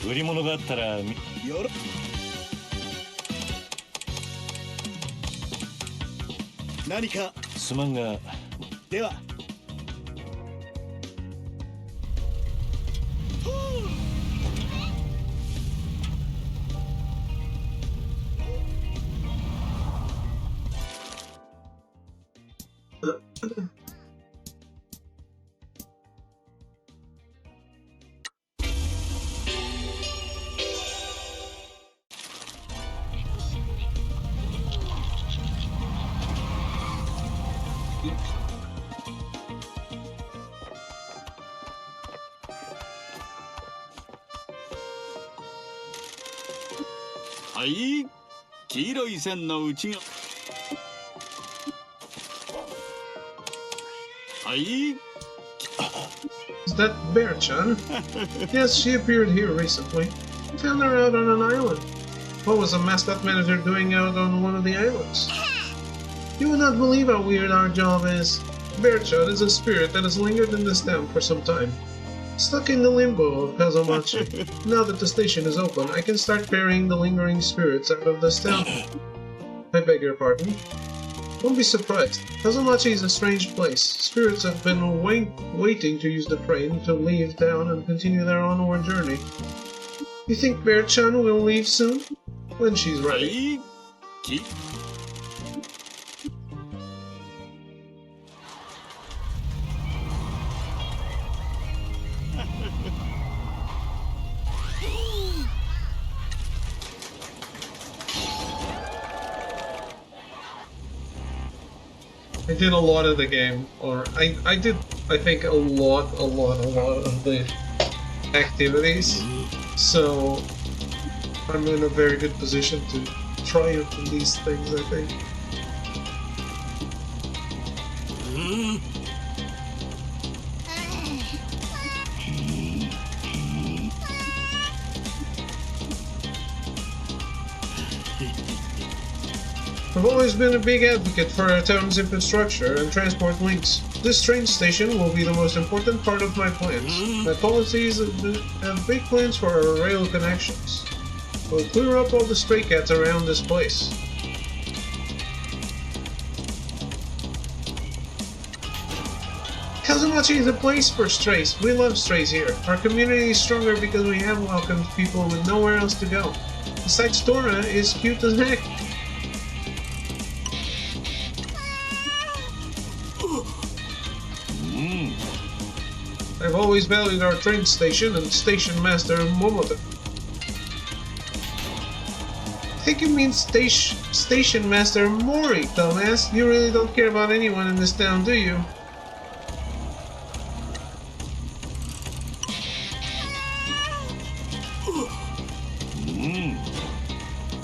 売り物があったらよろ何かすまんがでははい、黄色い線の内側。はい。 Is that Bear-chan? Yes, she appeared here recently. We found her out on an island. What was the mascot manager doing out on one of the islands? You would not believe how weird our job is. Bear-chan is a spirit that has lingered in this town for some time. Stuck in the limbo of Kazumachi. Now that the station is open, I can start ferrying the lingering spirits out of this town. I beg your pardon? Don't be surprised. Kazumachi is a strange place. Spirits have been waiting to use the train to leave town and continue their onward journey. You think Bear-chan will leave soon? When she's ready. I did a lot of the game, or I did, I think, a lot of the activities, so I'm in a very good position to triumph in these things, I think. I've always been a big advocate for our town's infrastructure and transport links. This train station will be the most important part of my plans. My policies have big plans for our rail connections. We'll clear up all the stray cats around this place. Kazumachi is a place for strays. We love strays here. Our community is stronger because we have welcomed people with nowhere else to go. Besides, Dora is cute as heck. I've always valued our train station and station master Momota. I think you mean station master Mori, dumbass. You really don't care about anyone in this town, do you?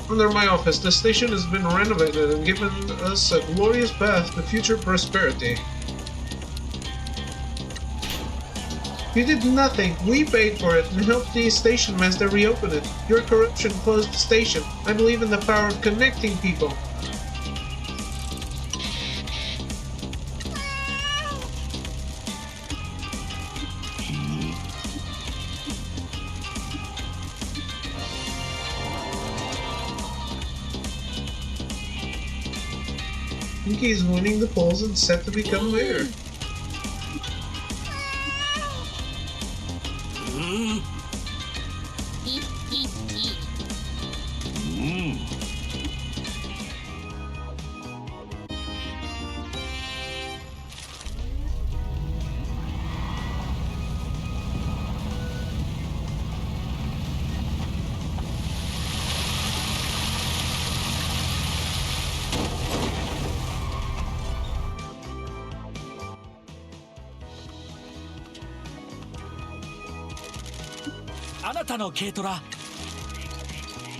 Under my office, the station has been renovated and given us a glorious path to future prosperity. You did nothing. We paid for it and helped the station master reopen it. Your corruption closed the station. I believe in the power of connecting people. Pinky is winning the polls and set to become mayor.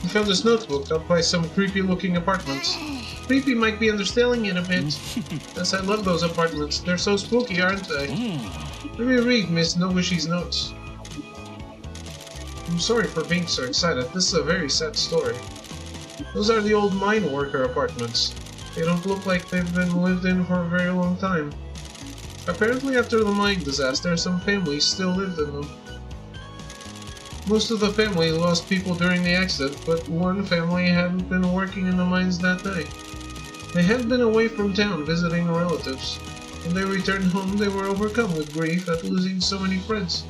We found this notebook up by some creepy-looking apartments. Creepy might be underselling it a bit. Yes, I love those apartments. They're so spooky, aren't they? Let me read Miss Nobushi's notes. I'm sorry for being so excited. This is a very sad story. Those are the old mine worker apartments. They don't look like they've been lived in for a very long time. Apparently after the mine disaster, some families still lived in them. Most of the family lost people during the accident, but one family hadn't been working in the mines that day. They had been away from town visiting relatives. When they returned home, they were overcome with grief at losing so many friends.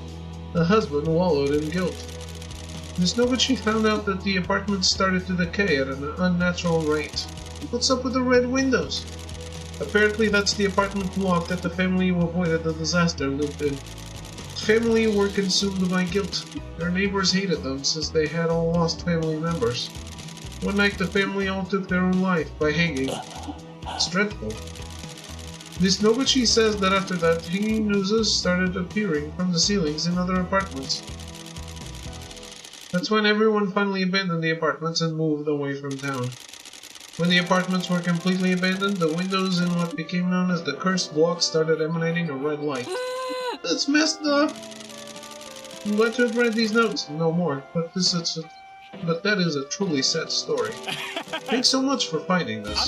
The husband wallowed in guilt. Miss Noguchi found out that the apartment started to decay at an unnatural rate. What's up with the red windows? Apparently that's the apartment block that the family who avoided the disaster lived in. The family were consumed by guilt. Their neighbors hated them since they had all lost family members. One night the family all took their own life by hanging. It's dreadful. Miss Noguchi says that after that, hanging nooses started appearing from the ceilings in other apartments. That's when everyone finally abandoned the apartments and moved away from town. When the apartments were completely abandoned, the windows in what became known as the cursed block started emanating a red light. That's messed up! I'm glad to have read these notes. No more, but that is a truly sad story. Thanks so much for finding this.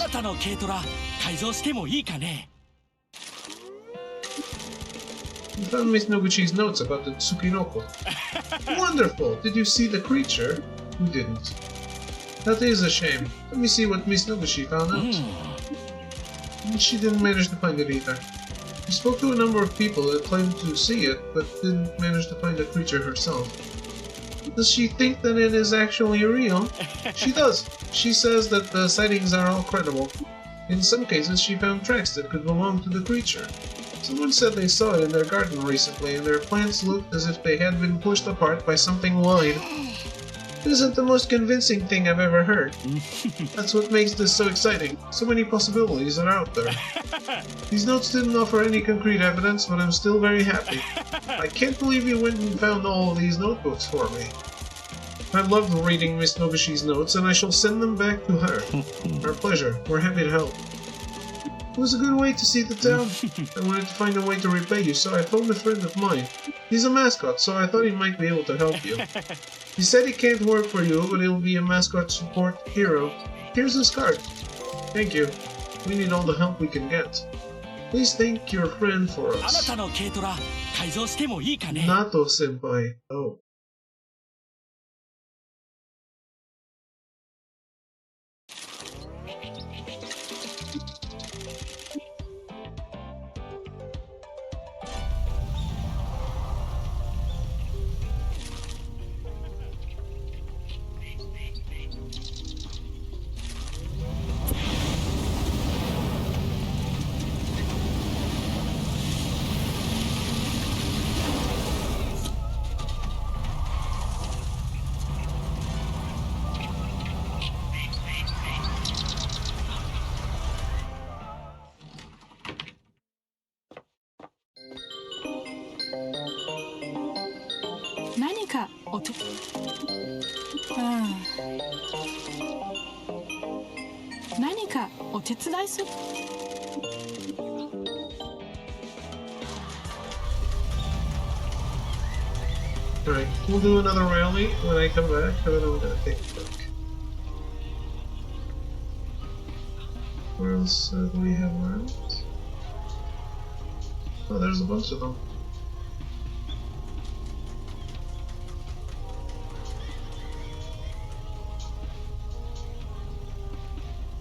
You found Miss Noguchi's notes about the Tsukinoko. Wonderful! Did you see the creature? Who didn't? That is a shame. Let me see what Miss Noguchi found out. She didn't manage to find it either. She spoke to a number of people that claimed to see it, but didn't manage to find the creature herself. Does she think that it is actually real? She does. She says that the sightings are all credible. In some cases, she found tracks that could belong to the creature. Someone said they saw it in their garden recently, and their plants looked as if they had been pushed apart by something wide. It isn't the most convincing thing I've ever heard. That's what makes this so exciting. So many possibilities are out there. These notes didn't offer any concrete evidence, but I'm still very happy. I can't believe you went and found all of these notebooks for me. I loved reading Miss Noguchi's notes, and I shall send them back to her. Our pleasure. We're happy to help. It was a good way to see the town. I wanted to find a way to repay you, so I phoned a friend of mine. He's a mascot, so I thought he might be able to help you. He said he can't work for you, but he'll be a mascot support hero. Here's his card. Thank you. We need all the help we can get. Please thank your friend for us. Nato-senpai. Oh. Alright, we'll do another rally when I come back, and then I'm gonna take a break. Where else do we have around? Oh, there's a bunch of them.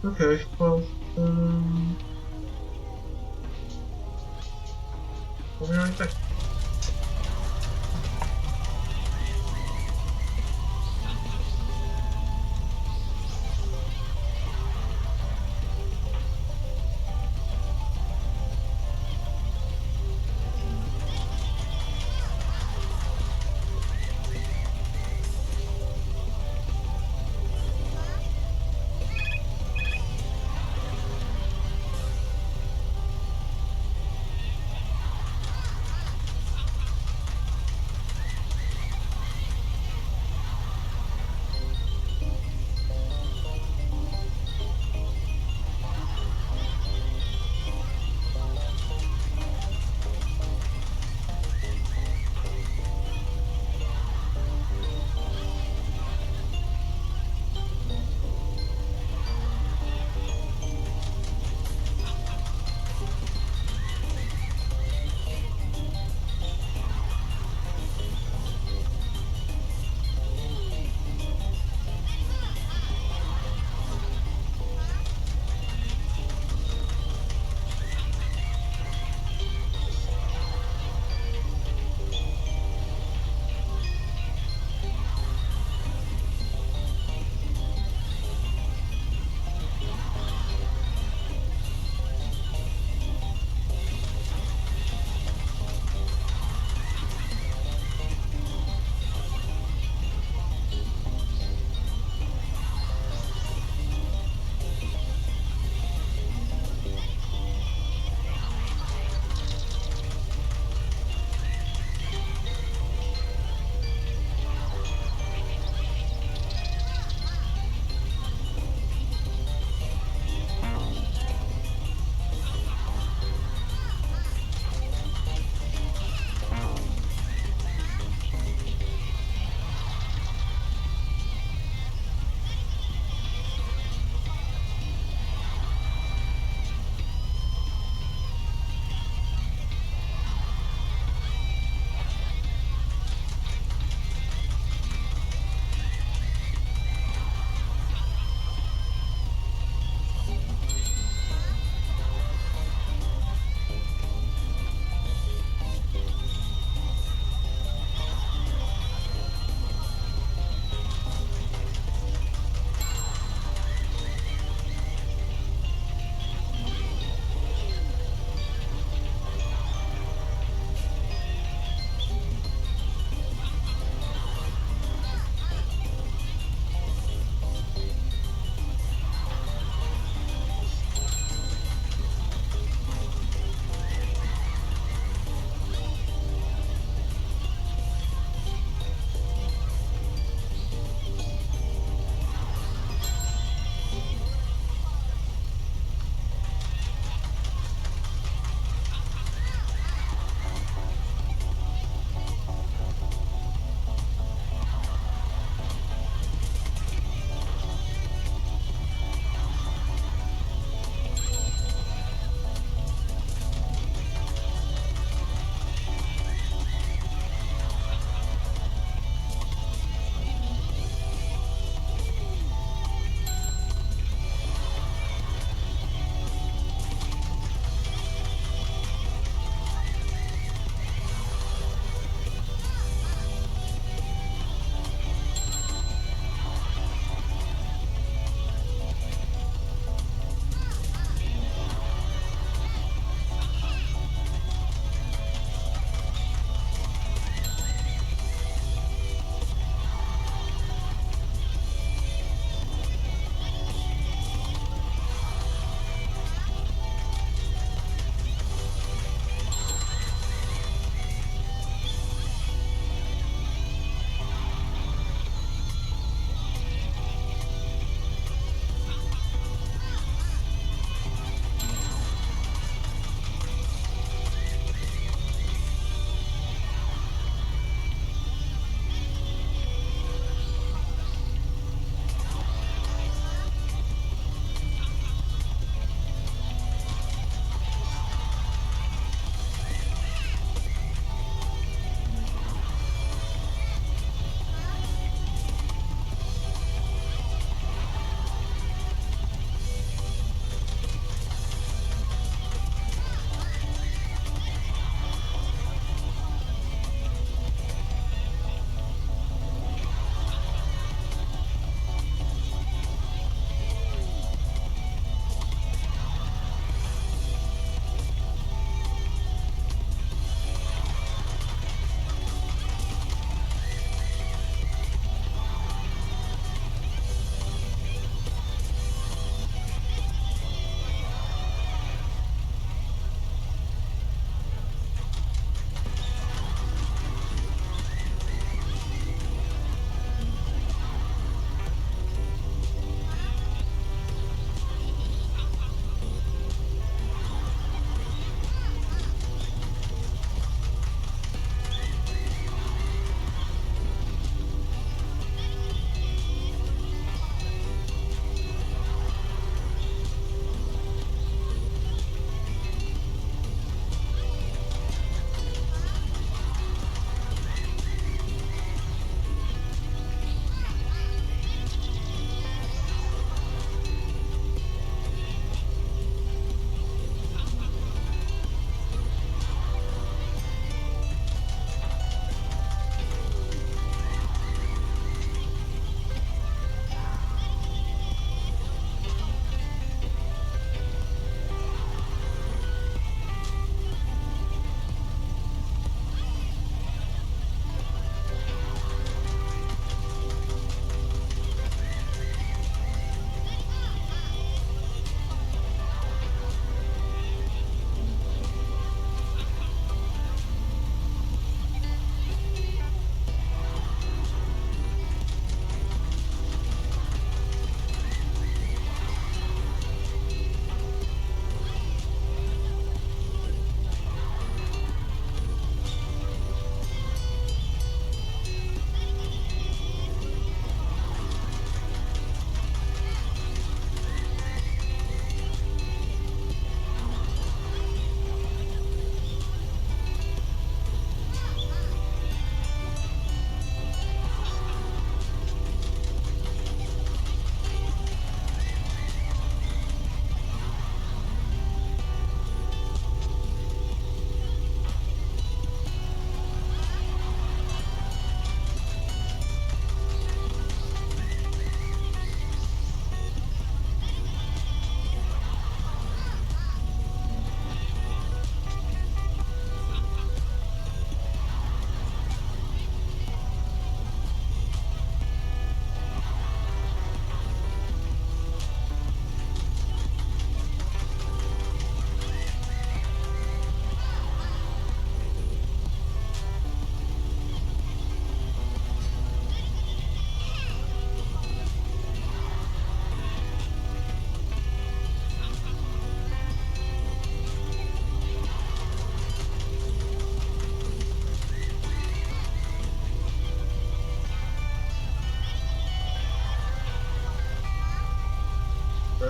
Okay, well, I'll be right back.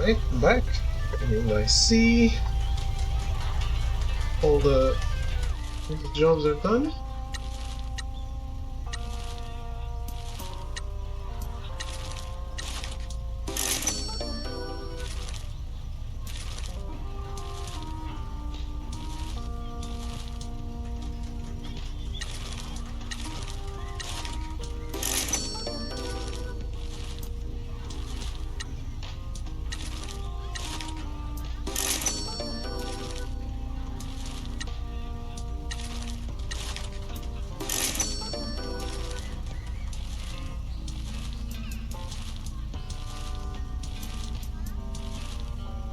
Alright, I'm back. And I see all the jobs are done.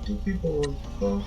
Two people on the book.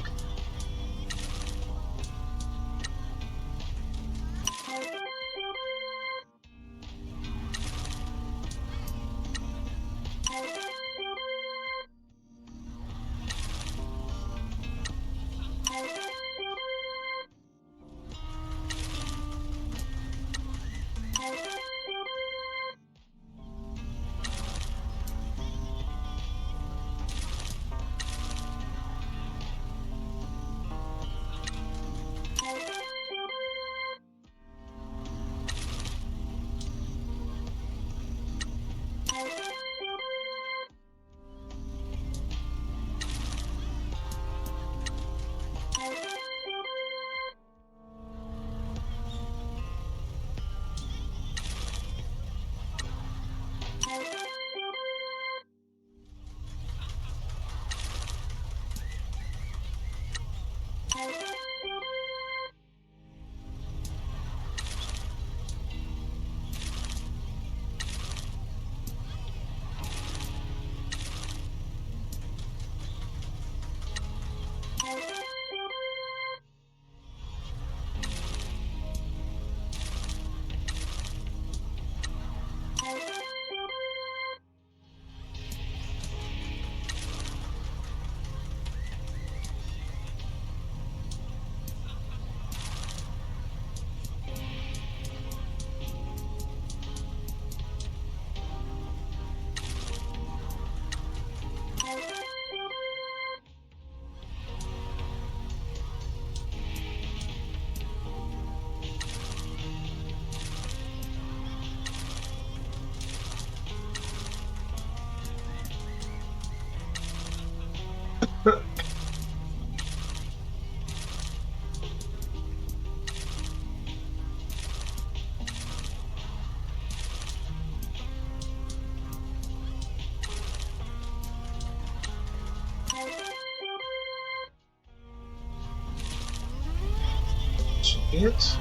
It.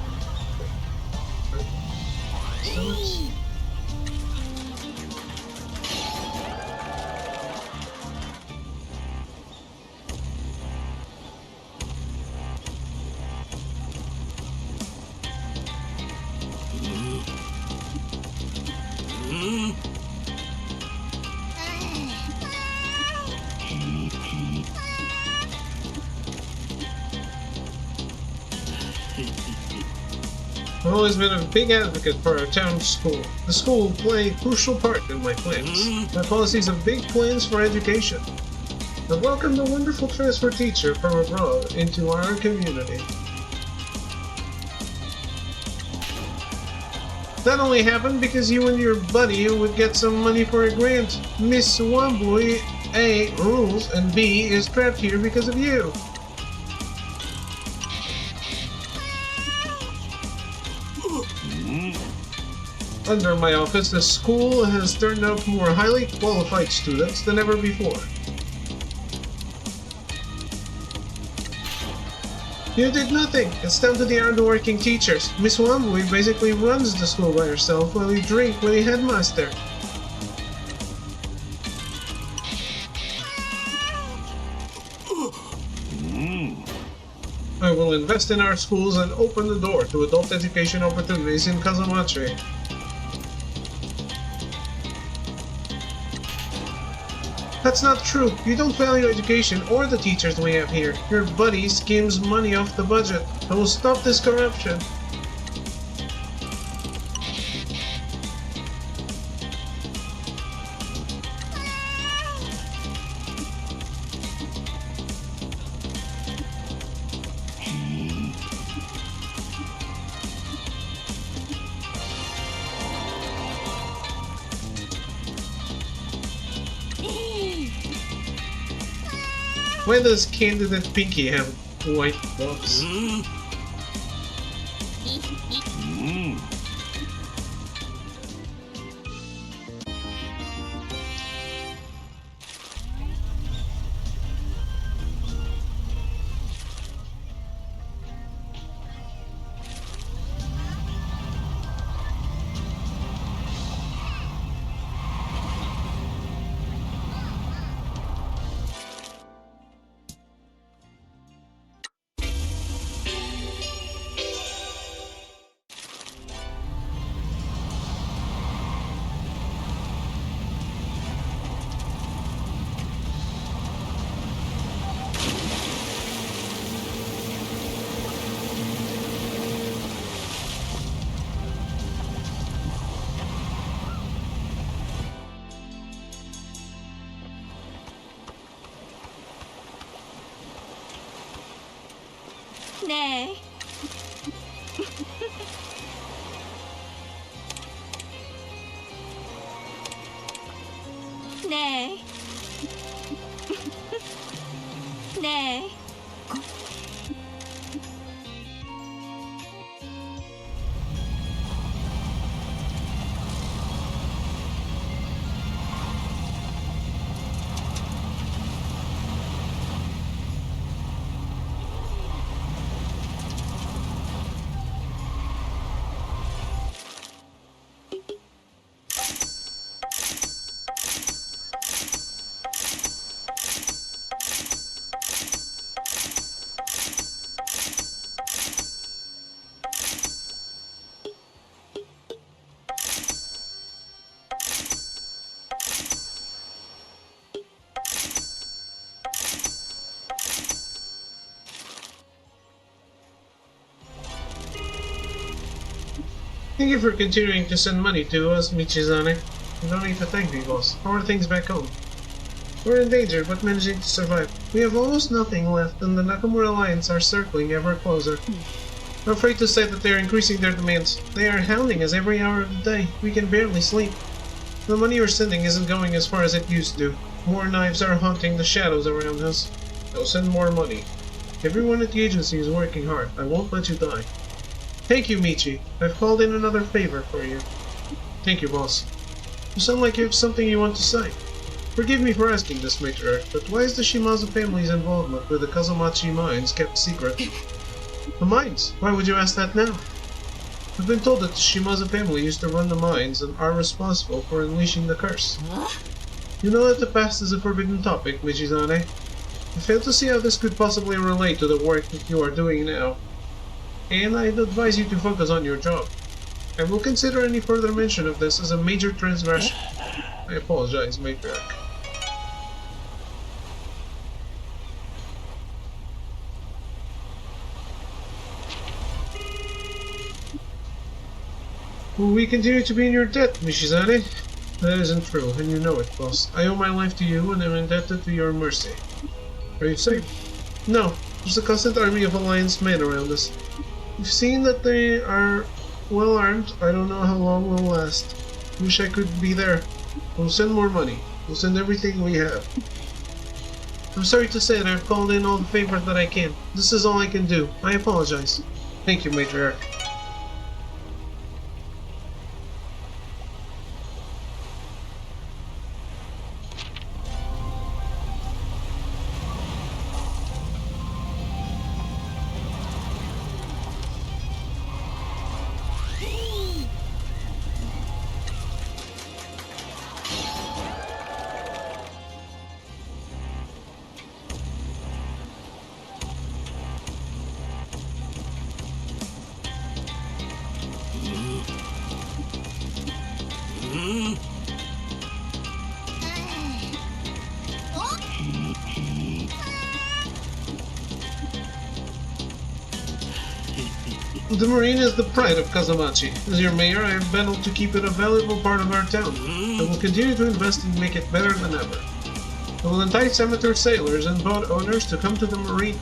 I've always been a big advocate for our town school. The school will play a crucial part in my plans. My policies have big plans for education. I welcome the wonderful transfer teacher from abroad into our community. That only happened because you and your buddy would get some money for a grant. Miss Wambui, A, rules, and B, is trapped here because of you. Under my office, the school has turned out more highly qualified students than ever before. You did nothing. It's down to the hard-working teachers. Miss Wambui basically runs the school by herself while you drink with the headmaster. I will invest in our schools and open the door to adult education opportunities in Kazamachi. That's not true. You don't value education or the teachers we have here. Your buddy skims money off the budget. I will stop this corruption. Why does Candidate Pinky have white gloves? Ne. Ne. Ne. Thank you for continuing to send money to us, Michizane. You don't need to thank me, boss. How are things back home? We're in danger, but managing to survive. We have almost nothing left, and the Nakamura Alliance are circling ever closer. I'm afraid to say that they are increasing their demands. They are hounding us every hour of the day. We can barely sleep. The money we're sending isn't going as far as it used to. More knives are haunting the shadows around us. They'll send more money. Everyone at the agency is working hard. I won't let you die. Thank you, Michi. I've called in another favor for you. Thank you, boss. You sound like you have something you want to say. Forgive me for asking this, matriarch, but why is the Shimazu family's involvement with the Kazumachi mines kept secret? The mines? Why would you ask that now? I've been told that the Shimazu family used to run the mines and are responsible for unleashing the curse. You know that the past is a forbidden topic, Michizane. I fail to see how this could possibly relate to the work that you are doing now. And I'd advise you to focus on your job. I will consider any further mention of this as a major transgression. I apologize, matriarch. We continue to be in your debt, Michizane. That isn't true, and you know it, boss. I owe my life to you, and am indebted to your mercy. Are you safe? No. There's a constant army of Alliance men around us. We've seen that they are well armed. I don't know how long we'll last. Wish I could be there. We'll send more money. We'll send everything we have. I'm sorry to say that I've called in all the favors that I can. This is all I can do. I apologize. Thank you, matriarch. The marina is the pride of Kazumachi. As your mayor, I have battled to keep it a valuable part of our town. I will continue to invest and make it better than ever. I will entice amateur sailors and boat owners to come to the marina.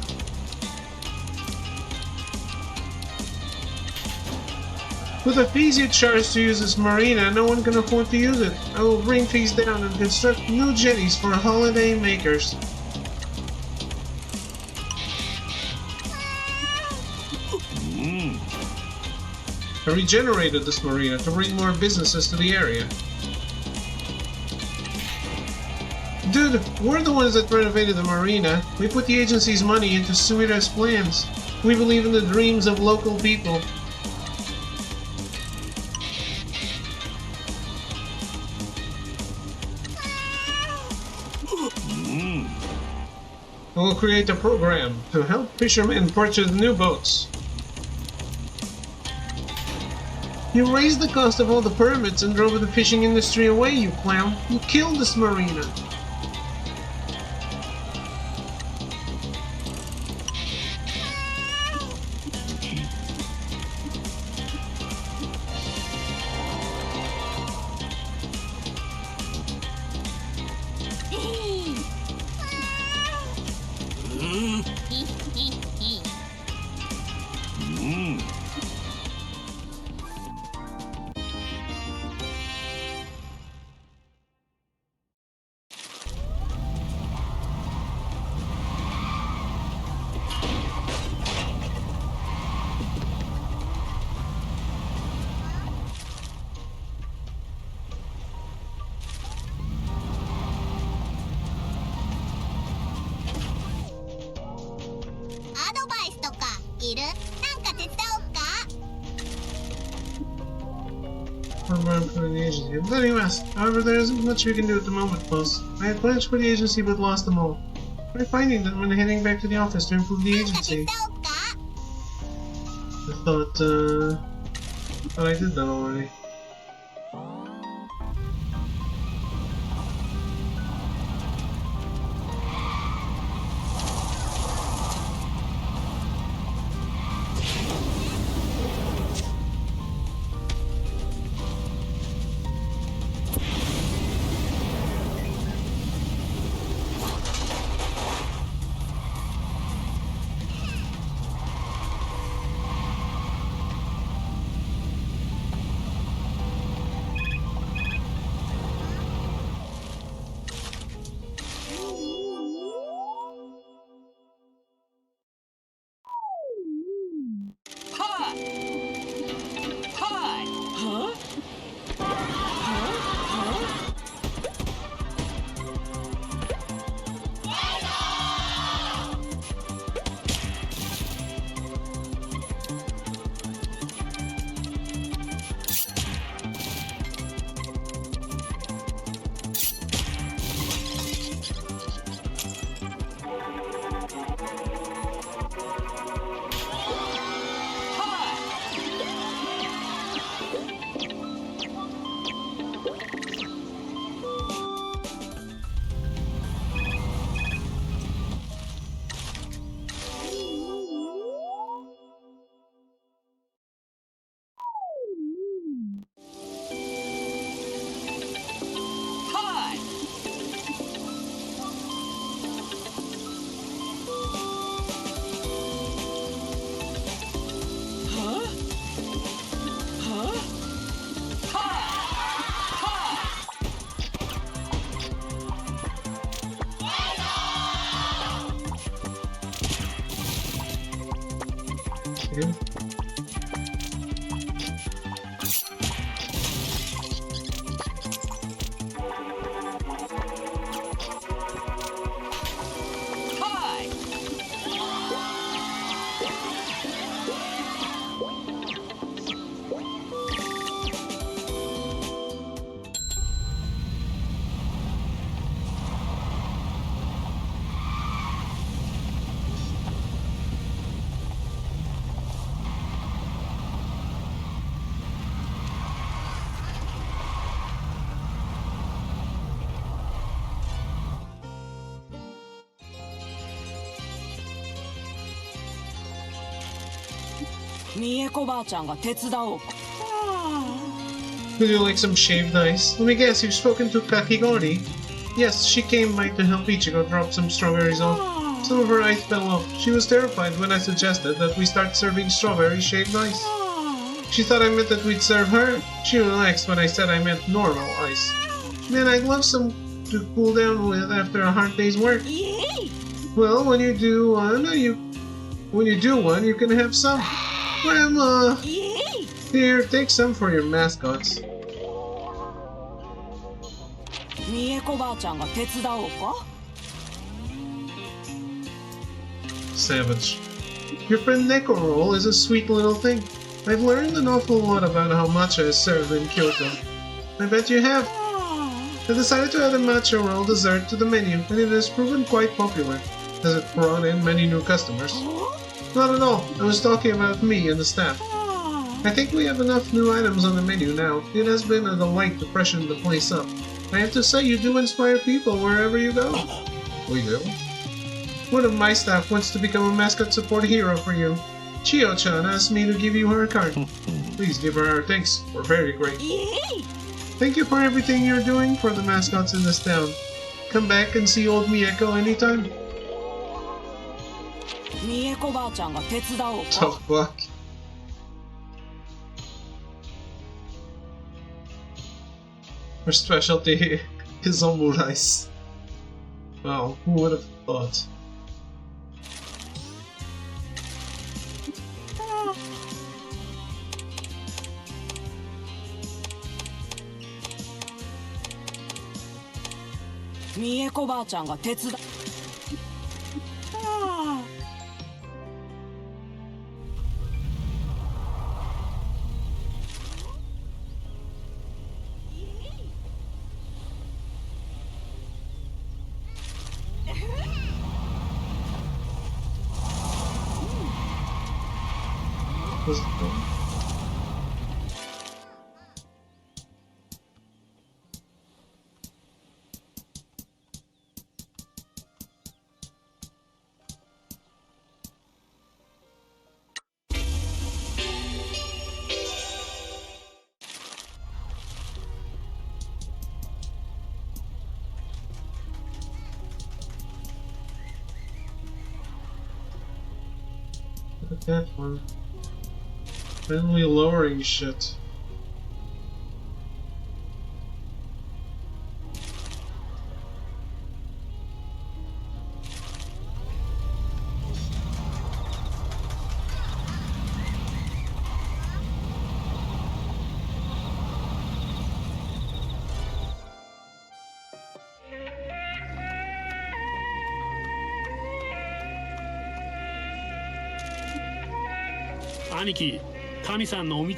With the fees you charge to use this marina, no one can afford to use it. I will bring fees down and construct new jetties for holiday makers. I regenerated this marina to bring more businesses to the area. Dude, we're the ones that renovated the marina. We put the agency's money into Sumida's plans. We believe in the dreams of local people. We'll create a program to help fishermen purchase new boats. You raised the cost of all the permits and drove the fishing industry away, you clown. You killed this marina. For the agency. I'm glad you asked. However, there isn't much we can do at the moment, boss. I had plans for the agency but lost them all. Try finding them and heading back to the office to improve the agency. I thought I did that already. Okay. Would you like some shaved ice? Let me guess, you've spoken to Kakigori? Yes, she came by to help Ichigo drop some strawberries off. Some of her ice fell off. She was terrified when I suggested that we start serving strawberry shaved ice. She thought I meant that we'd serve her. She relaxed when I said I meant normal ice. Man, I'd love some to cool down with after a hard day's work. Well, when you do one, you can have some. Grandma! Here, take some for your mascots. 三重子ばあちゃんが手伝おうか Savage. Your friend Neko Roll is a sweet little thing. I've learned an awful lot about how matcha is served in Kyoto. I bet you have. I decided to add a matcha roll dessert to the menu, and it has proven quite popular. Has it brought in many new customers? Not at all. I was talking about me and the staff. I think we have enough new items on the menu now. It has been a delight to freshen the place up. I have to say, you do inspire people wherever you go. We do. One of my staff wants to become a mascot support hero for you. Chio-chan asked me to give you her card. Please give her our thanks. We're very grateful. Thank you for everything you're doing for the mascots in this town. Come back and see old Mieko anytime. 三重子ばあちゃんが手伝おう The か fuck? Her specialty is omurice. Wow, who would have thought? "三重子ばあちゃんが手伝Was it done? Look at that one. Finally lowering shit. Aniki, 神さんのお道。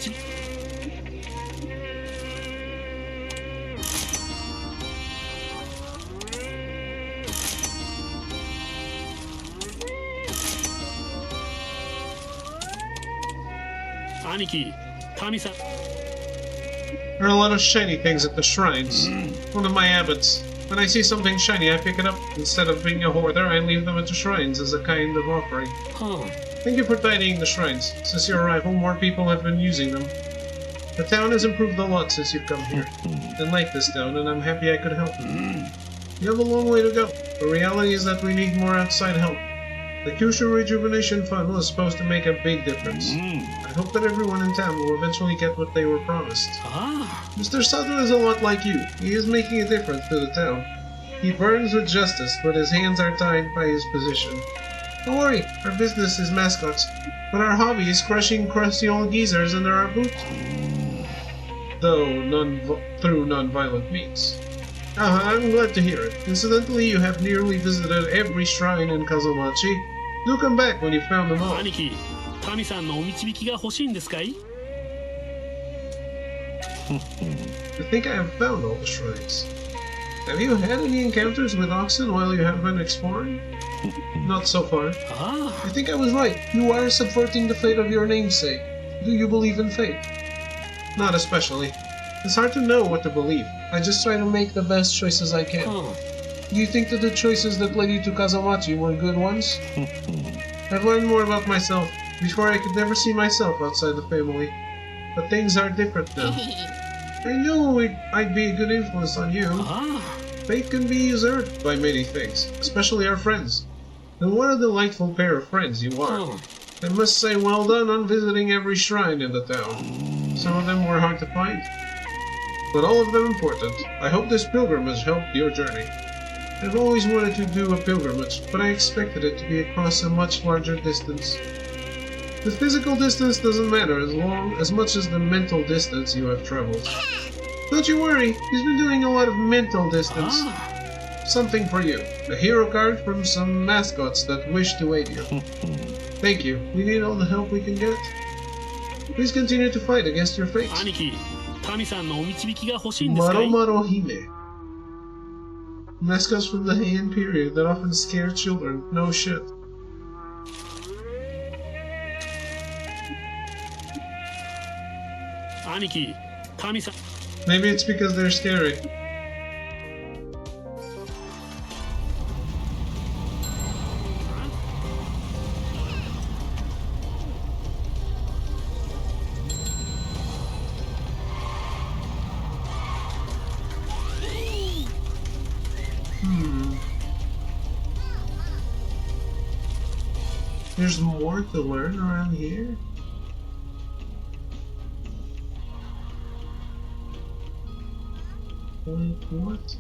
兄貴、神さん。There are a lot of shiny things at the shrines. One of my habits. When I see something shiny, I pick it up. Instead of being a hoarder, I leave them at the shrines as a kind of offering. Thank you for tidying the shrines. Since your arrival, more people have been using them. The town has improved a lot since you've come here. I like this town, and I'm happy I could help you. You have a long way to go. The reality is that we need more outside help. The Kyushu Rejuvenation Fund was supposed to make a big difference. I hope that everyone in town will eventually get what they were promised. Mr. Sato is a lot like you. He is making a difference to the town. He burns with justice, but his hands are tied by his position. Don't worry, our business is mascots, but our hobby is crushing crusty old geezers under our boots. Though through non-violent means. I'm glad to hear it. Incidentally, you have nearly visited every shrine in Kazumachi. Do come back when you've found them all. 兄貴、神さんのお導きが欲しいんですかい？ I think I have found all the shrines. Have you had any encounters with oxen while you have been exploring? Not so far. I think I was right. You are subverting the fate of your namesake. Do you believe in fate? Not especially. It's hard to know what to believe. I just try to make the best choices I can. Do you think that the choices that led you to Kazumachi were good ones? I've learned more about myself. Before I could never see myself outside the family. But things are different now. I knew I'd be a good influence on you. Fate can be usurped by many things, especially our friends. And what a delightful pair of friends you are. I must say well done on visiting every shrine in the town. Some of them were hard to find, but all of them important. I hope this pilgrimage helped your journey. I've always wanted to do a pilgrimage, but I expected it to be across a much larger distance. The physical distance doesn't matter as much as the mental distance you have traveled. Don't you worry, he's been doing a lot of mental distance. Something for you. A hero card from some mascots that wish to aid you. Thank you. We need all the help we can get. Please continue to fight against your fate. 兄貴、神さんのお導きが欲しいんですかい？ Maro Hime. Mascots from the Heian period that often scare children. No shit. Maybe it's because they're scary. There's more to learn around here? Wait, what?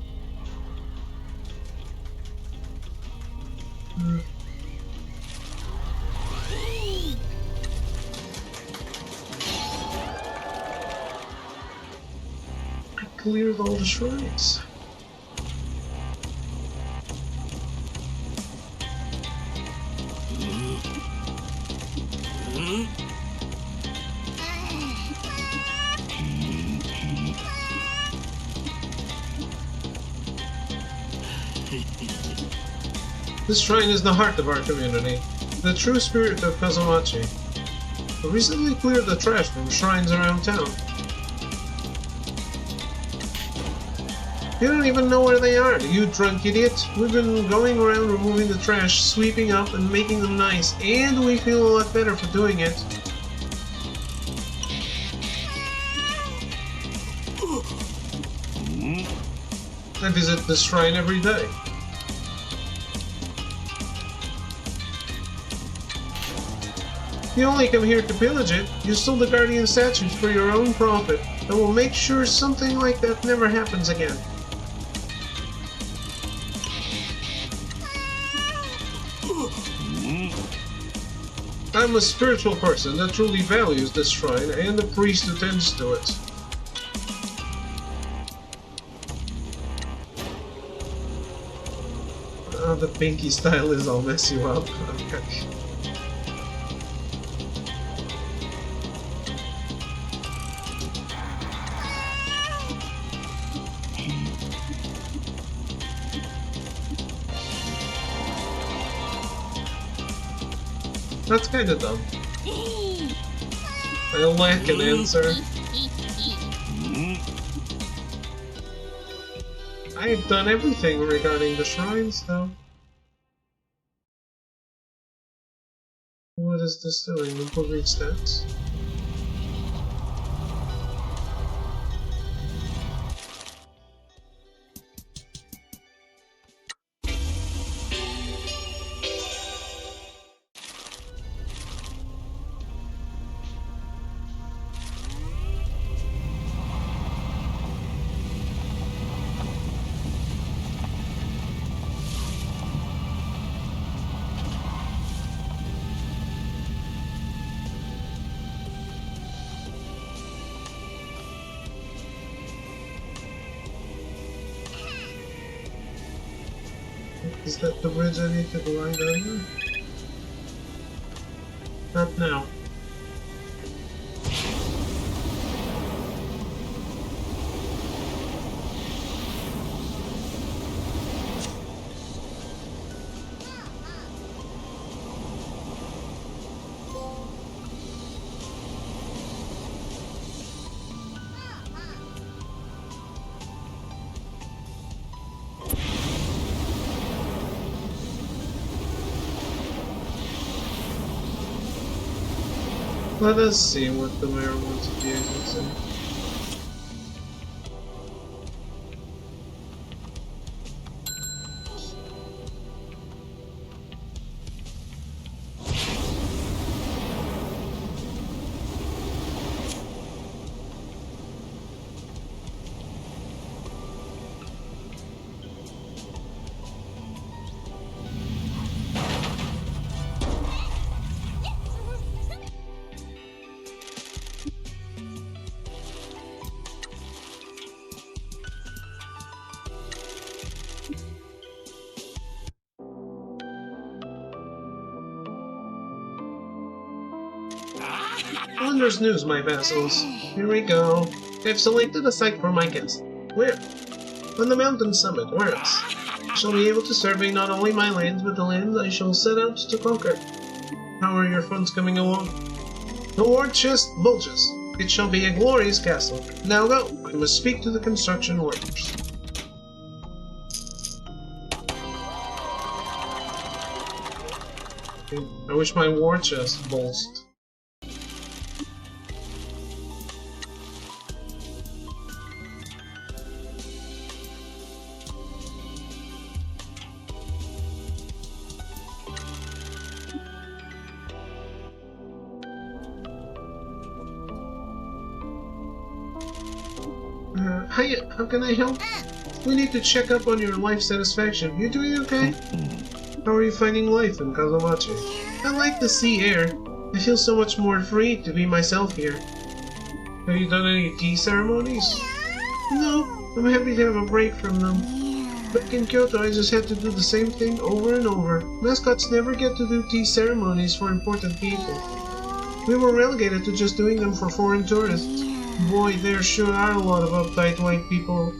I cleared all the shrines. This shrine is the heart of our community, the true spirit of Kazamachi. We recently cleared the trash from shrines around town. You don't even know where they are, you drunk idiot. We've been going around removing the trash, sweeping up and making them nice, and we feel a lot better for doing it. I visit this shrine every day. You only come here to pillage it. You stole the Guardian statues for your own profit, and will make sure something like that never happens again. I'm a spiritual person that truly values this shrine and the priest who tends to it. Oh, the pinky style is all mess you up. Okay. That's kinda dumb. I lack an answer. I've done everything regarding the shrines, though. What is this doing? Improving stats? Is that the bridge I need to glide under? Not now. Let us see what the mayor wants to be able to say. Wondrous news, my vassals. Here we go. I've selected a site for my guest. Where? On the mountain summit. Where else? I shall be able to survey not only my lands, but the lands I shall set out to conquer. How are your funds coming along? The war chest bulges. It shall be a glorious castle. Now go. I must speak to the construction workers. I wish my war chest bulged. Hi, how can I help? We need to check up on your life satisfaction. You doing okay? How are you finding life in Kazumachi? I like the sea air. I feel so much more free to be myself here. Have you done any tea ceremonies? No, I'm happy to have a break from them. Back in Kyoto, I just had to do the same thing over and over. Mascots never get to do tea ceremonies for important people. We were relegated to just doing them for foreign tourists. Boy, there sure are a lot of uptight white people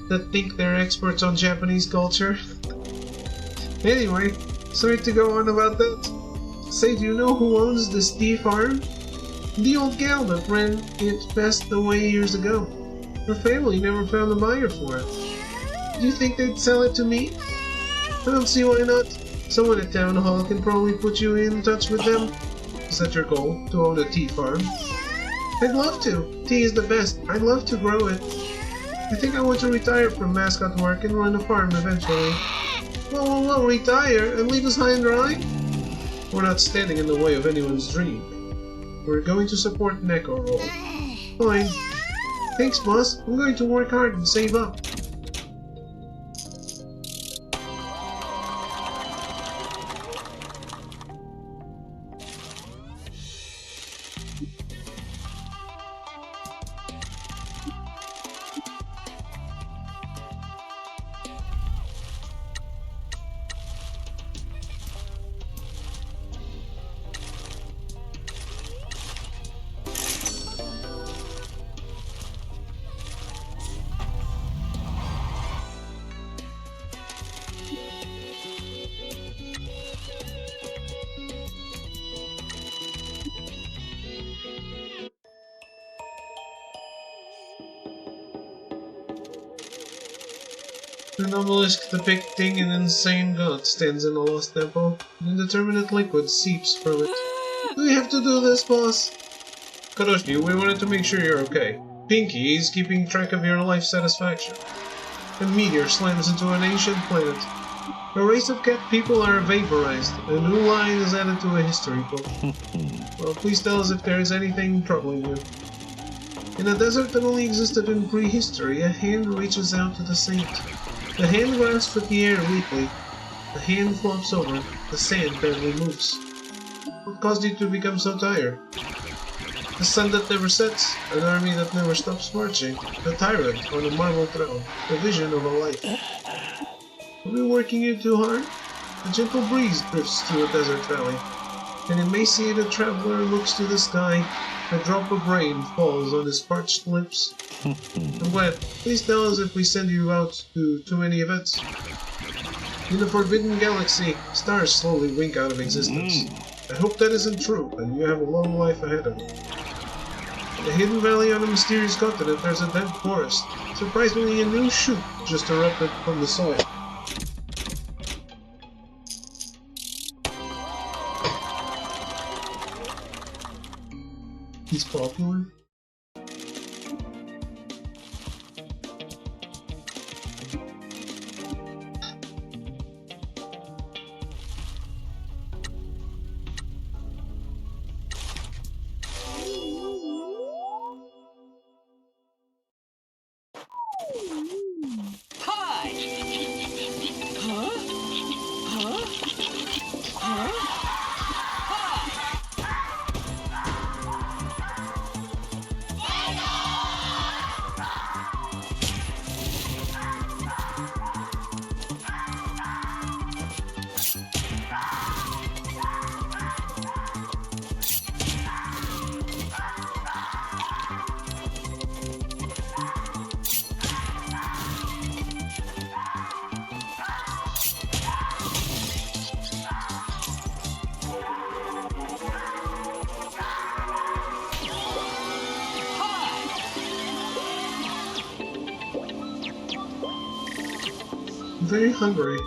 that think they're experts on Japanese culture. Anyway, sorry to go on about that. Say, do you know who owns this tea farm? The old gal that ran it passed away years ago. Her family never found a buyer for it. Do you think they'd sell it to me? I don't see why not. Someone at Town Hall can probably put you in touch with them. Is that your goal, to own a tea farm? I'd love to. Tea is the best. I'd love to grow it. I think I want to retire from mascot work and run a farm eventually. Well, retire and leave us high and dry? We're not standing in the way of anyone's dream. We're going to support Neko Roll. Fine. Thanks, boss. I'm going to work hard and save up. An obelisk depicting an insane god stands in a lost temple. An indeterminate liquid seeps from it. Do we have to do this, boss? Kadoshi, we wanted to make sure you're okay. Pinky is keeping track of your life satisfaction. A meteor slams into an ancient planet. A race of cat people are vaporized. A new line is added to a history book. Well, please tell us if there is anything troubling you. In a desert that only existed in prehistory, a hand reaches out to the saint. The hand grasps at the air weakly. The hand flops over. The sand barely moves. What caused you to become so tired? The sun that never sets, an army that never stops marching, a tyrant on a marble throne, a vision of a life. Are we working you too hard? A gentle breeze drifts through a desert valley. An emaciated traveler looks to the sky. A drop of rain falls on his parched lips. I'm glad. Please tell us if we send you out to too many events. In the Forbidden Galaxy, stars slowly wink out of existence. I hope that isn't true, and you have a long life ahead of you. In a hidden valley on a mysterious continent, there's a dead forest. Surprisingly, a new shoot just erupted from the soil. He's popular. very hungry.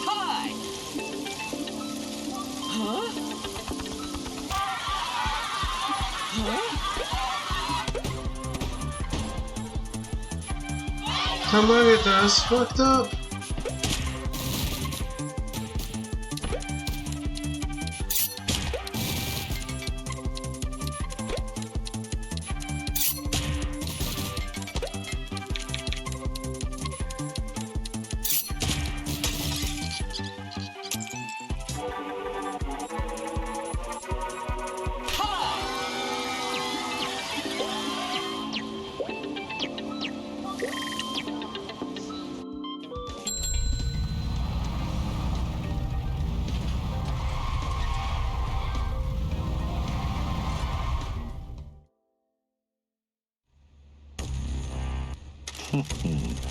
Hi! Huh? Come on, it does. Fucked up.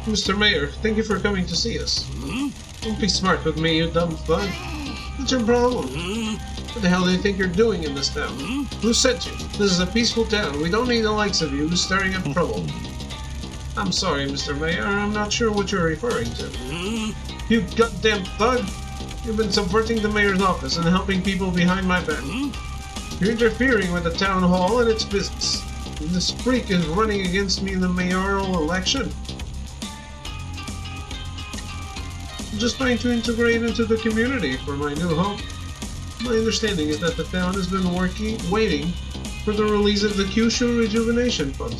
Mr. Mayor, thank you for coming to see us. Don't be smart with me, you dumb thug. What's your problem? What the hell do you think you're doing in this town? Who sent you? This is a peaceful town. We don't need the likes of you stirring up trouble. I'm sorry, Mr. Mayor. I'm not sure what you're referring to. You goddamn thug! You've been subverting the mayor's office and helping people behind my back. You're interfering with the town hall and its business. And this freak is running against me in the mayoral election. I'm just trying to integrate into the community for my new home. My understanding is that the town has been waiting for the release of the Kyushu Rejuvenation Fund.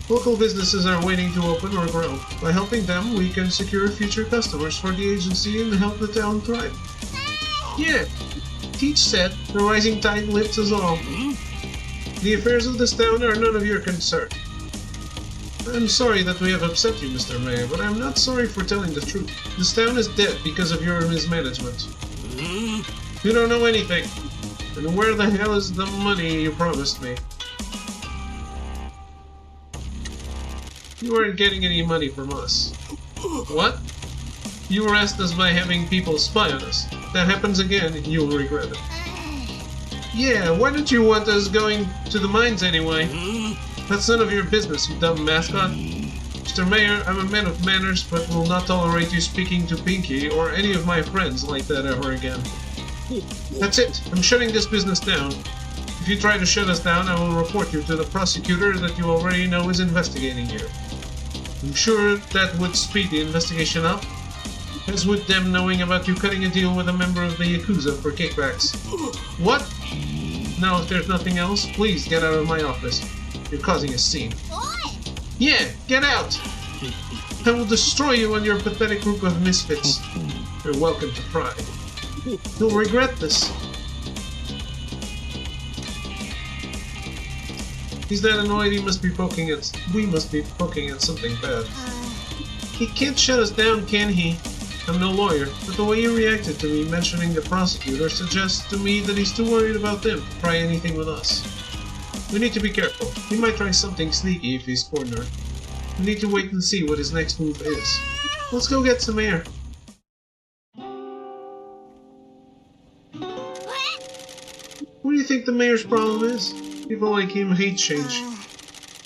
Local businesses are waiting to open or grow. By helping them, we can secure future customers for the agency and help the town thrive. Yeah, Teach said, the rising tide lifts us all. The affairs of this town are none of your concern. I'm sorry that we have upset you, Mr. Mayor, but I'm not sorry for telling the truth. This town is dead because of your mismanagement. You don't know anything. And where the hell is the money you promised me? You aren't getting any money from us. What? You harassed us by having people spy on us. If that happens again, you'll regret it. Yeah, why don't you want us going to the mines anyway? That's none of your business, you dumb mascot. Mr. Mayor, I'm a man of manners, but will not tolerate you speaking to Pinky or any of my friends like that ever again. That's it. I'm shutting this business down. If you try to shut us down, I will report you to the prosecutor that you already know is investigating you. I'm sure that would speed the investigation up, as would them knowing about you cutting a deal with a member of the Yakuza for kickbacks. What? Now, if there's nothing else, please get out of my office. You're causing a scene. Yeah, get out! I will destroy you and your pathetic group of misfits. You're welcome to try. You'll regret this. He's that annoyed we must be poking at something bad. He can't shut us down, can he? I'm no lawyer, but the way he reacted to me mentioning the prosecutor suggests to me that he's too worried about them to try anything with us. We need to be careful. He might try something sneaky if he's cornered. We need to wait and see what his next move is. Let's go get some air. What do you think the mayor's problem is? People like him hate change.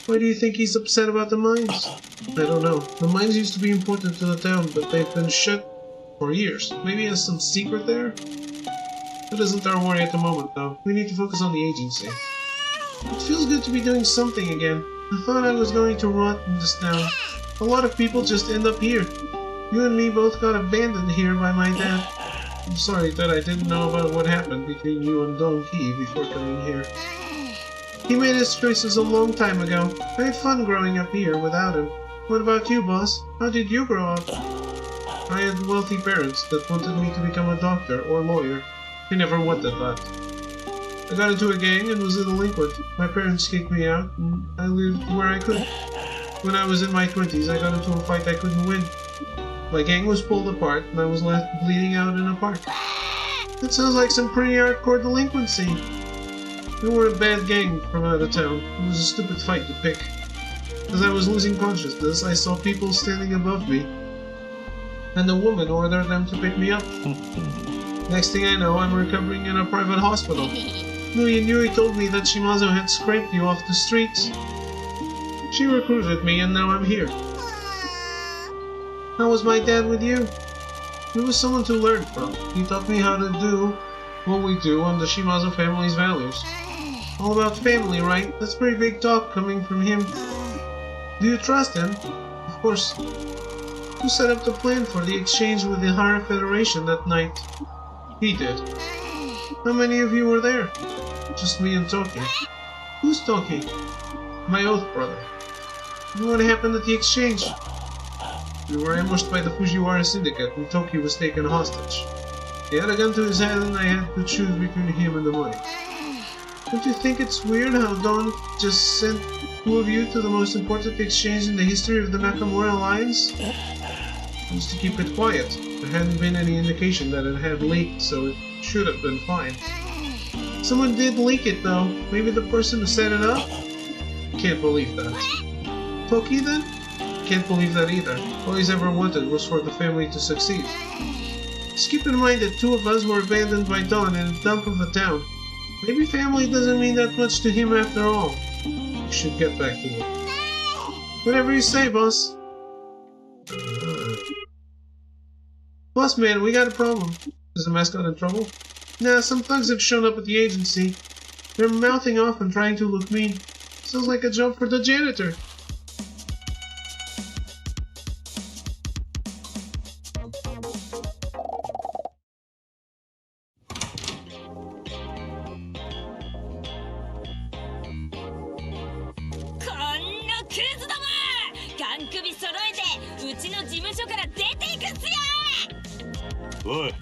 Why do you think he's upset about the mines? I don't know. The mines used to be important to the town, but they've been shut for years. Maybe he has some secret there? That isn't our worry at the moment, though. We need to focus on the agency. It feels good to be doing something again. I thought I was going to rot in this town. A lot of people just end up here. You and me both got abandoned here by my dad. I'm sorry that I didn't know about what happened between you and Don Key before coming here. He made his choices a long time ago. I had fun growing up here without him. What about you, boss? How did you grow up? I had wealthy parents that wanted me to become a doctor or lawyer. They never wanted that. I got into a gang and was a delinquent. My parents kicked me out, and I lived where I could. When I was in my 20s, I got into a fight I couldn't win. My gang was pulled apart, and I was left bleeding out in a park. That sounds like some pretty hardcore delinquency. We were a bad gang from out of town. It was a stupid fight to pick. As I was losing consciousness, I saw people standing above me. and the woman ordered them to pick me up. Next thing I know, I'm recovering in a private hospital. Yui told me that Shimazu had scraped you off the streets. She recruited me and now I'm here. How was my dad with you? He was someone to learn from. He taught me how to do what we do on the Shimazu family's values. All about family, right? That's pretty big talk coming from him. Do you trust him? Of course. Who set up the plan for the exchange with the Higher Federation that night? He did. How many of you were there? Just me and Toki. Who's Toki? My oath brother. And what happened at the exchange? We were ambushed by the Fujiwara Syndicate and Toki was taken hostage. He had a gun to his head and I had to choose between him and the money. Don't you think it's weird how Dawn just sent two of you to the most important exchange in the history of the Nakamura Alliance? Used to keep it quiet. There hadn't been any indication that it had leaked, so it should have been fine. Someone did leak it though. Maybe the person who set it up? Can't believe that. Toki then? Can't believe that either. All he's ever wanted was for the family to succeed. Just keep in mind that two of us were abandoned by Dawn in a dump of a town. Maybe family doesn't mean that much to him after all. We should get back to it. Whatever you say, boss. Boss man, we got a problem. Is the mascot in trouble? Nah, some thugs have shown up at the agency. They're mouthing off and trying to look mean. Sounds like a job for the janitor.おい、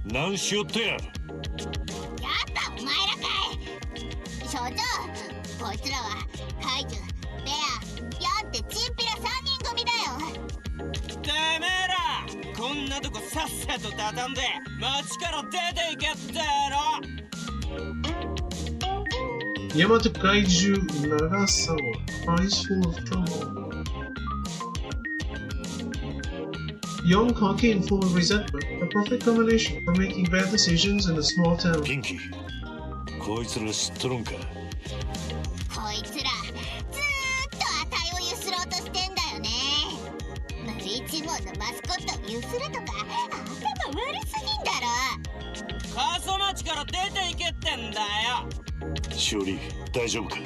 何しよってや。やったお前らかい。所長、こいつらはカイジュ、ベア、ヤンってチンピラ3人組だよ。てめえら、こんなとこさっさと畳んで町から出ていけっての。Yamato Kaiju Nagasawa, eyes full of trouble. Young, cocky, and full of resentment, a perfect combination for making bad decisions in a small town. ピンキー、こいつら知っとるんか。こいつらずーっとあたいをゆすろうとしてんだよね。一門のマスコットをゆするとか頭悪すぎんだろ。過疎町から出ていけってんだよ。しおり、大丈夫か。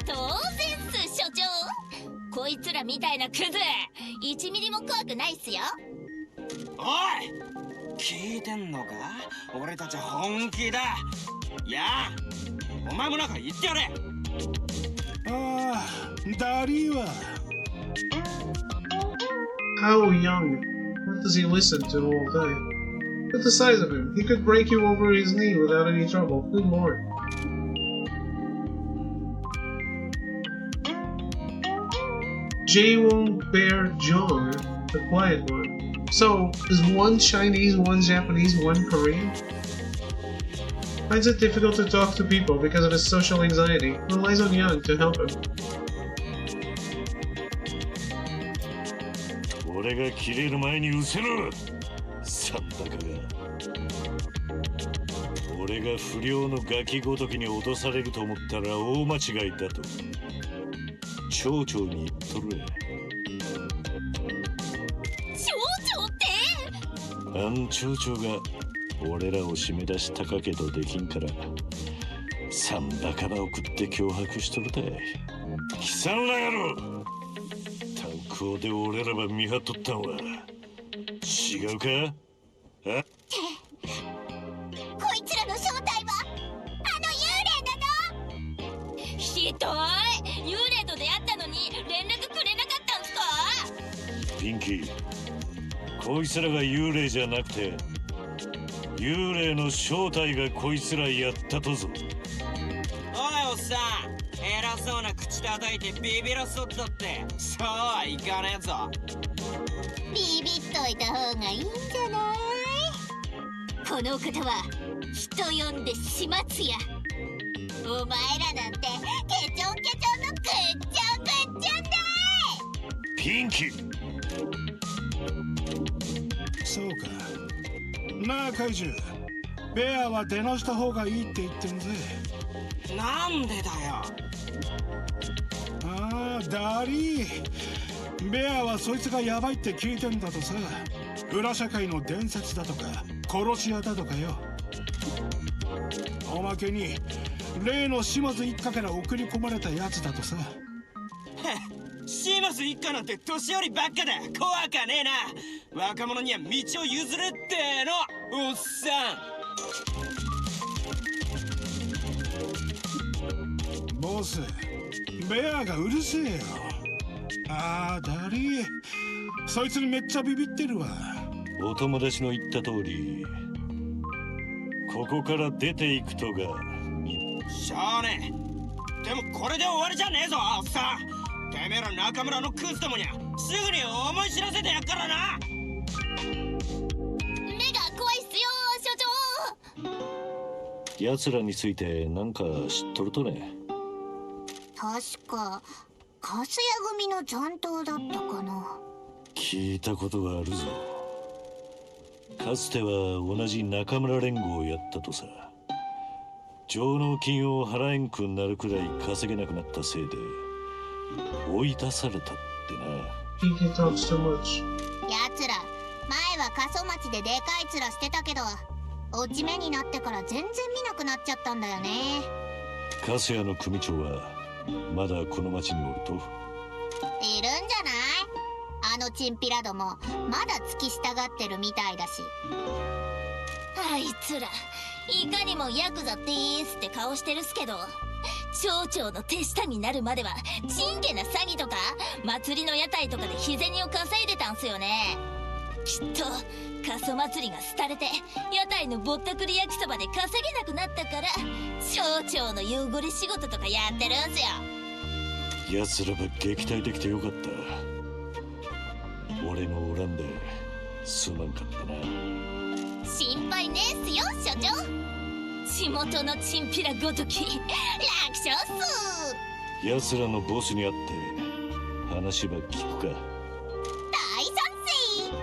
当然っす、所長。こいつらみたいなクズ1ミリも怖くないっすよ。おい、聞いてんのか？俺たち本気だ。いや、お前もなんか言ってやれ。ああ、ダリーは。How young? What does he listen to all day? Look at the size of him. He could break you over his knee without any trouble. Good lord. Jaewon Bear Jong, the quiet one. So, is one Chinese, one Japanese, one Korean? Finds it difficult to talk to people because of his social anxiety. Relies on Young to help him. 俺が切れる前に失せろ。サンダカが。俺が不良のガキごときに脅されると思ったら大間違いだと。町長に言っとる。町長ってあん町長が俺らを締め出したかけどできんからサンダカバ送って脅迫しとるで。貴様ら野郎、炭鉱で俺らば見張っとったんは違うか？あ？こいつらの正体はあの幽霊なの？ひどい。幽霊と出会ったのに連絡くれなかったんすか？ピンキー、こいつらが幽霊じゃなくて幽霊の正体がこいつらやったとぞ。おいおっさん、偉そうな口叩いてビビらそったってそうはいかねえぞ。ビビっといた方がいいんじゃない？この方は人呼んで始末や。お前らなんてケチョンケチョンのぐっちゃんぐっちゃんだい。ピンキー、そうか。なあ怪獣、ベアは出直した方がいいって言ってんぜ。なんでだよ。ああ、ダリー。ベアはそいつがヤバいって聞いてんだとさ。裏社会の伝説だとか殺し屋だとかよ。おまけに例の島津一家から送り込まれたやつだとさ。シマス一家なんて年寄りばっかだ。怖かねえな。若者には道を譲るっての、おっさん。ボス、ベアがうるせえよ。ああ、ダリー。そいつにめっちゃビビってるわ。お友達の言った通り、ここから出ていくとがしゃあねえ。でもこれで終わりじゃねえぞ、おっさん。てめえら中村のクズどもにはすぐに思い知らせてやっからな。目が怖いっすよ所長。奴らについてなんか知っとるとね。確かカスヤ組の残党だったかな。聞いたことがあるぞ。かつては同じ中村連合をやったとさ。上納金を払えんくなるくらい稼げなくなったせいで追い出されたってな。He talks too much. やつら前は過疎町ででかい面してたけど、落ち目になってから全然見なくなっちゃったんだよね。カスヤの組長はまだこの町におると。いるんじゃない？あのチンピラどもまだ付き従ってるみたいだし。あいつらいかにもヤクザってーすって顔してるっすけど、町長の手下になるまではちんけな詐欺とか祭りの屋台とかで日銭を稼いでたんすよね。きっと過疎祭りが廃れて屋台のぼったくり焼きそばで稼げなくなったから町長の汚れ仕事とかやってるんすよ。奴らば撃退できてよかった。俺のおらんですまんかったな。心配ねえっすよ所長。地元のチンピラごとき楽勝っす。奴らのボスに会って話ば聞くか。大賛成。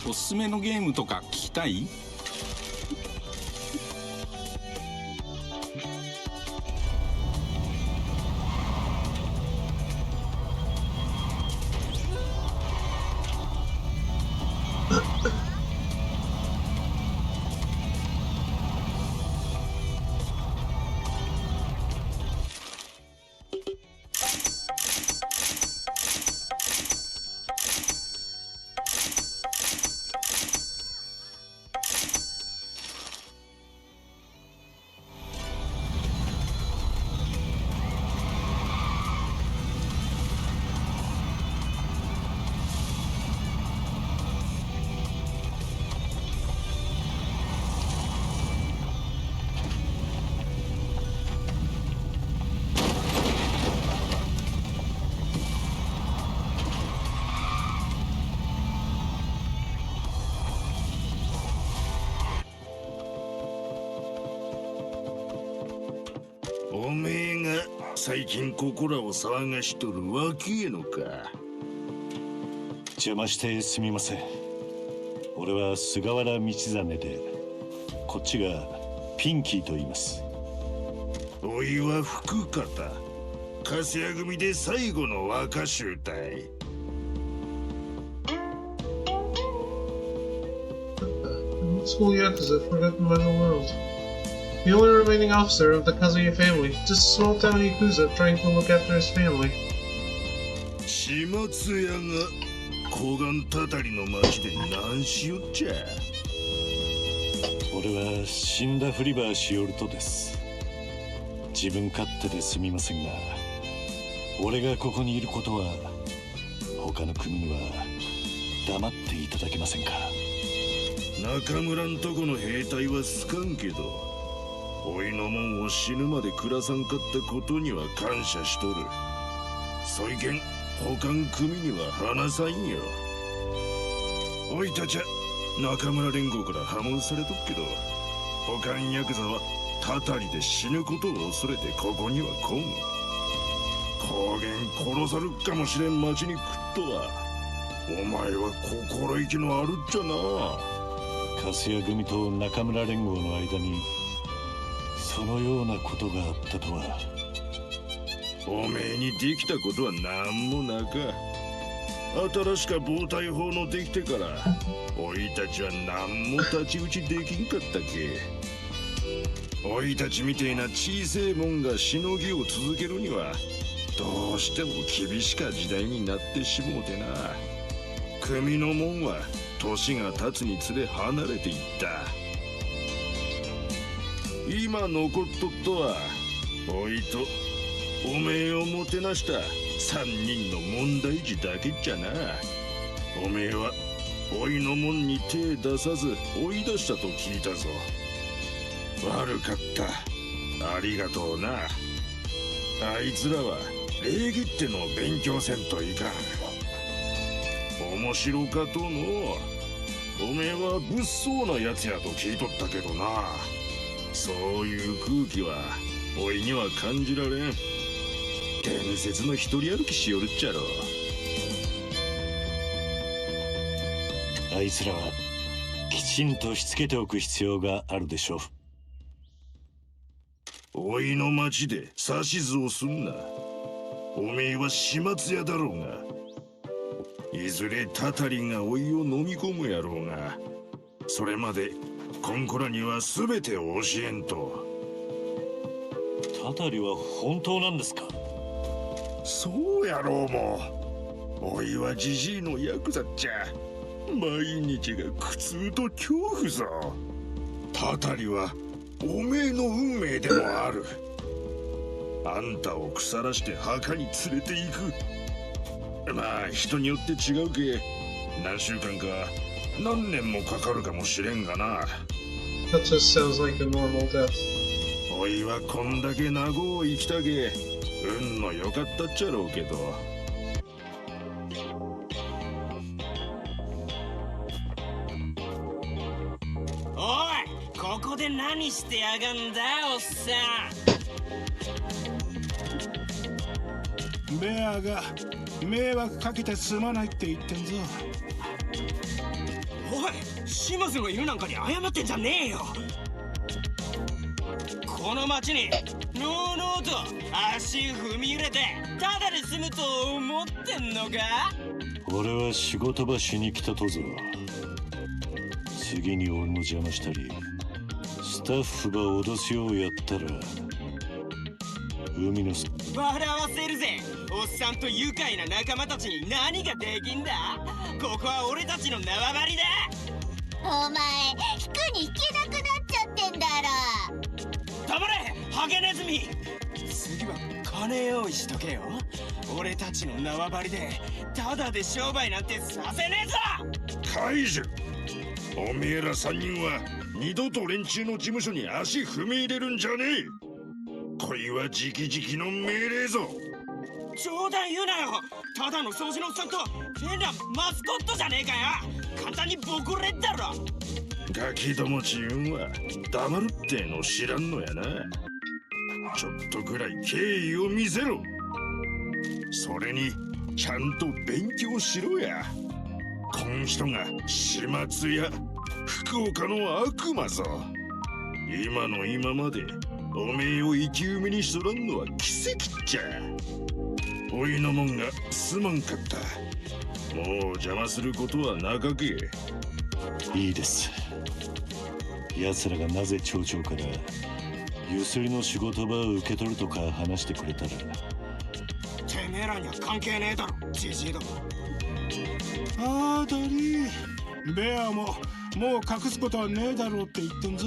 おすすめのゲームとか聞きたい？おめえが最近ここらを騒がしとるわけえのか。邪魔してすみません。俺は菅原道真で、こっちがピンキーと言います。おいは福方、粕谷組で最後の若衆隊。School Yakuza, forgotten by the world. The only remaining officer of the Kazuya family, just a small town Yakuza trying to look after his family. 始末屋が小雁たたりの町で何しよっちゃ。俺は死んだフリバーしおるとです。自分勝手ですみませんが、俺がここにいることは他の組には黙っていただけませんか。中村んとこの兵隊は好かんけど、おいのもんを死ぬまで暮らさんかったことには感謝しとる。そいけん他ん組には話さんよ。おいたちゃ中村連合から破門されとっけど、他んヤクザはたたりで死ぬことを恐れてここには来ん。高原殺さるかもしれん町に来っとは、お前は心意気のあるっちゃな。粕谷組と中村連合の間にそのようなことがあったとは。おめえにできたことはなんもなか。新しか暴対法のできてからおいたちは何も太刀打ちできんかったけ。おいたちみてえな小せえもんがしのぎを続けるにはどうしても厳しか時代になってしもうてな。組のもんは年が経つにつれ離れていった。今残っとっとはおいとおめえをもてなした3人の問題児だけじゃな。おめえはおいのもんに手出さず追い出したと聞いたぞ。悪かった。ありがとうな。あいつらは礼儀ってのを勉強せんといかん。面白かとの。おめえは物騒なやつやと聞いとったけどな。そういう空気はおいには感じられん。伝説の一人歩きしよるっちゃろ。あいつらはきちんとしつけておく必要があるでしょう。おいの町で指図をすんな。おめえは始末屋だろうが、いずれタタリがおいを飲み込むやろうが、それまでこんこらには全てを教えんと。タタリは本当なんですか？そうやろうも。おいはジジイのヤクザっちゃ毎日が苦痛と恐怖ぞ。タタリはおめえの運命でもある。あんたを腐らして墓に連れて行く。まあ人によって違うけ、何週間か何年もかかるかもしれんがな。That just sounds like a normal death. おいはこんだけ長う生きたけ運の良かったっちゃろうけど。おい、ここで何してやがんだおっさん。ベアが迷惑かけてすまないって言ってんぞ。おい、島津の犬なんかに謝ってんじゃねえよ。この町にのうのうと足踏み入れてただで済むと思ってんのか？俺は仕事場しに来たとぞ。次に俺の邪魔したりスタッフが脅すようやったら海の笑わせるぜ。おっさんと愉快な仲間たちに何ができんだ。ここは俺たちの縄張りだ。お前引くに引けなくなっちゃってんだろ。黙れハゲネズミ。次は金用意しとけよ。俺たちの縄張りでただで商売なんてさせねえぞ。解除。おめえら3人は二度と連中の事務所に足踏み入れるんじゃねえ。恋は直々の命令ぞ。冗談言うなよ。ただの掃除のおっさんと変なマスコットじゃねえかよ。簡単にボコれんだろ。ガキどもちうんは黙るっての知らんのやな。ちょっとぐらい敬意を見せろ。それにちゃんと勉強しろや。こん人が始末や福岡の悪魔ぞ。今の今までおめえを生き埋めにしとらんのは奇跡っちゃ。おいのもんがすまんかった。もう邪魔することはなかけ。いいです。奴らがなぜ町長からゆすりの仕事場を受け取るとか話してくれたら。てめえらには関係ねえだろ、ジジイども。ああダリー、ベアももう隠すことはねえだろうって言ってんぞ。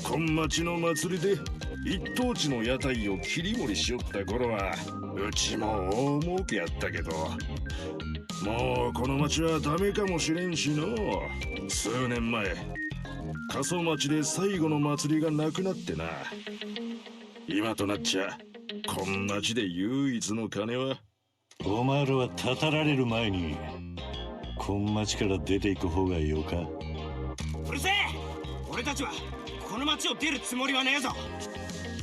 今町の祭りで一等地の屋台を切り盛りしよった頃はうちも大儲けやったけど、もうこの町はダメかもしれんしの。数年前過疎町で最後の祭りがなくなってな。今となっちゃこん町で唯一の金は。お前らはたたられる前にこん町から出ていく方がよか。うるせえ、俺たちはこの町を出るつもりはねえぞ。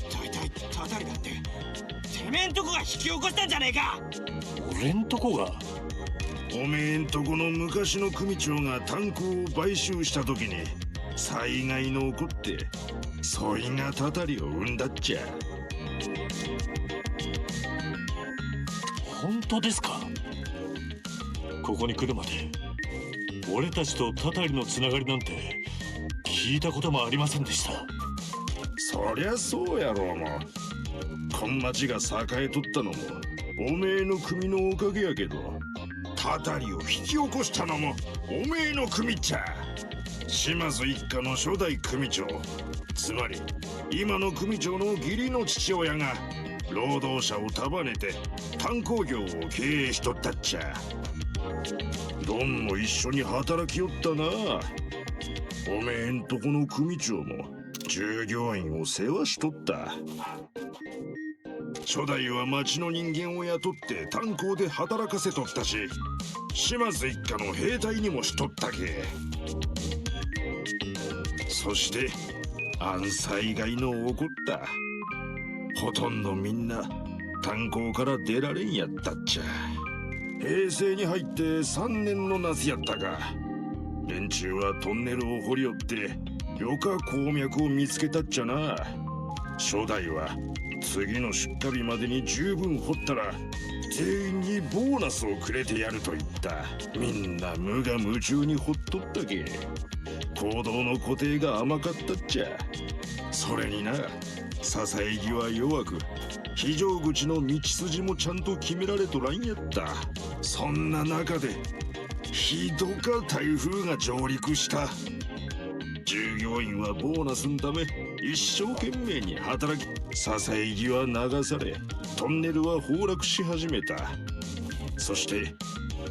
大体たたりだっててめえんとこが引き起こしたんじゃねえか。俺んとこが？おめえんとこの昔の組長が炭鉱を買収した時に災害の起こって、そいがたたりを生んだっちゃ。本当ですか？ここに来るまで俺たちとたたりのつながりなんて聞いたこともありませんでした。そりゃそうやろうも。こん町が栄えとったのもおめえの組のおかげやけど、たたりを引き起こしたのもおめえの組っちゃ。島津一家の初代組長、つまり今の組長の義理の父親が労働者を束ねて炭鉱業を経営しとったっちゃ。ドンも一緒に働きよったな。おめえんとこの組長も従業員を世話しとった。初代は町の人間を雇って炭鉱で働かせとったし、島津一家の兵隊にもしとったけ。そして暗災害の起こった。ほとんどみんな炭鉱から出られんやったっちゃ。平成に入って3年の夏やったか。連中はトンネルを掘り寄って余暇鉱脈を見つけたっちゃな。初代は次の出荷日までに十分掘ったら全員にボーナスをくれてやると言った。みんな無我夢中に掘っとったけ。行動の固定が甘かったっちゃ。それにな、支え木は弱く非常口の道筋もちゃんと決められとらんやった。そんな中でひどか台風が上陸した。従業員はボーナスのため一生懸命に働き、支え木は流されトンネルは崩落し始めた。そして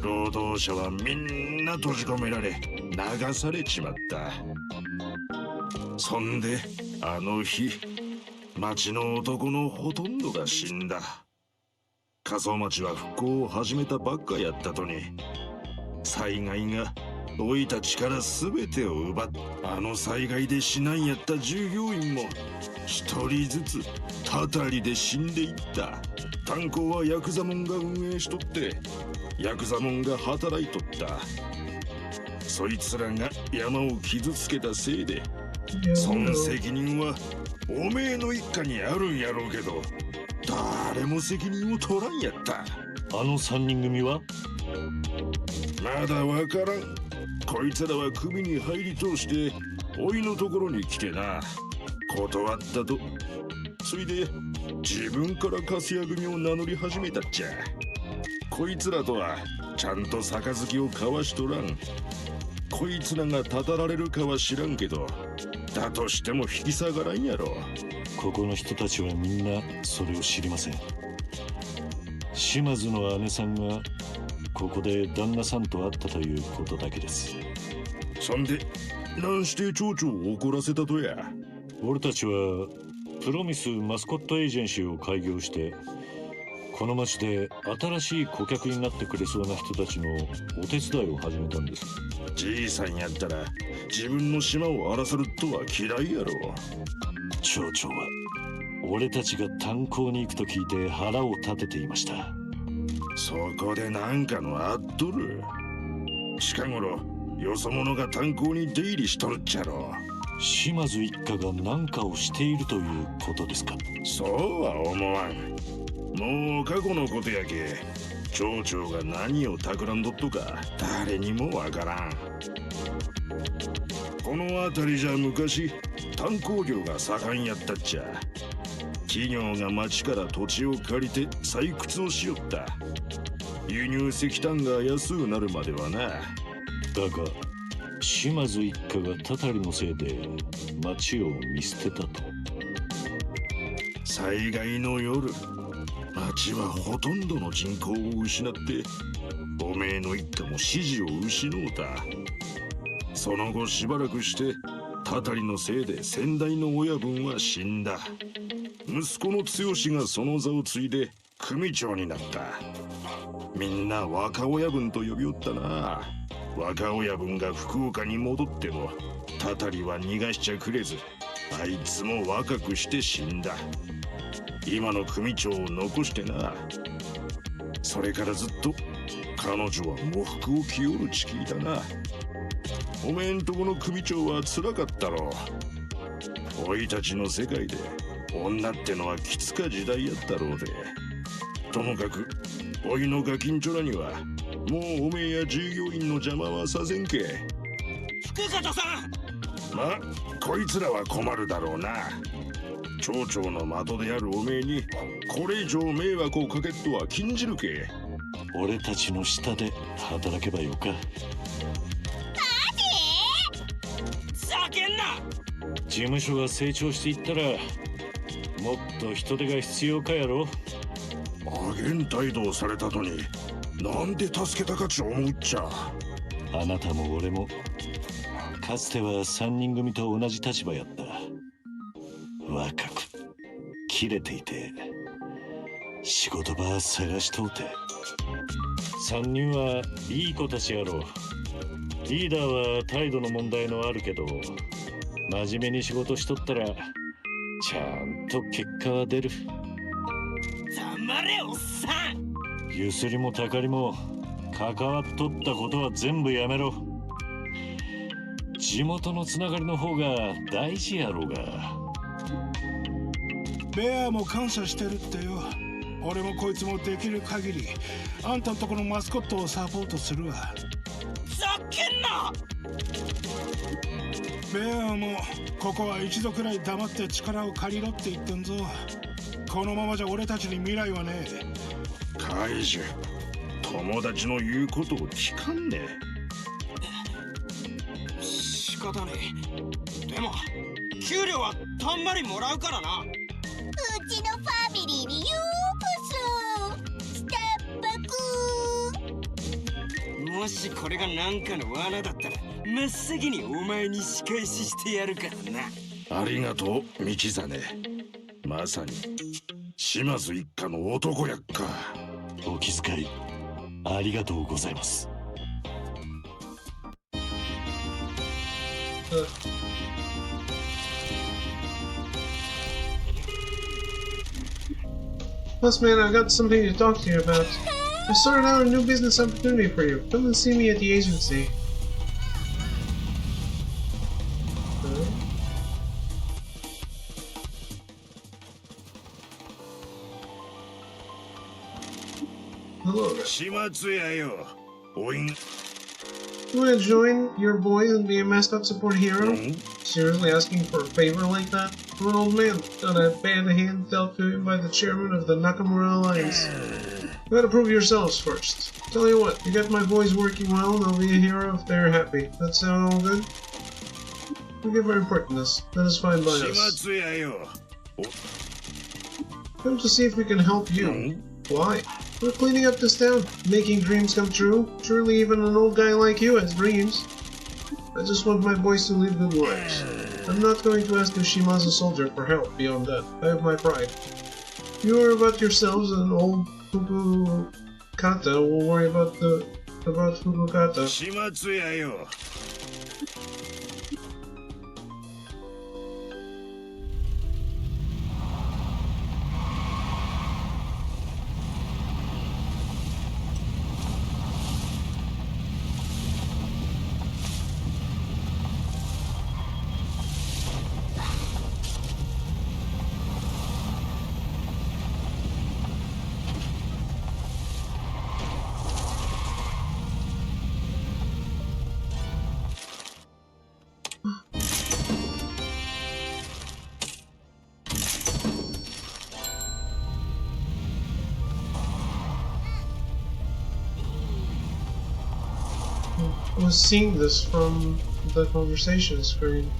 労働者はみんな閉じ込められ流されちまった。そんであの日、町の男のほとんどが死んだ。過疎町は復興を始めたばっかやったとに、災害が老いた力全てを奪っ、あの災害で死なんやった従業員も一人ずつたたりで死んでいった。炭鉱はヤクザモンが運営しとってヤクザモンが働いとった。そいつらが山を傷つけたせいで、その責任はおめえの一家にあるんやろうけど、誰も責任を取らんやった。あの3人組はまだわからん。こいつらは組に入り通しておいのところに来てな、断ったと。それで自分からカスヤ組を名乗り始めたっちゃ。こいつらとはちゃんと杯を交わしとらん。こいつらがたたられるかは知らんけど、だとしても引き下がらんやろ。ここの人たちはみんなそれを知りません。島津の姉さんがここで旦那さんと会ったということだけです。そんで何して町長を怒らせたとや。俺たちはプロミスマスコットエージェンシーを開業して、この町で新しい顧客になってくれそうな人たちのお手伝いを始めたんです。じいさんやったら自分の島を荒らさるとは嫌いやろ。町長は俺たちが炭鉱に行くと聞いて腹を立てていました。そこでなんかのあっとる。近頃よそ者が炭鉱に出入りしとるっちゃろ。島津一家が何かをしているということですか？そうは思わん。もう過去のことやけ、町長が何を企んどっとか誰にもわからん。この辺りじゃ昔炭鉱業が盛んやったっちゃ。企業が町から土地を借りて採掘をしよった。輸入石炭が安うなるまではな。だが島津一家がたたりのせいで町を見捨てたと。災害の夜、町はほとんどの人口を失って、おめえの一家も支持を失うた。その後しばらくしてたたりのせいで先代の親分は死んだ。息子の剛がその座を継いで組長になった。みんな若親分と呼びよったな。若親分が福岡に戻ってもたたりは逃がしちゃくれず、あいつも若くして死んだ。今の組長を残してな。それからずっと彼女は喪服を着よるちきいだな。おめえんとこの組長はつらかったろう。おいたちの世界で女ってのはきつか時代やったろうで。ともかくおいのガキンチョらにはもうおめえや従業員の邪魔はさせんけ。福方さん、まあこいつらは困るだろうな。町長の的であるおめえにこれ以上迷惑をかけっとは禁じるけ。俺たちの下で働けばよか。ざけんな。事務所が成長していったらもっと人手が必要かやろ。あげん態度をされたのになんで助けたかち思うっちゃ。あなたも俺もかつては3人組と同じ立場やった。若くキレていて仕事場探しとうて。3人はいい子たちやろ。リーダーは態度の問題のあるけど真面目に仕事しとったらちゃんと結果は出る。黙れおっさん。ゆすりもたかりも関わっとったことは全部やめろ。地元のつながりの方が大事やろうが。ベアも感謝してるってよ。俺もこいつもできる限りあんたんとこのマスコットをサポートするわ。ざけんな。ベアもここは一度くらい黙って力を借りろって言ってんぞ。このままじゃ俺たちに未来はねえ。怪獣、友達の言うことを聞かんね。仕方ねえ。でも給料はたんまりもらうからな。うちのファミリーにようこそ。スタッパク。もしこれがなんかの罠だったら真っ先にお前に仕返ししてやるからな。ありがとう道真。まさに島津一家の男やっか。お気遣いありがとうございます。Plus, man, I've got something to talk to you about. I started out a new business opportunity for you. Come and see me at the agency. Hello there. 島津やよ。おいん。You wanna join your boys and be a mascot support hero? Seriously asking for a favor like that? I'm an old man, got a bad hand dealt to him by the chairman of the Nakamura Alliance. You gotta prove yourselves first. Tell you what, you got my boys working well and I'll be a hero if they're happy. That sound all good? We give our important this. That is fine by us. 島津やよ。 Come to see if we can help you. Why? We're cleaning up this town, making dreams come true. Surely even an old guy like you has dreams. I just want my boys to live good lives. I'm not going to ask a Shimazu soldier for help beyond that. I have my pride. You worry about yourselves and old Fuku Kata will worry about Fuku Kata. 島津やよ。was seeing this from the conversation screen.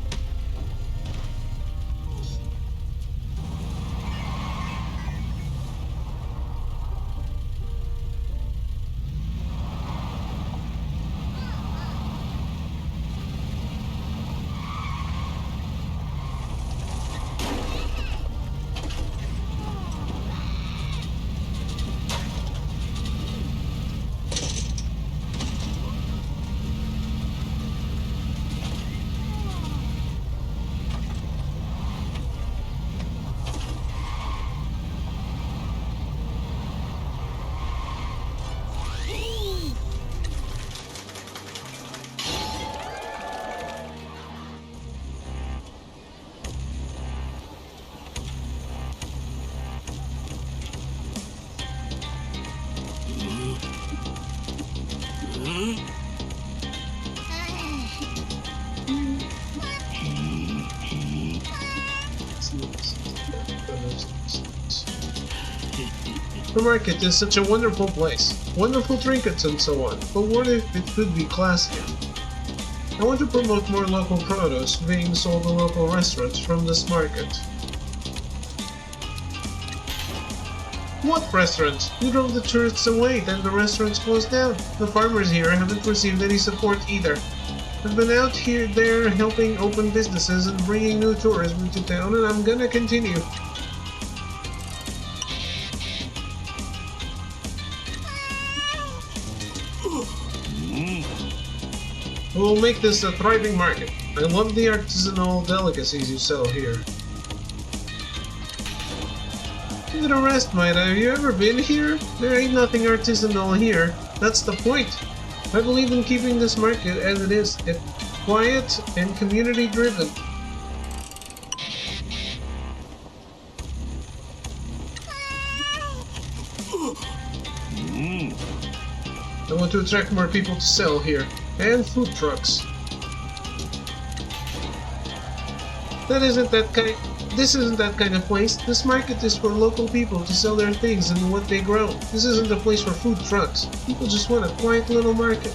The market is such a wonderful place. Wonderful trinkets and so on, but what if it could be classier? I want to promote more local produce being sold in local restaurants from this market. What restaurants? You drove the tourists away, then the restaurants closed down. The farmers here haven't received any support either. I've been out here there helping open businesses and bringing new tourism into town, and I'm gonna continue. We'll make this a thriving market. I love the artisanal delicacies you sell here. Give it a rest, Maida. Have you ever been here? There ain't nothing artisanal here. That's the point. I believe in keeping this market as it is. It's quiet and community-driven. I want to attract more people to sell here. And food trucks. This isn't that kind of place. This market is for local people to sell their things and what they grow. This isn't a place for food trucks. People just want a quiet little market.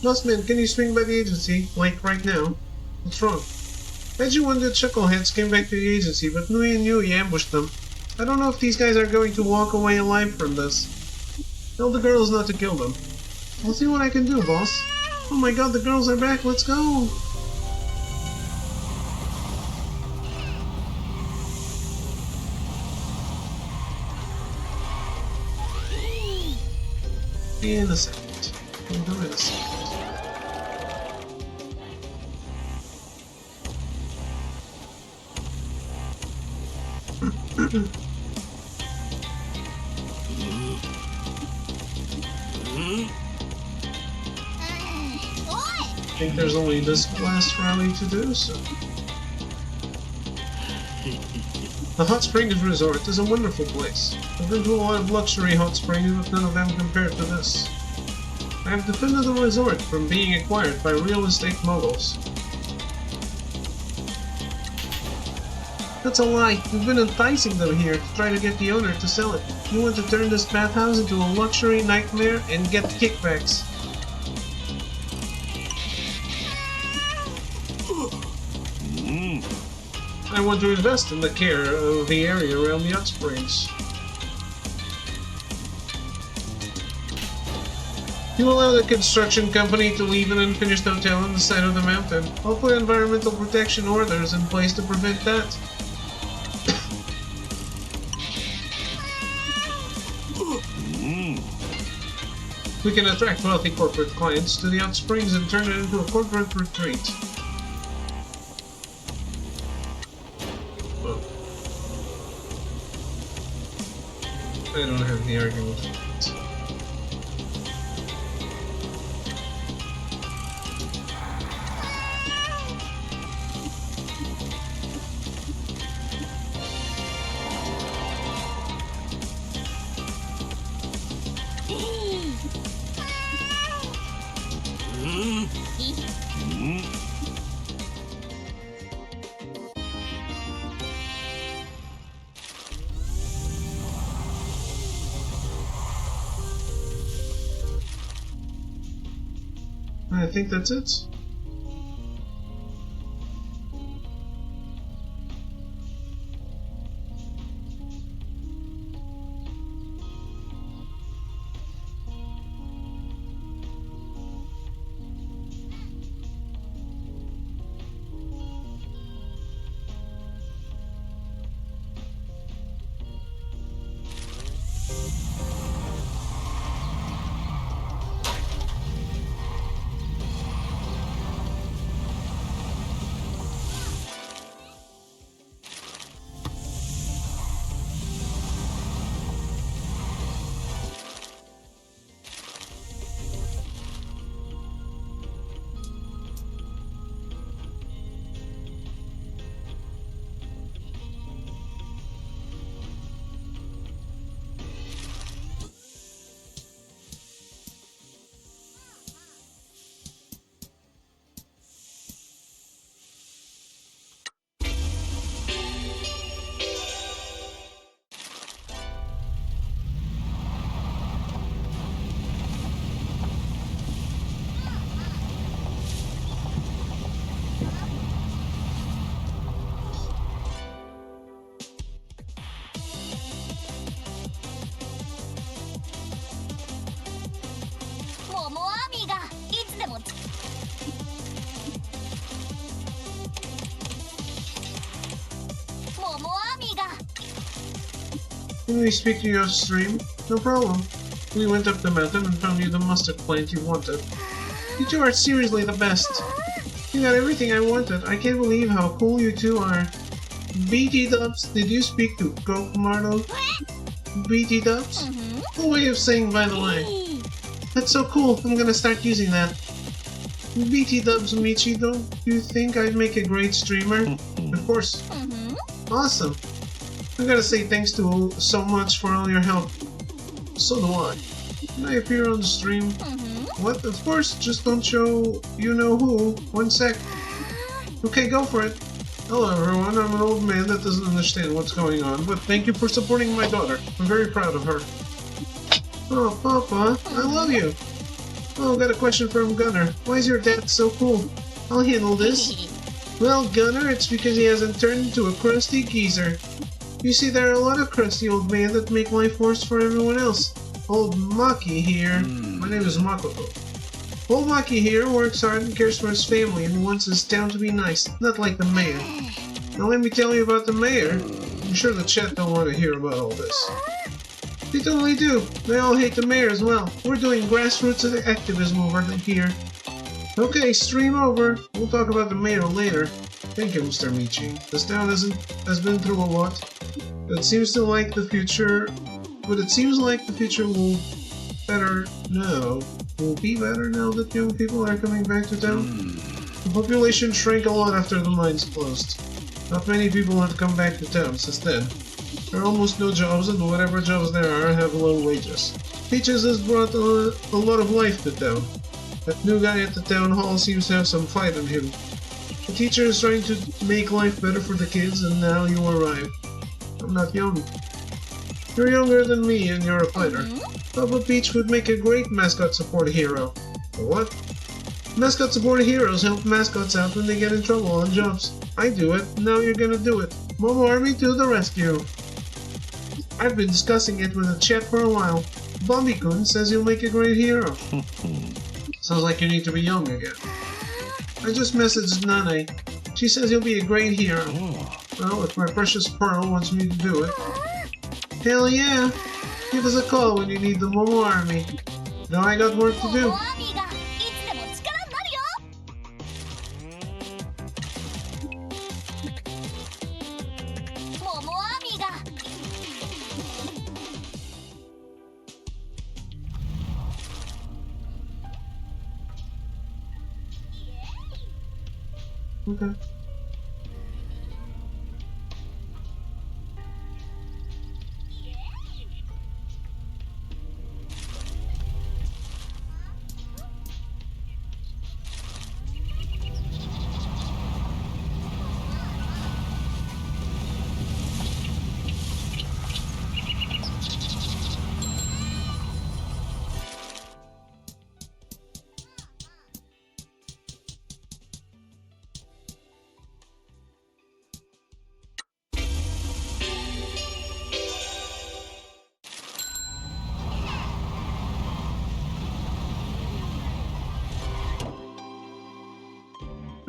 Bossman, can you swing by the agency? Like, right now? What's wrong? Reggie one of the chuckleheads came back to the agency, but Nui and Yui ambushed them. I don't know if these guys are going to walk away alive from this. Tell the girls not to kill them. I'll see what I can do, boss. Oh my god, the girls are back, let's go! In a second. We'll do it in a second. I think there's only this last rally to do, so... The Hot Springs Resort is a wonderful place. I've been to a lot of luxury hot springs, but none of them compared to this. I have defended the resort from being acquired by real estate moguls. That's a lie. You've been enticing them here to try to get the owner to sell it. You want to turn this bathhouse into a luxury nightmare and get kickbacks. I want to invest in the care of the area around the hot springs. You allow the construction company to leave an unfinished hotel on the side of the mountain. I'll put environmental protection orders in place to prevent that. We can attract wealthy corporate clients to the hot springs and turn it into a corporate retreat. Well, I don't have the argument for that. I think that's it. Can we speak to your stream? No problem. We went up the mountain and found you the mustard plant you wanted. You two are seriously the best. You got everything I wanted. I can't believe how cool you two are. BT Dubs, did you speak to Gokumardo? BT Dubs? Cool way of saying by the way. That's so cool, I'm gonna start using that. BT Dubs Michi, don't you think I'd make a great streamer? Of course. Awesome. I gotta say thanks to so much for all your help. So do I. Can I appear on the stream? What? Of course, just don't show you know who. One sec. Okay, go for it. Hello everyone, I'm an old man that doesn't understand what's going on, but thank you for supporting my daughter. I'm very proud of her. Oh, Papa, I love you. Oh, got a question from Gunner. Why is your dad so cool? I'll handle this. Well, Gunner, it's because he hasn't turned into a crusty geezer. You see, there are a lot of crusty old men that make life worse for everyone else. Old Maki here. My name is Makoto. Old Maki here works hard and cares for his family and wants his town to be nice, not like the mayor. Now let me tell you about the mayor. I'm sure the chat don't want to hear about all this. They totally do. They all hate the mayor as well. We're doing grassroots activism over here. Okay, stream over. We'll talk about the mayor later. Thank you, Mr. Michi. This town has been through a lot. It seems like the future will be better now that young people are coming back to town. The population shrank a lot after the mines closed. Not many people have come back to town since then. There are almost no jobs, and whatever jobs there are have low wages. Teachers has brought a lot of life to town. That new guy at the town hall seems to have some fight in him. The teacher is trying to make life better for the kids, and now you arrive. I'm not young. You're younger than me, and you're a fighter. Papa Peach would make a great mascot support hero. What? Mascot support heroes help mascots out when they get in trouble on jobs. I do it, now you're gonna do it. Momo Army to the rescue. I've been discussing it with the chat for a while. Bobby-kun says you'll make a great hero. Sounds like you need to be young again. I just messaged Nane. She says you'll be a great hero. Well, if my precious Pearl wants me to do it. Hell yeah! Give us a call when you need the Momo Army. Now I got work to do. Okay.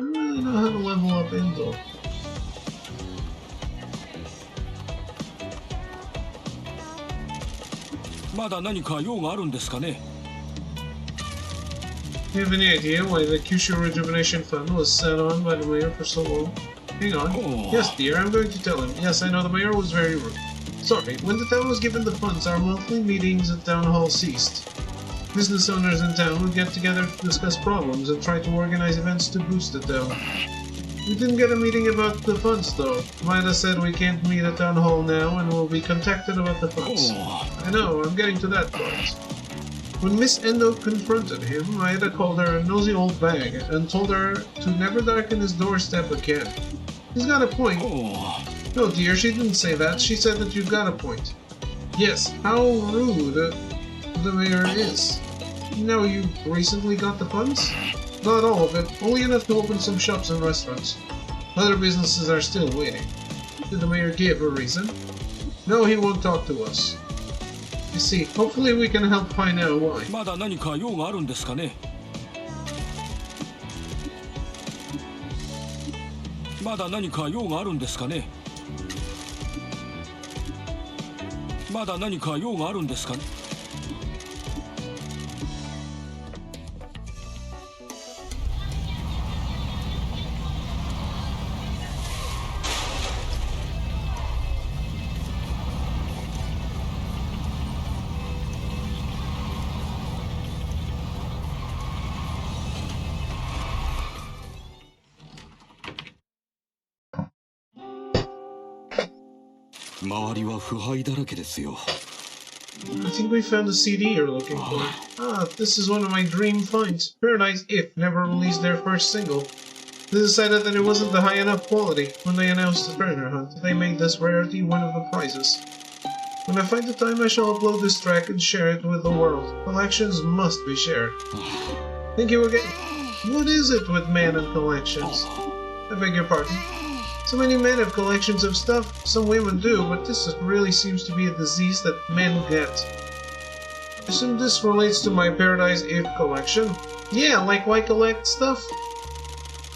I don't really know how to level up Endo. Do you have any idea why the Kyushu Rejuvenation Fund was sat on by the mayor for so long? Hang on. Yes, dear, I'm going to tell him. Yes, I know the mayor was very rude. Sorry, when the town was given the funds, our monthly meetings at Town Hall ceased. Business owners in town would get together to discuss problems and try to organize events to boost the town. We didn't get a meeting about the funds, though. Maeda said we can't meet at Town Hall now and will be contacted about the funds. I know, I'm getting to that part. When Miss Endo confronted him, Maeda called her a nosy old bag and told her to never darken his doorstep again. He's got a point. No, dear, she didn't say that. She said that you've got a point. Yes, how rude the mayor is. Now you recently got the funds? Not all of it, only enough to open some shops and restaurants. Other businesses are still waiting. Did the mayor give a reason? No, he won't talk to us. You see, hopefully we can help find out why. I think we found the CD you're looking for. Ah, this is one of my dream finds. Paradise If never released their first single. They decided that it wasn't the high enough quality. When they announced the treasure hunt, they made this rarity one of the prizes. When I find the time, I shall upload this track and share it with the world. Collections must be shared. Thank you again. What is it with men and collections? I beg your pardon. So many men have collections of stuff, some women do, but this really seems to be a disease that men get. I assume this relates to my Paradise If collection. Yeah, like why collect stuff?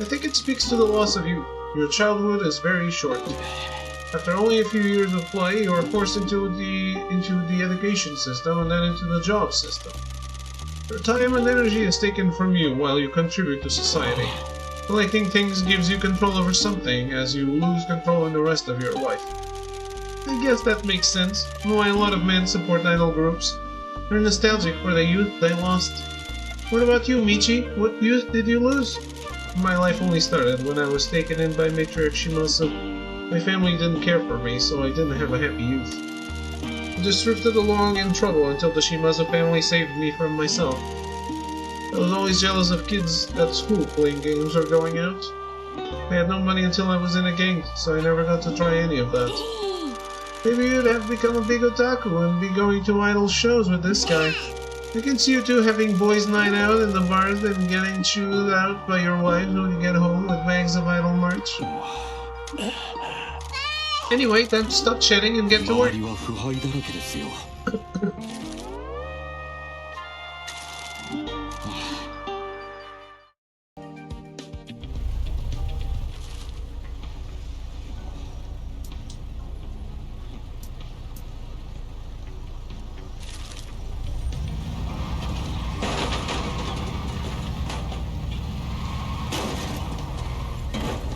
I think it speaks to the loss of youth. Your childhood is very short. After only a few years of play, you are forced into the education system and then into the job system. Your time and energy is taken from you while you contribute to society. Collecting things gives you control over something, as you lose control in the rest of your life. I guess that makes sense. Why a lot of men support idol groups. They're nostalgic for the youth they lost. What about you, Michi? What youth did you lose? My life only started when I was taken in by matriarch Shimazu. My family didn't care for me, so I didn't have a happy youth. I just drifted along in trouble until the Shimazu family saved me from myself. I was always jealous of kids at school playing games or going out. I had no money until I was in a gang, so I never got to try any of that. Maybe you'd have become a big otaku and be going to idol shows with this guy. I can see you two having boys' night out in the bars and getting chewed out by your wives when you get home with bags of idol merch. Anyway, time to stop chatting and get to work.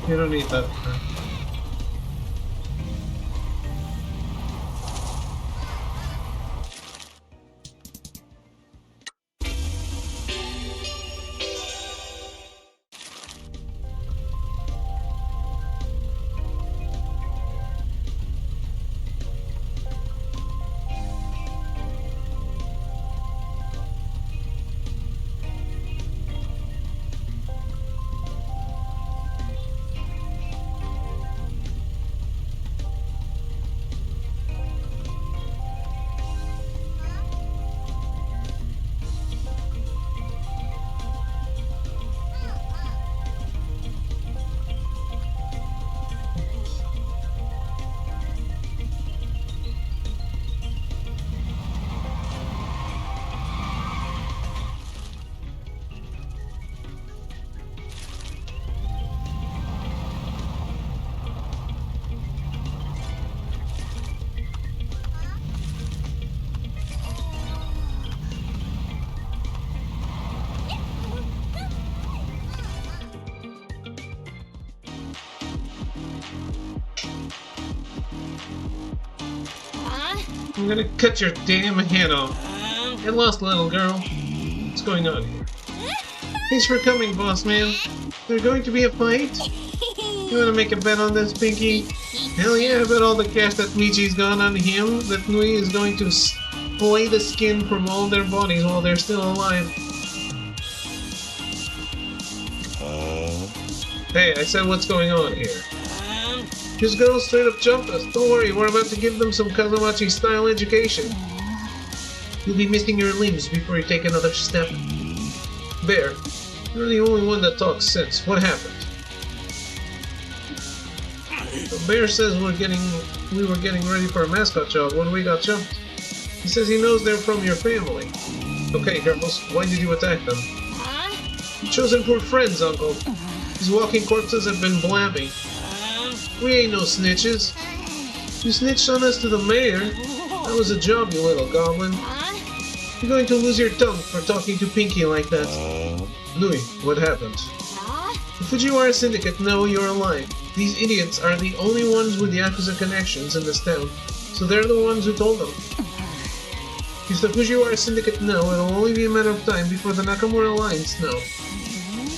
You don't need that. I'm gonna cut your damn head off. Get lost, little girl. What's going on here? Thanks for coming, boss man. There's going to be a fight? You wanna make a bet on this, Pinky? Hell yeah, I bet all the cash that Michi's got on him, that Nui is going to splay the skin from all their bodies while they're still alive. Hey, I said what's going on here. This girl straight up jumped us. Don't worry, we're about to give them some Kazamachi-style education. You'll be missing your limbs before you take another step. Bear, you're the only one that talks sense. What happened? The bear says we were getting ready for a mascot job when we got jumped. He says he knows they're from your family. Okay, girls, why did you attack them? You chosen poor friends, Uncle. These walking corpses have been blabbing. We ain't no snitches. You snitched on us to the mayor? That was a job, you little goblin. You're going to lose your tongue for talking to Pinky like that. Nui, what happened? The Fujiwara Syndicate know you're alive. These idiots are the only ones with Yakuza connections in this town, so they're the ones who told them. If the Fujiwara Syndicate know, it'll only be a matter of time before the Nakamura Alliance know.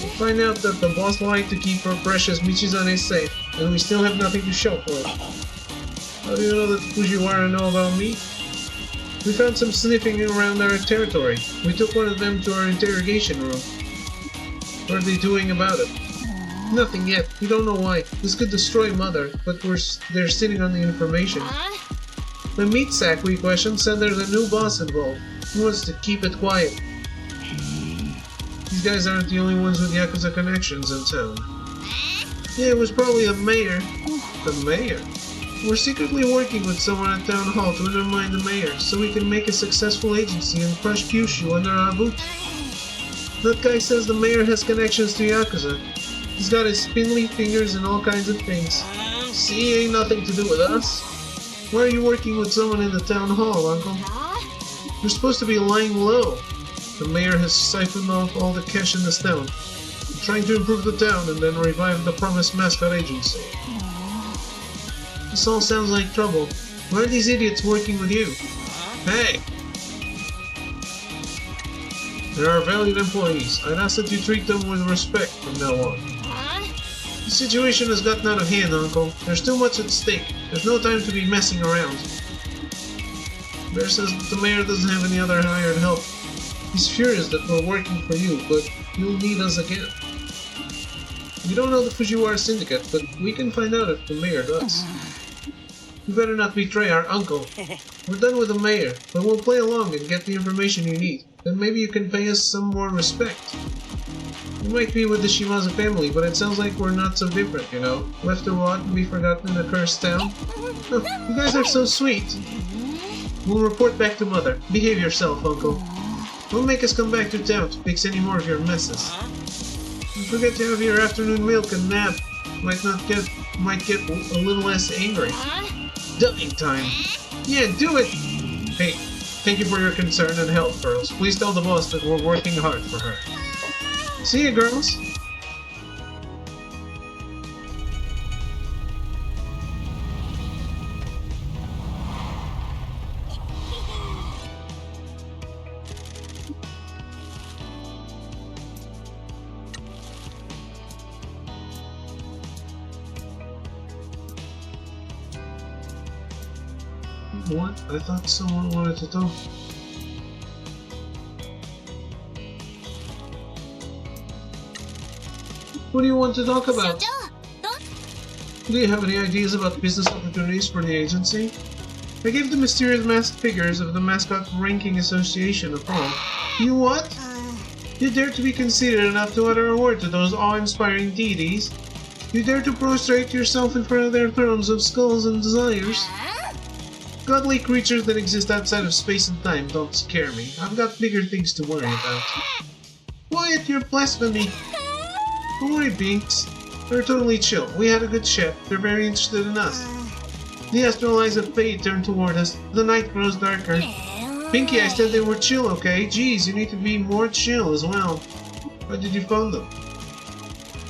We'll find out that the boss lied to keep her precious Michizane safe, and we still have nothing to show for it. How do you know that Fujiwara know about me? We found some sniffing around our territory. We took one of them to our interrogation room. What are they doing about it? Nothing yet. We don't know why. This could destroy Mother, but they're sitting on the information. The meat sack we questioned said there's a new boss involved. He wants to keep it quiet. These guys aren't the only ones with Yakuza connections in town. Yeah, it was probably the mayor. The mayor? We're secretly working with someone at Town Hall to undermine the mayor, so we can make a successful agency and crush Kyushu under our boots. That guy says the mayor has connections to Yakuza. He's got his spindly fingers and all kinds of things. See, ain't nothing to do with us. Why are you working with someone in the Town Hall, Uncle? You're supposed to be lying low. The mayor has siphoned off all the cash in this town. We're trying to improve the town and then revive the promised Mascot agency. This all sounds like trouble. Why are these idiots working with you? Hey! They are valued employees. I'd ask that you treat them with respect from now on. The situation has gotten out of hand, Uncle. There's too much at stake. There's no time to be messing around. Bear says that the mayor doesn't have any other hired help. He's furious that we're working for you, but you'll need us again. We don't know the Fujiwara Syndicate, but we can find out if the mayor does. You better not betray our uncle. We're done with the mayor, but we'll play along and get the information you need. Then maybe you can pay us some more respect. You might be with the Shimazu family, but it sounds like we're not so different, you know? Left to rot and be forgotten in a cursed town? Oh, you guys are so sweet. We'll report back to Mother. Behave yourself, Uncle. Don't make us come back to town to fix any more of your messes. Don't forget to have your afternoon milk and nap. Might get a little less angry. Dying time. Yeah, do it! Hey, thank you for your concern and help, girls. Please tell the boss that we're working hard for her. See you, girls. What? I thought someone wanted to talk. What do you want to talk about? Do you have any ideas about business opportunities for the agency? I gave the mysterious masked figures of the Mascot Ranking Association a call. You what? You dare to be conceited enough to utter a word to those awe-inspiring deities? You dare to prostrate yourself in front of their thrones of skulls and desires? Godly creatures that exist outside of space and time don't scare me. I've got bigger things to worry about. Quiet, you're blasphemy! Don't worry, Binks. They're totally chill. We had a good chat. They're very interested in us. The astral eyes of fate turn toward us. The night grows darker. Pinky, I said they were chill, okay? Jeez, you need to be more chill as well. Where did you phone them?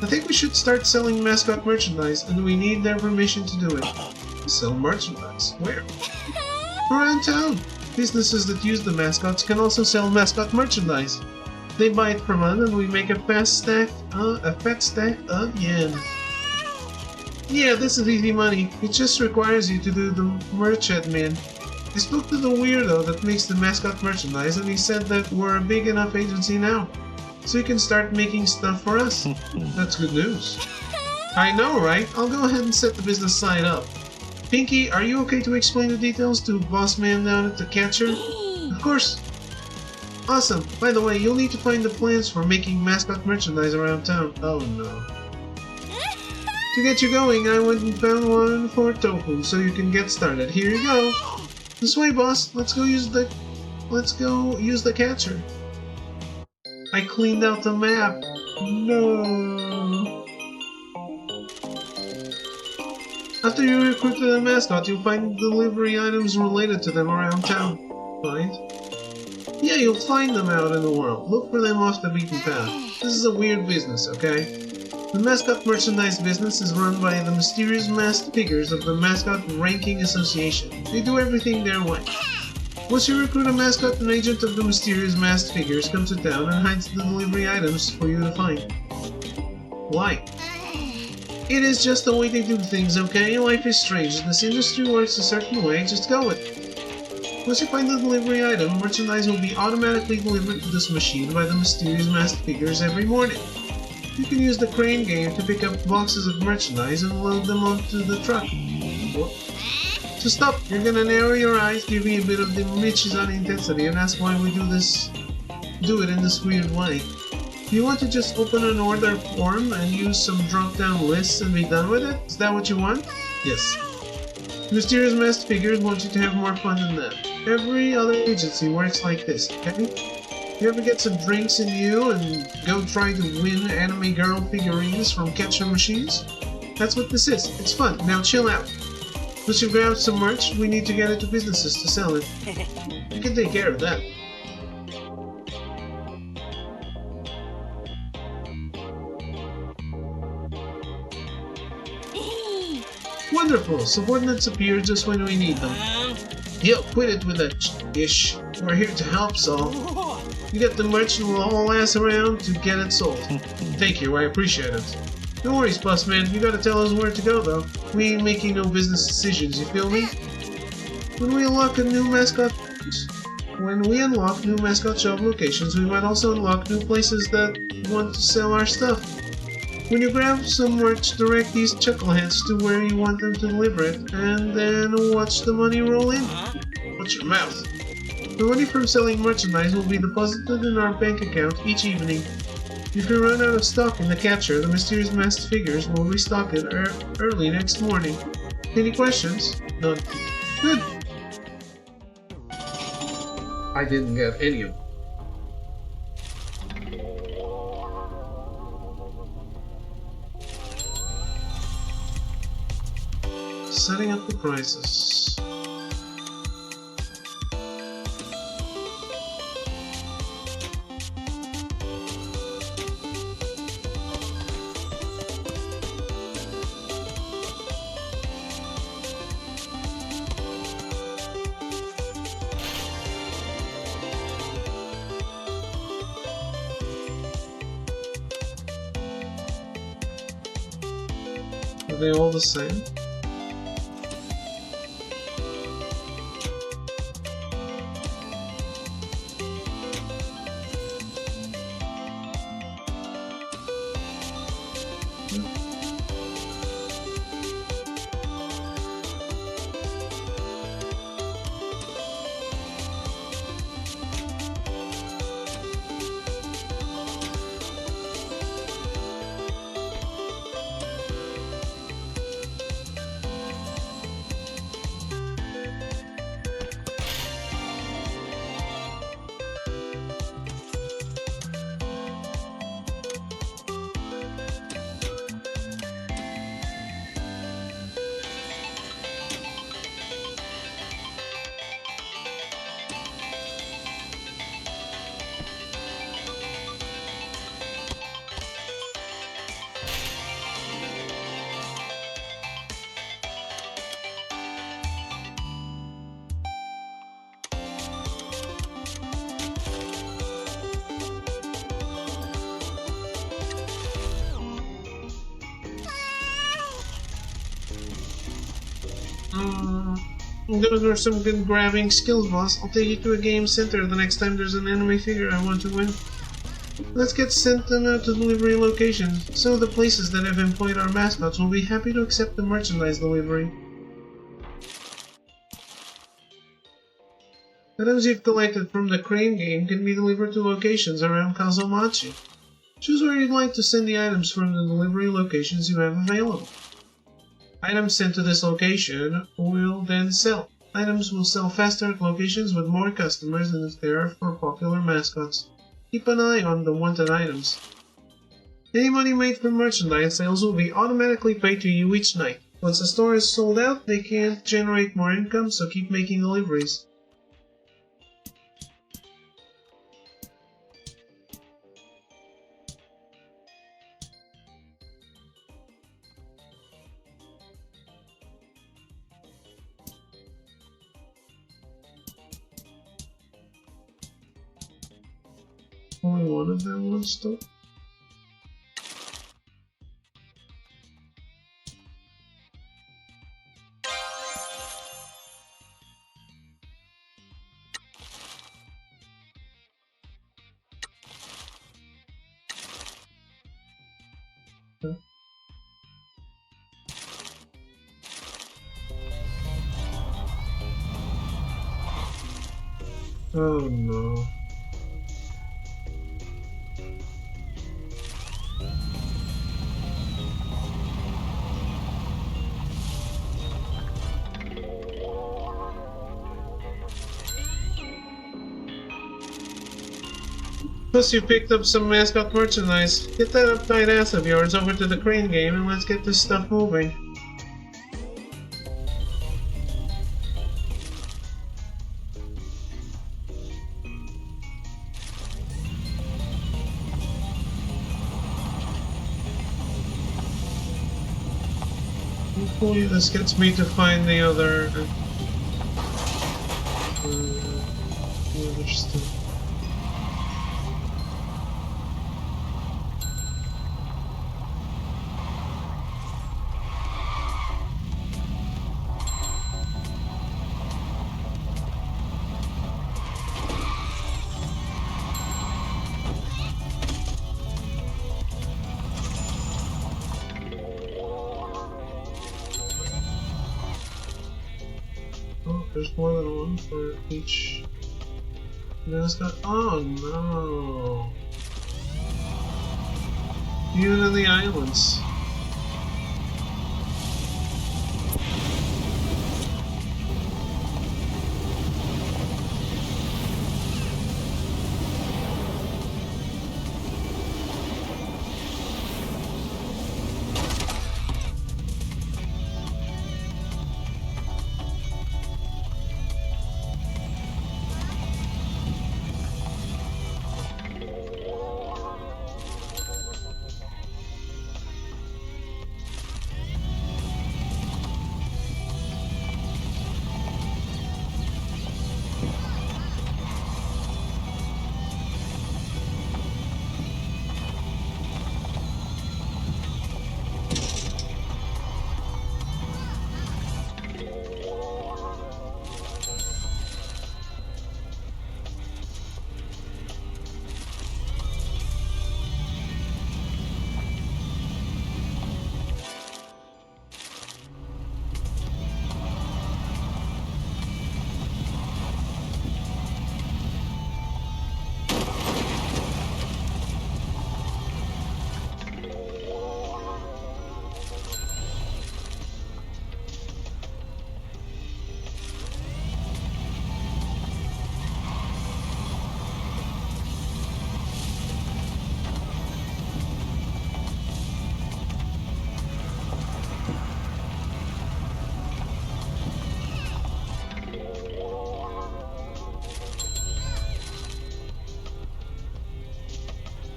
I think we should start selling Mascot merchandise, and we need their permission to do it. Sell merchandise? Where? Around town. Businesses that use the mascots can also sell Mascot merchandise. They buy it from us, and we make a fat stack of yen. Yeah, this is easy money. It just requires you to do the merch admin. I spoke to the weirdo that makes the Mascot merchandise, and he said that we're a big enough agency now, so you can start making stuff for us. That's good news. I know, right? I'll go ahead and set the business side up. Pinky, are you okay to explain the details to Boss Man down at the catcher? Of course. Awesome. By the way, you'll need to find the plans for making Mascot merchandise around town. Oh no. To get you going, I went and found one for Tofu, so you can get started. Here you go. This way, boss. Let's go use the catcher. I cleaned out the map. No. After you recruit the mascot, you'll find delivery items related to them around town. Right? Yeah, you'll find them out in the world. Look for them off the beaten path. This is a weird business, okay? The Mascot merchandise business is run by the mysterious masked figures of the Mascot Ranking Association. They do everything their way. Once you recruit a mascot, an agent of the mysterious masked figures comes to town and hides the delivery items for you to find. Why? It is just the way they do things, okay? Life is strange. This industry works a certain way, just go with it. Once you find the delivery item, merchandise will be automatically delivered to this machine by the mysterious masked figures every morning. You can use the crane game to pick up boxes of merchandise and load them onto the truck. What? So stop, you're gonna narrow your eyes, give me a bit of the Mitch's on intensity, and ask why we do it in this weird way. You want to just open an order form and use some drop-down lists and be done with it? Is that what you want? Yes. Mysterious masked figures want you to have more fun than that. Every other agency works like this, okay? You ever get some drinks in you and go try to win anime girl figurines from catcher machines? That's what this is. It's fun. Now chill out. Once you've grabbed some merch, we need to get it to businesses to sell it. You can take care of that. Wonderful! Subordinates appear just when we need them. Yo, quit it with that ish. We're here to help, so you get the merch and we'll all ass around to get it sold. Thank you, I appreciate it. No worries, boss man. You gotta tell us where to go, though. We ain't making no business decisions, you feel me? When we unlock new mascot shop locations, we might also unlock new places that want to sell our stuff. When you grab some merch, direct these chuckleheads to where you want them to deliver it, and then watch the money roll in. Watch your mouth. The money from selling merchandise will be deposited in our bank account each evening. If you run out of stock in the catcher, the mysterious masked figures will restock it early next morning. Any questions? None. Good. I didn't get any of them. Setting up the prices. Are they all the same? Those were some good grabbing skills, boss. I'll take you to a game center the next time there's an enemy figure I want to win. Let's get sent them out to delivery locations. Some of the places that have employed our mascots will be happy to accept the merchandise delivery. Items you've collected from the Crane game can be delivered to locations around Kazomachi. Choose where you'd like to send the items from the delivery locations you have available. Items sent to this location will then sell. Items will sell faster at locations with more customers than if they are for popular mascots. Keep an eye on the wanted items. Any money made from merchandise sales will be automatically paid to you each night. Once the store is sold out, they can't generate more income, so keep making deliveries. Only one of them wants to. Oh no. Plus you picked up some mascot merchandise. Get that uptight ass of yours over to the Crane game and let's get this stuff moving. Hopefully this gets me to find the other stuff. There's more than one for each mascot. Oh no! Even in the islands.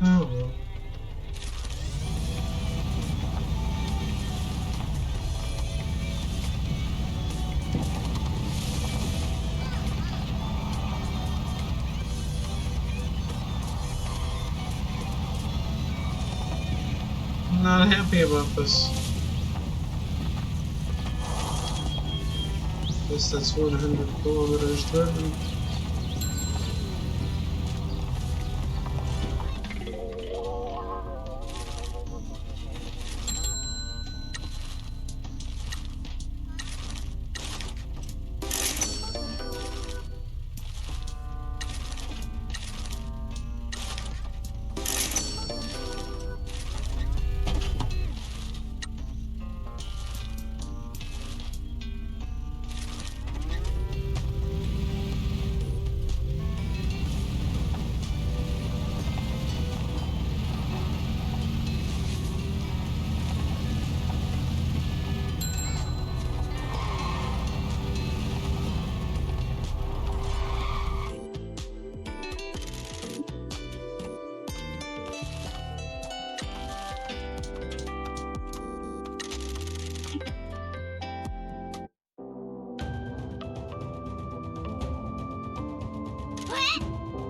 Oh. I'm not happy about this. Guess that's 100 kilometers driven.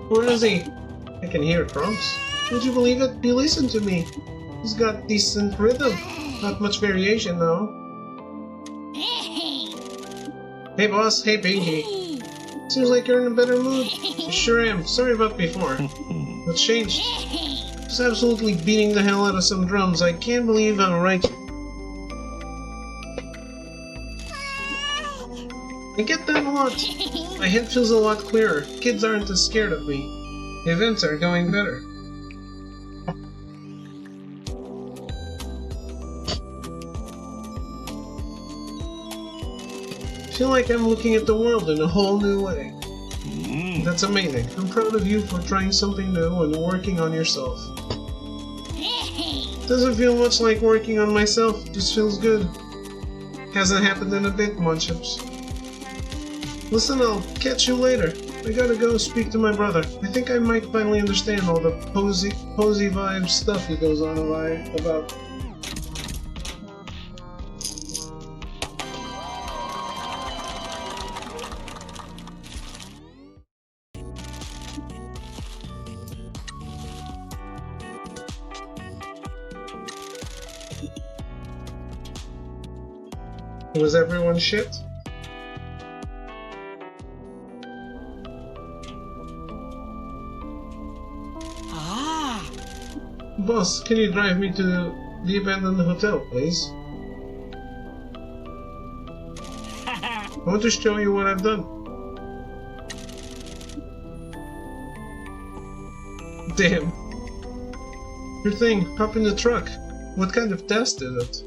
Where is he? I can hear drums. Would you believe it? He listened to me. He's got decent rhythm. Not much variation though. Hey boss, hey Pinky. Seems like you're in a better mood. I sure am. Sorry about before. What's changed? Just absolutely beating the hell out of some drums. I can't believe how right. I get that a lot. My head feels a lot clearer. Kids aren't as scared of me. Events are going better. I feel like I'm looking at the world in a whole new way. That's amazing. I'm proud of you for trying something new and working on yourself. Doesn't feel much like working on myself, just feels good. Hasn't happened in a bit, Munchips. Listen, I'll catch you later. I gotta go speak to my brother. I think I might finally understand all the posy vibe stuff he goes on about. Was everyone shit? Boss, can you drive me to the abandoned hotel, please? I want to show you what I've done. Damn. Your thing, hop in the truck. What kind of test is it?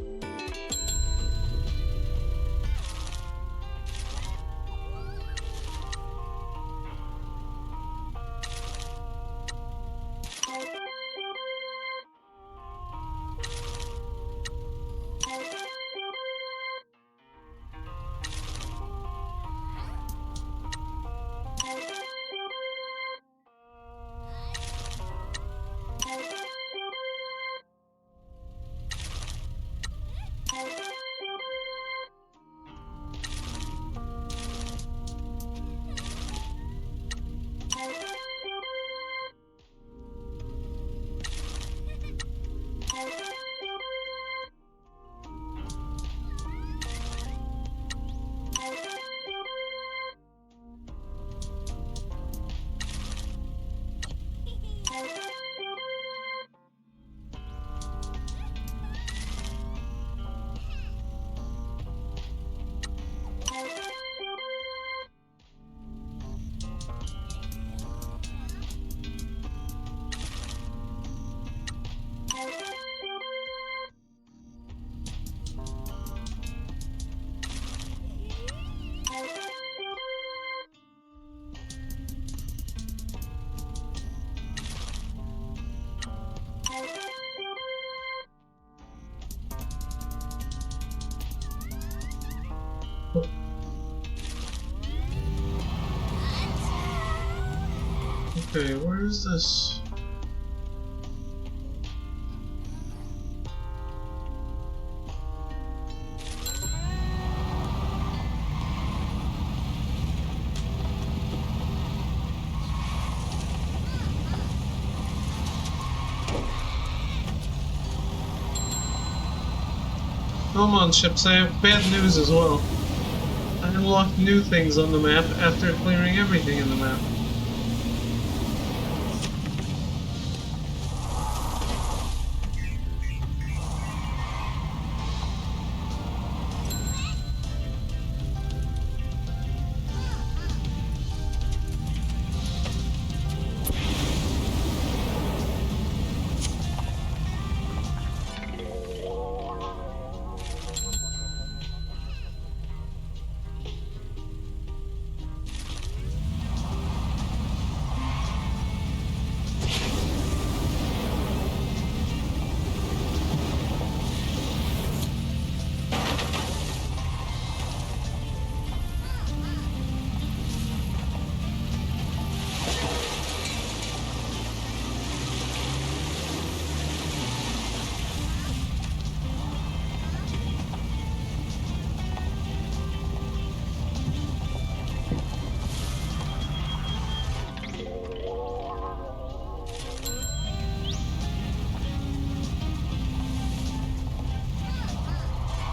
Okay, where is this? Come on, ships, I have bad news as well. I unlock new things on the map after clearing everything in the map.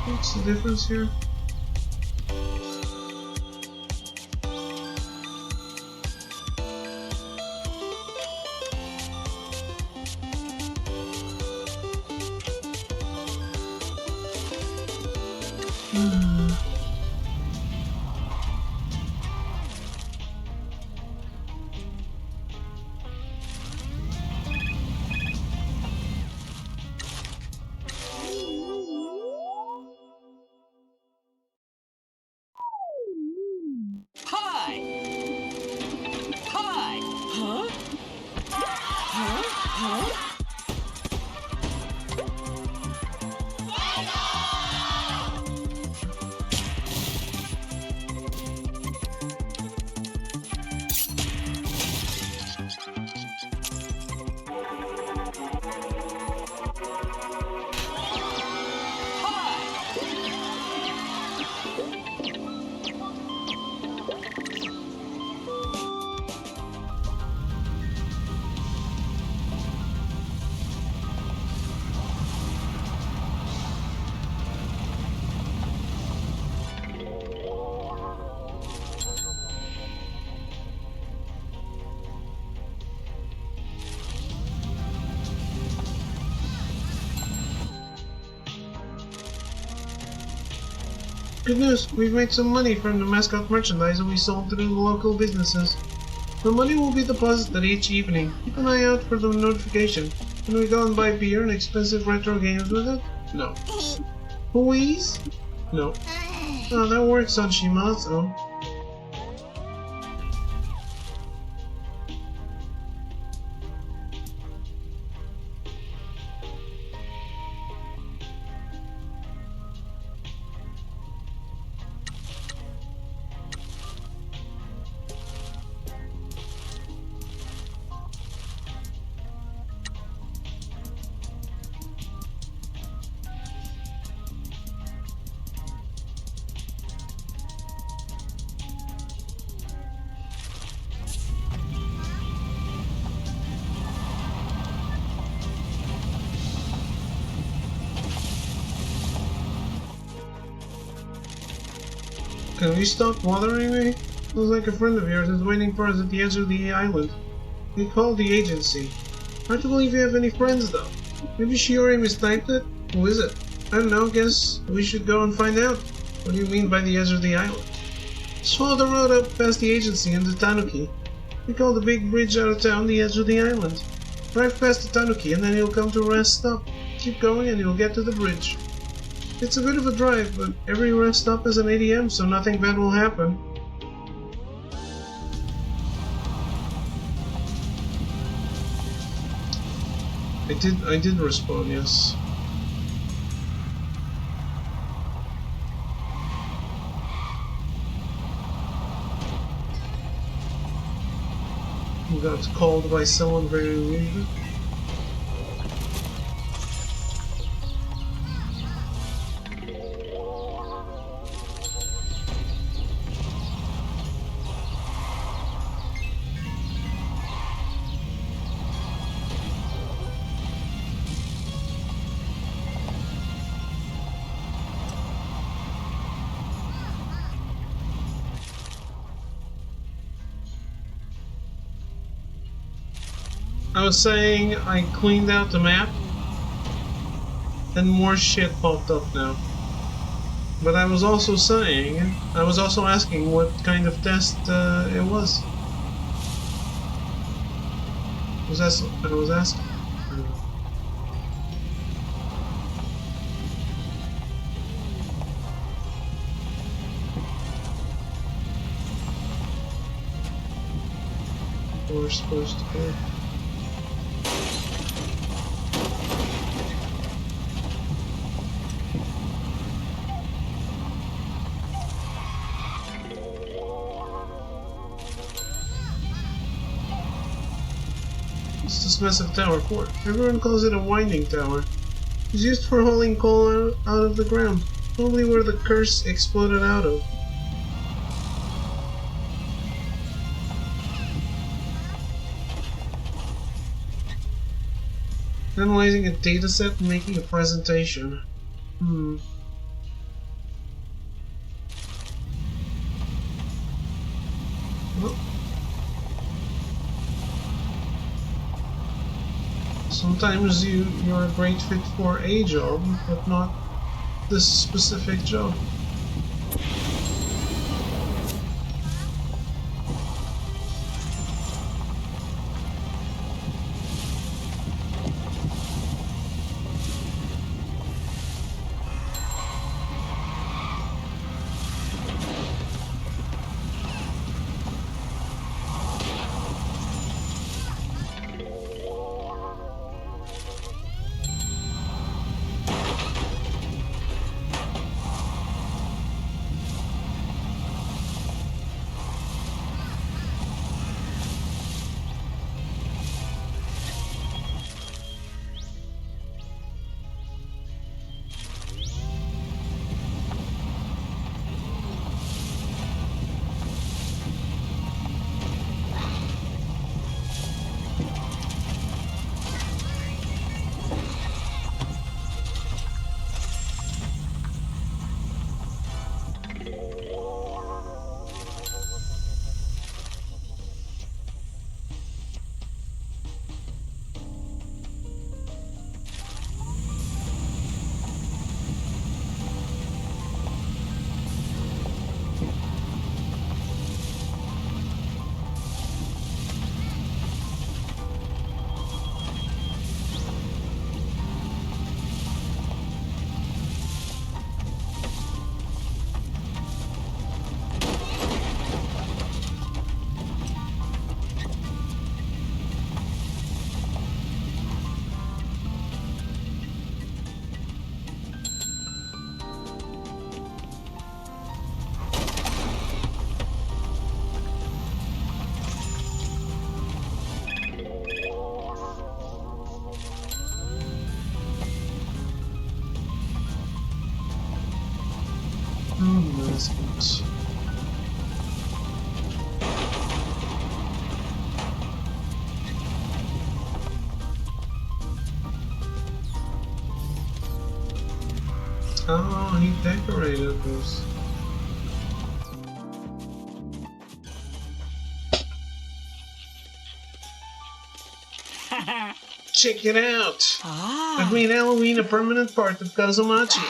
What's the difference here? Hi! Hi! Huh? Huh? Huh? Good news! We've made some money from the Mascot merchandise that we sold through the local businesses. The money will be deposited each evening. Keep an eye out for the notification. Can we go and buy beer and expensive retro games with it? No. Please? No. Oh, that works on Shimazu. Can you stop bothering me? Looks like a friend of yours is waiting for us at the edge of the island. We called the agency. Hard to believe you have any friends, though. Maybe Shiori mistyped it? Who is it? I don't know, guess we should go and find out. What do you mean by the edge of the island? Just follow the road up past the agency and the Tanuki. We call the big bridge out of town the edge of the island. Drive past the Tanuki and then you'll come to a rest stop. Keep going and you'll get to the bridge. It's a bit of a drive, but every rest stop is an ATM, so nothing bad will happen. I did respond, yes. We got called by someone very rude. I was saying I cleaned out the map, and more shit popped up now. But I was also saying, I was also asking what kind of test it was. I was asking. We're supposed to go. It's this massive tower fort. Everyone calls it a winding tower. It's used for hauling coal out of the ground. Probably where the curse exploded out of. Analyzing a dataset and making a presentation. Well, sometimes you're a great fit for a job, but not this specific job. Mascot. Oh, he decorated those. Check it out! I've made Halloween a permanent part of Kazumachi.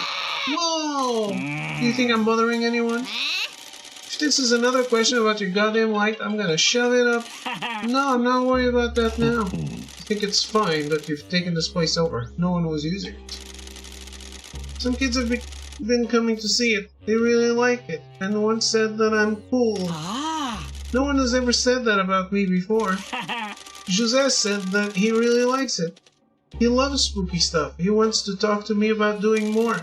Whoa! Do you think I'm bothering anyone? If this is another question about your goddamn light, I'm gonna shove it up. No, I'm not worried about that now. I think it's fine that you've taken this place over. No one was using it. Some kids have been coming to see it. They really like it. And one said that I'm cool. No one has ever said that about me before. Jose said that he really likes it. He loves spooky stuff. He wants to talk to me about doing more.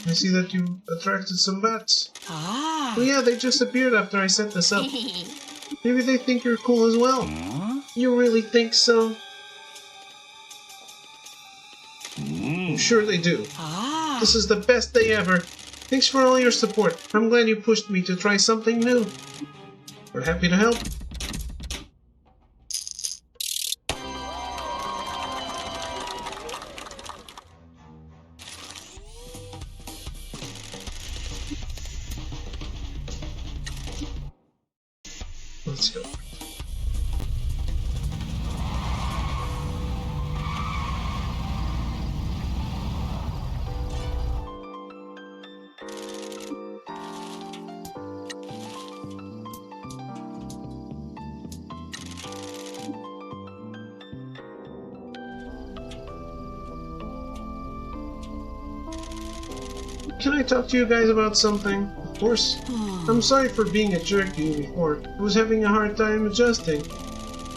I see that you attracted some bats. Oh yeah, they just appeared after I set this up. Maybe they think you're cool as well. You really think so? I'm sure they do. This is the best day ever. Thanks for all your support. I'm glad you pushed me to try something new. We're happy to help. Let's go. can I talk to you guys about something? Of course. I'm sorry for being a jerk to you before. I was having a hard time adjusting.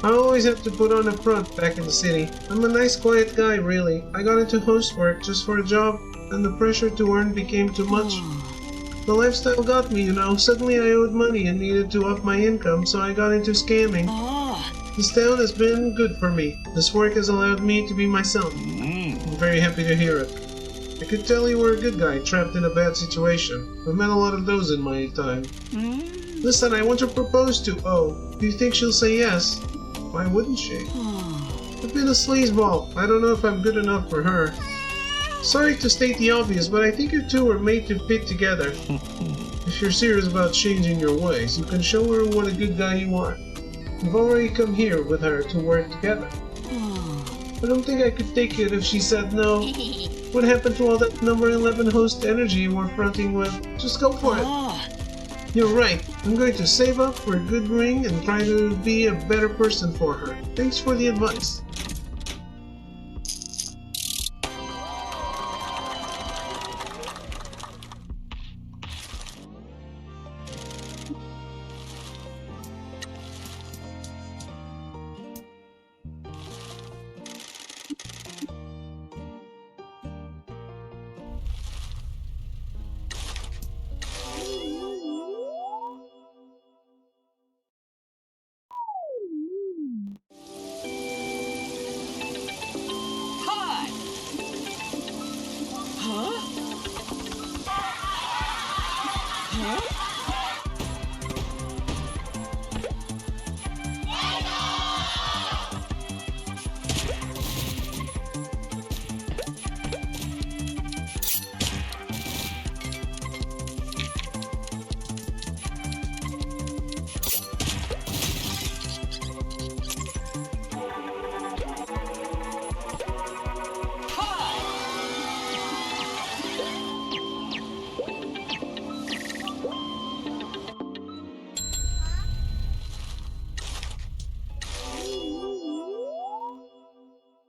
I always have to put on a front back in the city. I'm a nice, quiet guy, really. I got into host work just for a job, and the pressure to earn became too much. The lifestyle got me, you know. Suddenly I owed money and needed to up my income, so I got into scamming. This town has been good for me. This work has allowed me to be myself. I'm very happy to hear it. I could tell you were a good guy trapped in a bad situation. I've met a lot of those in my time. Listen, I want to propose to O. Do you think she'll say yes? Why wouldn't she? I've been a sleazeball. I don't know if I'm good enough for her. Sorry to state the obvious, but I think you two are made to fit together. If you're serious about changing your ways, you can show her what a good guy you are. You've already come here with her to work together. I don't think I could take it if she said no. What happened to all that number 11 host energy you were fronting with? Just go for it. You're right. I'm going to save up for a good ring and try to be a better person for her. Thanks for the advice.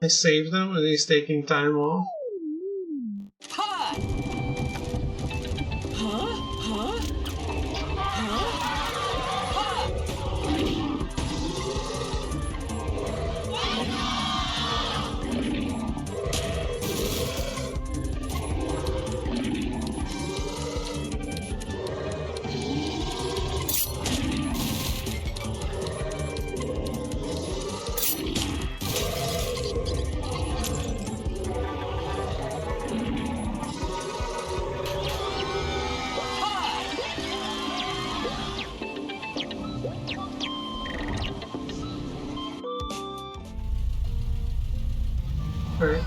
I saved him and he's taking time off. Right.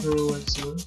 Excellent.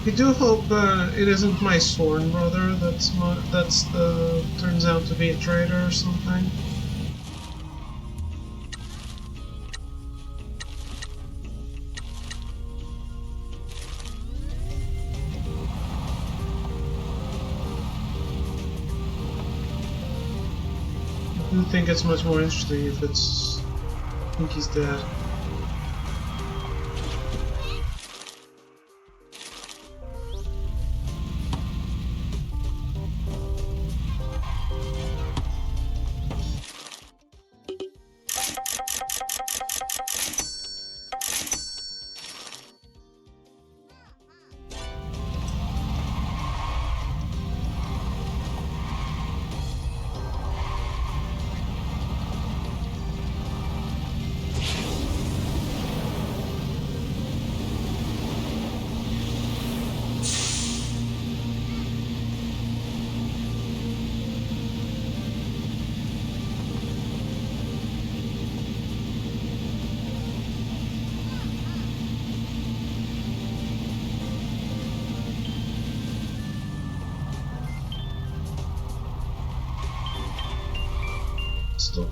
I do hope it isn't my sworn brother turns out to be a traitor or something. I do think it's much more interesting if I think he's dead. Stop.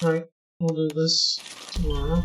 Alright, we'll do this tomorrow.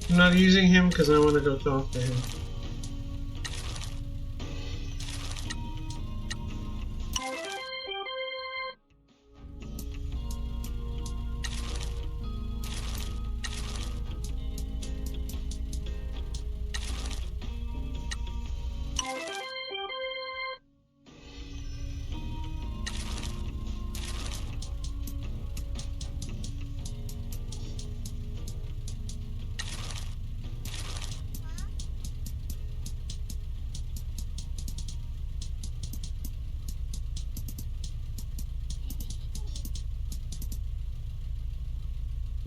I'm not using him because I want to go talk to him.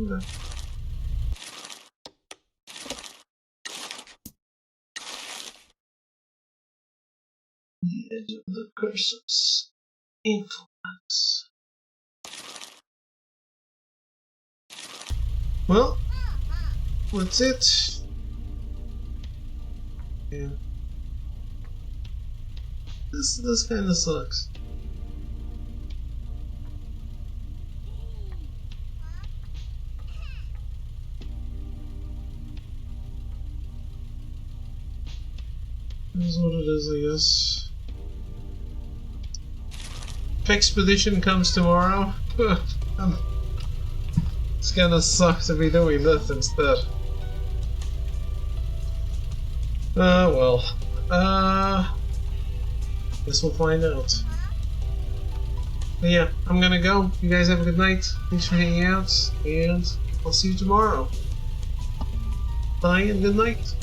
Okay. The edge of the curse's influence. Well, that's it. Yeah. This kind of sucks. Is what it is, I guess. If Expedition comes tomorrow, it's gonna suck to be doing this instead. Well. Guess we'll find out. But yeah, I'm gonna go. You guys have a good night. Thanks for hanging out, and I'll see you tomorrow. Bye and good night.